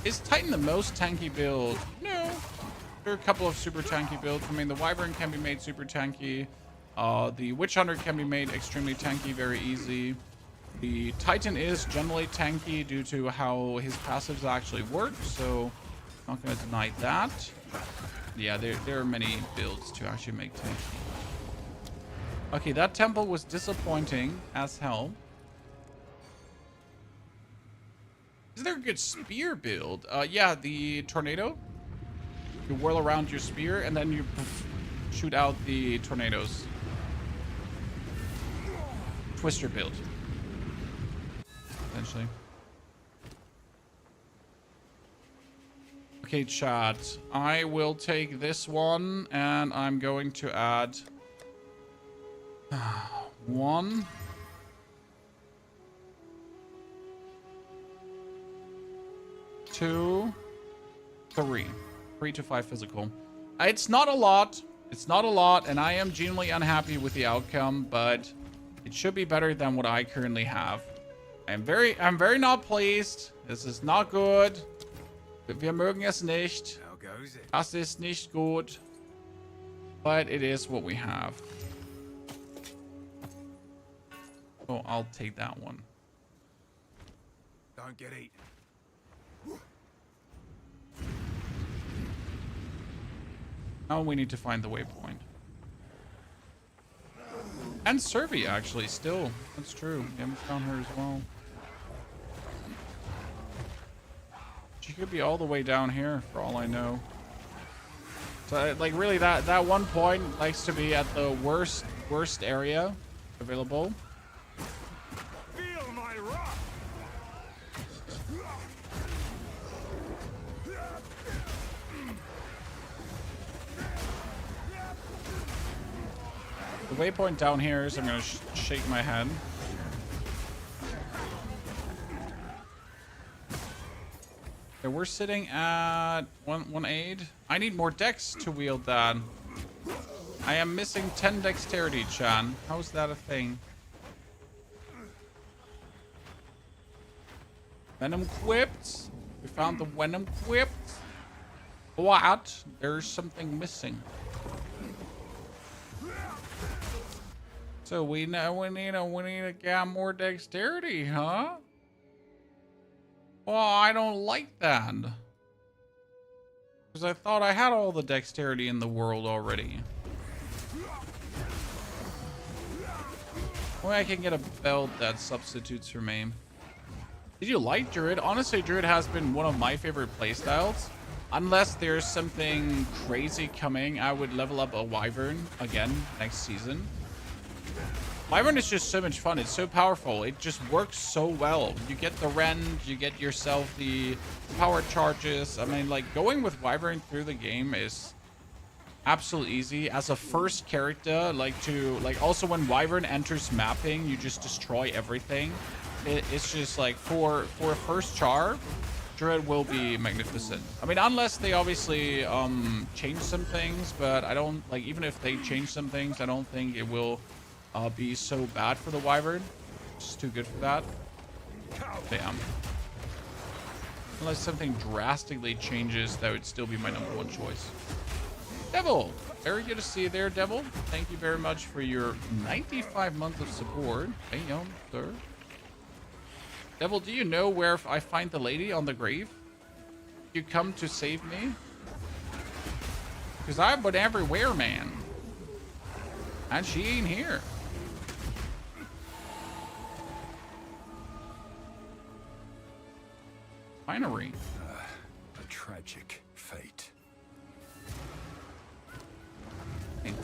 Is Titan the most tanky build? No. There are a couple of super tanky builds. I mean, the Wyvern can be made super tanky. The Witch Hunter can be made extremely tanky, very easy. The Titan is generally tanky due to how his passives actually work, so I'm not going to deny that. Yeah, there are many builds to actually make tanky. Okay, that temple was disappointing as hell. Is there a good spear build? Yeah, the tornado. You whirl around your spear and then you shoot out the tornadoes. Twister build. Essentially. Okay, chat. I will take this one and I'm going to add 1, 2, 3. 3 to 5 physical. It's not a lot. It's not a lot, and I am genuinely unhappy with the outcome, but it should be better than what I currently have. I'm very not pleased. This is not good. Wir mögen es nicht. Das ist nicht gut. But it is what we have. So I'll take that one. Don't get eaten. Now we need to find the waypoint. And Servi, actually, still. That's true. We haven't found her as well. She could be all the way down here, for all I know. So like really that one point likes to be at the worst area available. Feel my wrath! The waypoint down here is I'm gonna shake my head. Okay, we're sitting at one aid. I need more dex to wield that. I am missing 10 dexterity, Chan. How's that a thing? Venom quipped. We found the venom quipped. What? There's something missing. So we know we need to get more dexterity, huh? Well, I don't like that. Because I thought I had all the dexterity in the world already. Well, I can get a belt that substitutes for me. Did you like Druid? Honestly, Druid has been one of my favorite playstyles. Unless there's something crazy coming, I would level up a Wyvern again next season. Wyvern is just so much fun. It's so powerful. It just works so well. You get the rend, you get yourself the power charges. I mean, like, going with Wyvern through the game is absolutely easy. As a first character, also when Wyvern enters mapping, you just destroy everything. It's just like, for a first char, Druid will be magnificent. I mean, unless they obviously change some things, but I don't, like, even if they change some things, I don't think it will be so bad for the Wyvern. It's too good for that. Damn. Unless something drastically changes, that would still be my #1 choice. Devil! Very good to see you there, Devil. Thank you very much for your 95 months of support. Hey, sir. Devil, do you know where I find the lady on the grave? You come to save me? Because I've been everywhere, man. And she ain't here. Finery. A tragic fate. Hey.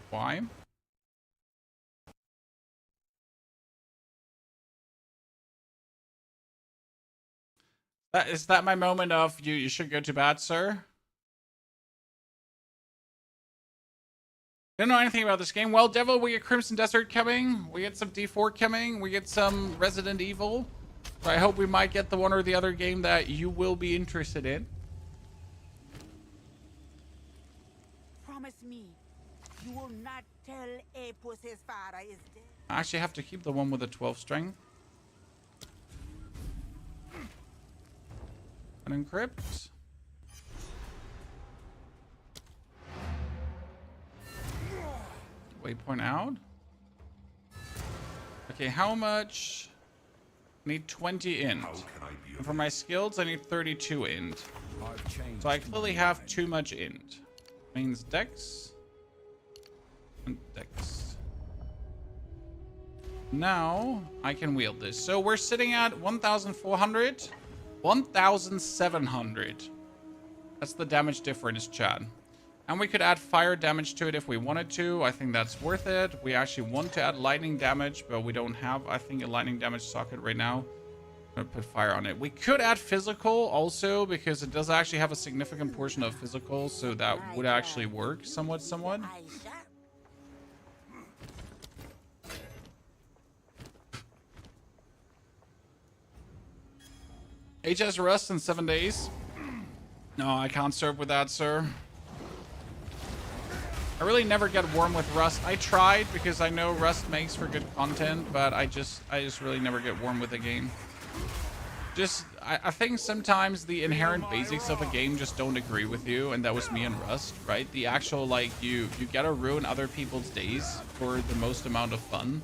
Why? Is that my moment of you should go to bed, sir? Don't know anything about this game. Well, Devil, we get Crimson Desert coming. We get some D4 coming. We get some Resident Evil. So I hope we might get the one or the other game that you will be interested in. Promise me, you will not tell Apus his father is dead. I actually have to keep the one with the 12 strength. And encrypt. Waypoint out. Okay, how much? I need 20 int. And for my skills, I need 32 int. So I clearly have too much int. Means dex. And dex. Now I can wield this. So we're sitting at 1,400. 1,700. That's the damage difference, chat. And we could add fire damage to it if we wanted to. I think that's worth it. We actually want to add lightning damage, but we don't have, I think, a lightning damage socket right now. I'm gonna put fire on it. We could add physical also, because it does actually have a significant portion of physical, so that would actually work somewhat. HS Rust in 7 days. No, I can't serve with that, sir. I really never get warm with Rust. I tried because I know Rust makes for good content, but I just really never get warm with the game. I think sometimes the inherent basics of a game just don't agree with you, and that was me and Rust, right? The actual, like, you gotta ruin other people's days for the most amount of fun.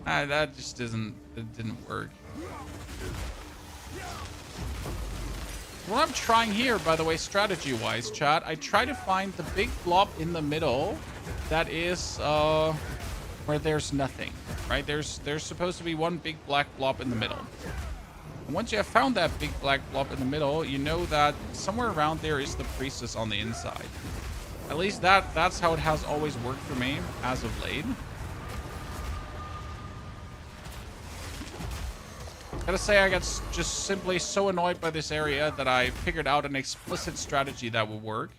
That just didn't work. What I'm trying here, by the way, strategy-wise, chat, I try to find the big blob in the middle that is where there's nothing, right? There's supposed to be one big black blob in the middle. And once you have found that big black blob in the middle, you know that somewhere around there is the priestess on the inside. At least that's how it has always worked for me as of late. Gotta say, I got just simply so annoyed by this area that I figured out an explicit strategy that will work.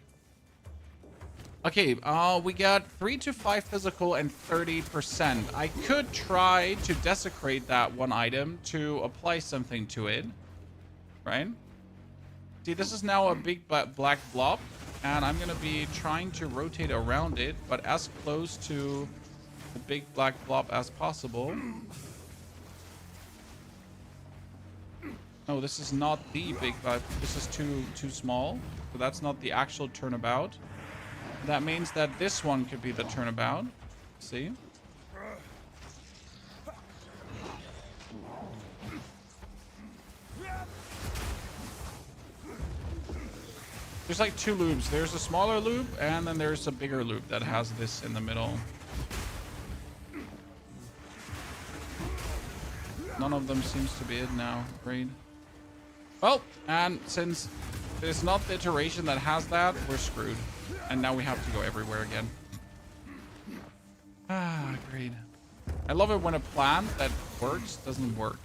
Okay, we got 3 to 5 physical and 30%. I could try to desecrate that one item to apply something to it, right? See, this is now a big black blob, and I'm gonna be trying to rotate around it, but as close to the big black blob as possible. No, this is not the big black. This is too small, so that's not the actual turnabout. That means that this one could be the turnabout. See? There's like 2 loops. There's a smaller loop, and then there's a bigger loop that has this in the middle. None of them seems to be it now. Great. Well, and since it's not the iteration that has that, we're screwed. And now we have to go everywhere again. Ah, great. I love it when a plan that works doesn't work.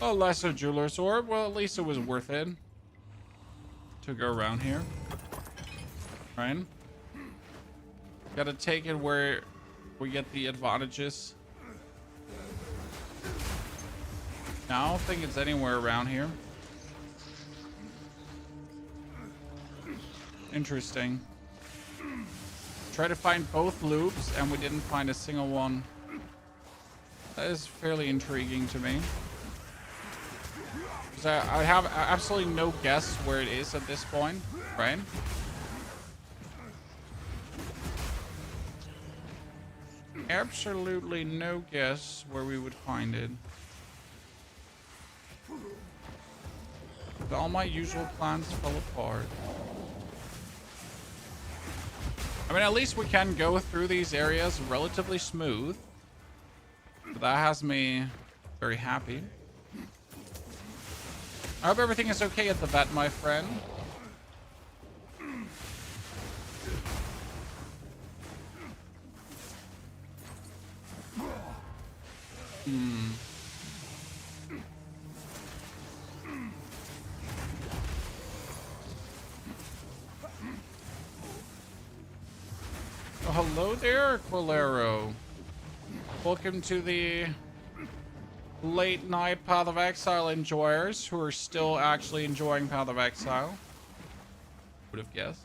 Oh, lesser jeweler's orb. Well, at least it was worth it to go around here. Right? Gotta take it where we get the advantages. Now, I don't think it's anywhere around here. Interesting. Try to find both loops, and we didn't find a single one. That is fairly intriguing to me. I have absolutely no guess where it is at this point, right? Absolutely no guess where we would find it. All my usual plans fell apart. I mean, at least we can go through these areas relatively smooth. So that has me very happy. I hope everything is okay at the vet, my friend. Oh, hello there, Quilero. Welcome to the late night Path of Exile enjoyers who are still actually enjoying Path of Exile. Would have guessed.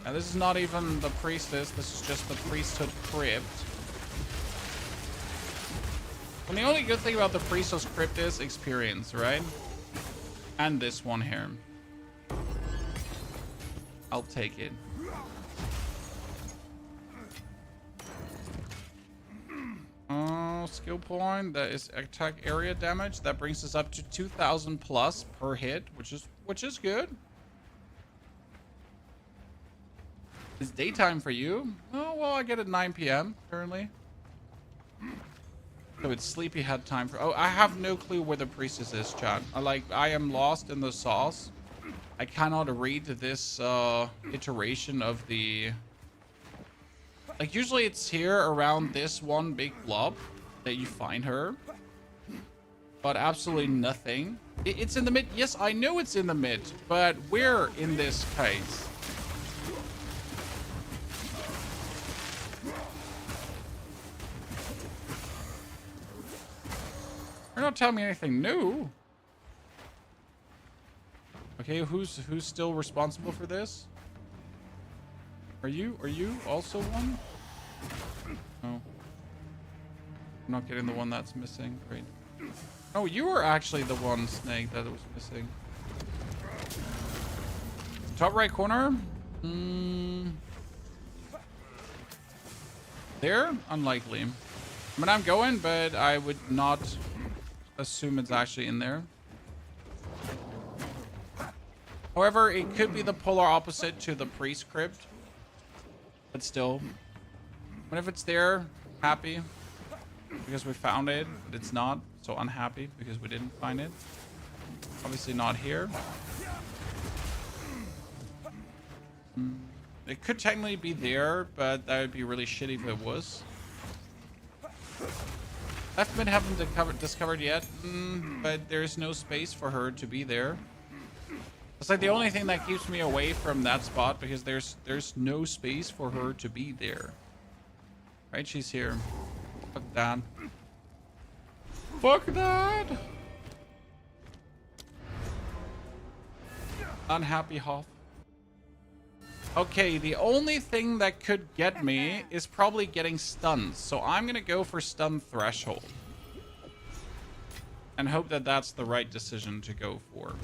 Now this is not even the priestess, this is just the priesthood crypt. And the only good thing about the priesthood crypt is experience, right? And this one here. I'll take it. Skill point. That is attack area damage. That brings us up to 2,000 plus per hit, which is good. It's daytime for you. Oh well, I get at 9 p.m. currently. So it's sleepyhead time for. Oh, I have no clue where the priestess is, chat. I am lost in the sauce. I cannot read this iteration of the. Like usually it's here around this one big blob that you find her, but absolutely nothing. It's in the mid. Yes, I know it's in the mid, but where in this case? You're not telling me anything new. Okay, who's still responsible for this? Are you also one? Oh. I'm not getting the one that's missing. Great. Oh, you were actually the one, Snake, that was missing. Top right corner? There? Unlikely. I mean, I'm going, but I would not assume it's actually in there. However, it could be the polar opposite to the priest crypt. But still. But if it's there, happy. Because we found it, but it's not. So unhappy because we didn't find it. Obviously not here. It could technically be there, but that would be really shitty if it was. Left mid haven't discovered yet, but there's no space for her to be there. It's like the only thing that keeps me away from that spot because there's no space for her to be there. Right, she's here. Fuck that. Fuck that! Unhappy Hoff. Okay, the only thing that could get me is probably getting stunned. So I'm gonna go for stun threshold. And hope that that's the right decision to go for.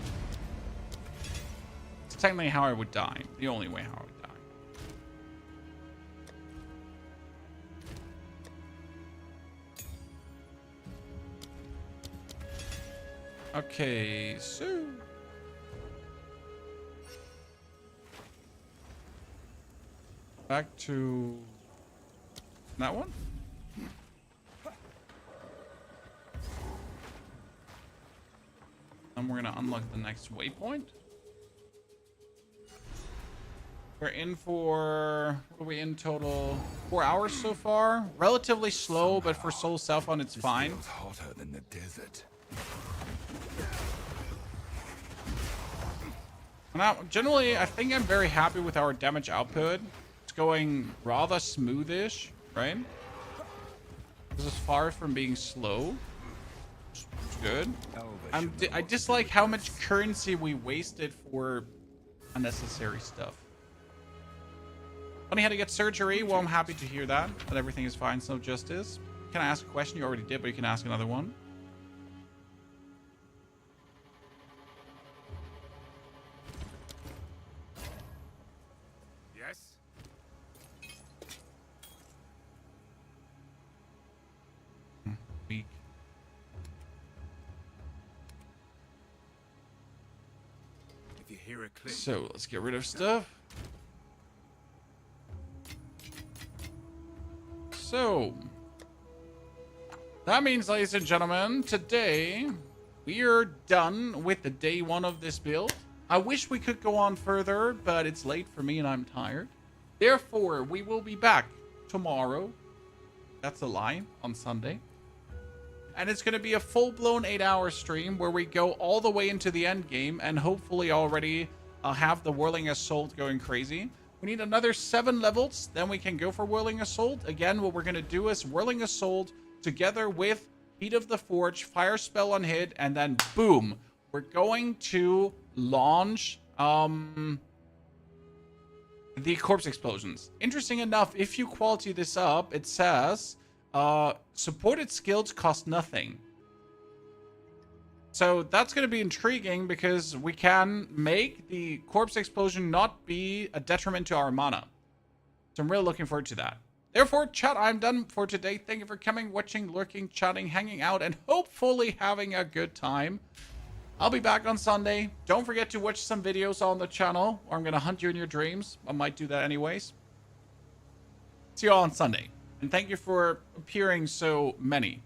It's technically how I would die. The only way how I would die. Okay, so... back to that one. And we're gonna unlock the next waypoint. We're in for, what are we in total? 4 hours so far. Relatively slow, but for Soul Southbound it's fine. Feels hotter than the desert. Now, generally, I think I'm very happy with our damage output. It's going rather smoothish, right? This is far from being slow. It's good. I dislike how much currency we wasted for unnecessary stuff. Funny how to get surgery. Well, I'm happy to hear that everything is fine. So justice. Can I ask a question? You already did, but you can ask another one. Yes? Weak. If you hear a click. So let's get rid of stuff. So that means, ladies and gentlemen, today we are done with the day one of this build. I wish we could go on further, but it's late for me and I'm tired. Therefore, we will be back tomorrow. That's a lie. On Sunday. And it's going to be a full-blown 8-hour stream where we go all the way into the end game and hopefully already have the Whirling Assault going crazy. We need another 7 levels, then we can go for Whirling Assault. Again, what we're going to do is Whirling Assault together with Heat of the Forge, Fire Spell on hit, and then boom, we're going to launch the Corpse Explosions. Interesting enough, if you quality this up, it says supported skills cost nothing. So that's going to be intriguing because we can make the Corpse Explosion not be a detriment to our mana. So I'm really looking forward to that. Therefore, chat, I'm done for today. Thank you for coming, watching, lurking, chatting, hanging out, and hopefully having a good time. I'll be back on Sunday. Don't forget to watch some videos on the channel, or I'm going to hunt you in your dreams. I might do that anyways. See you all on Sunday. And thank you for appearing so many.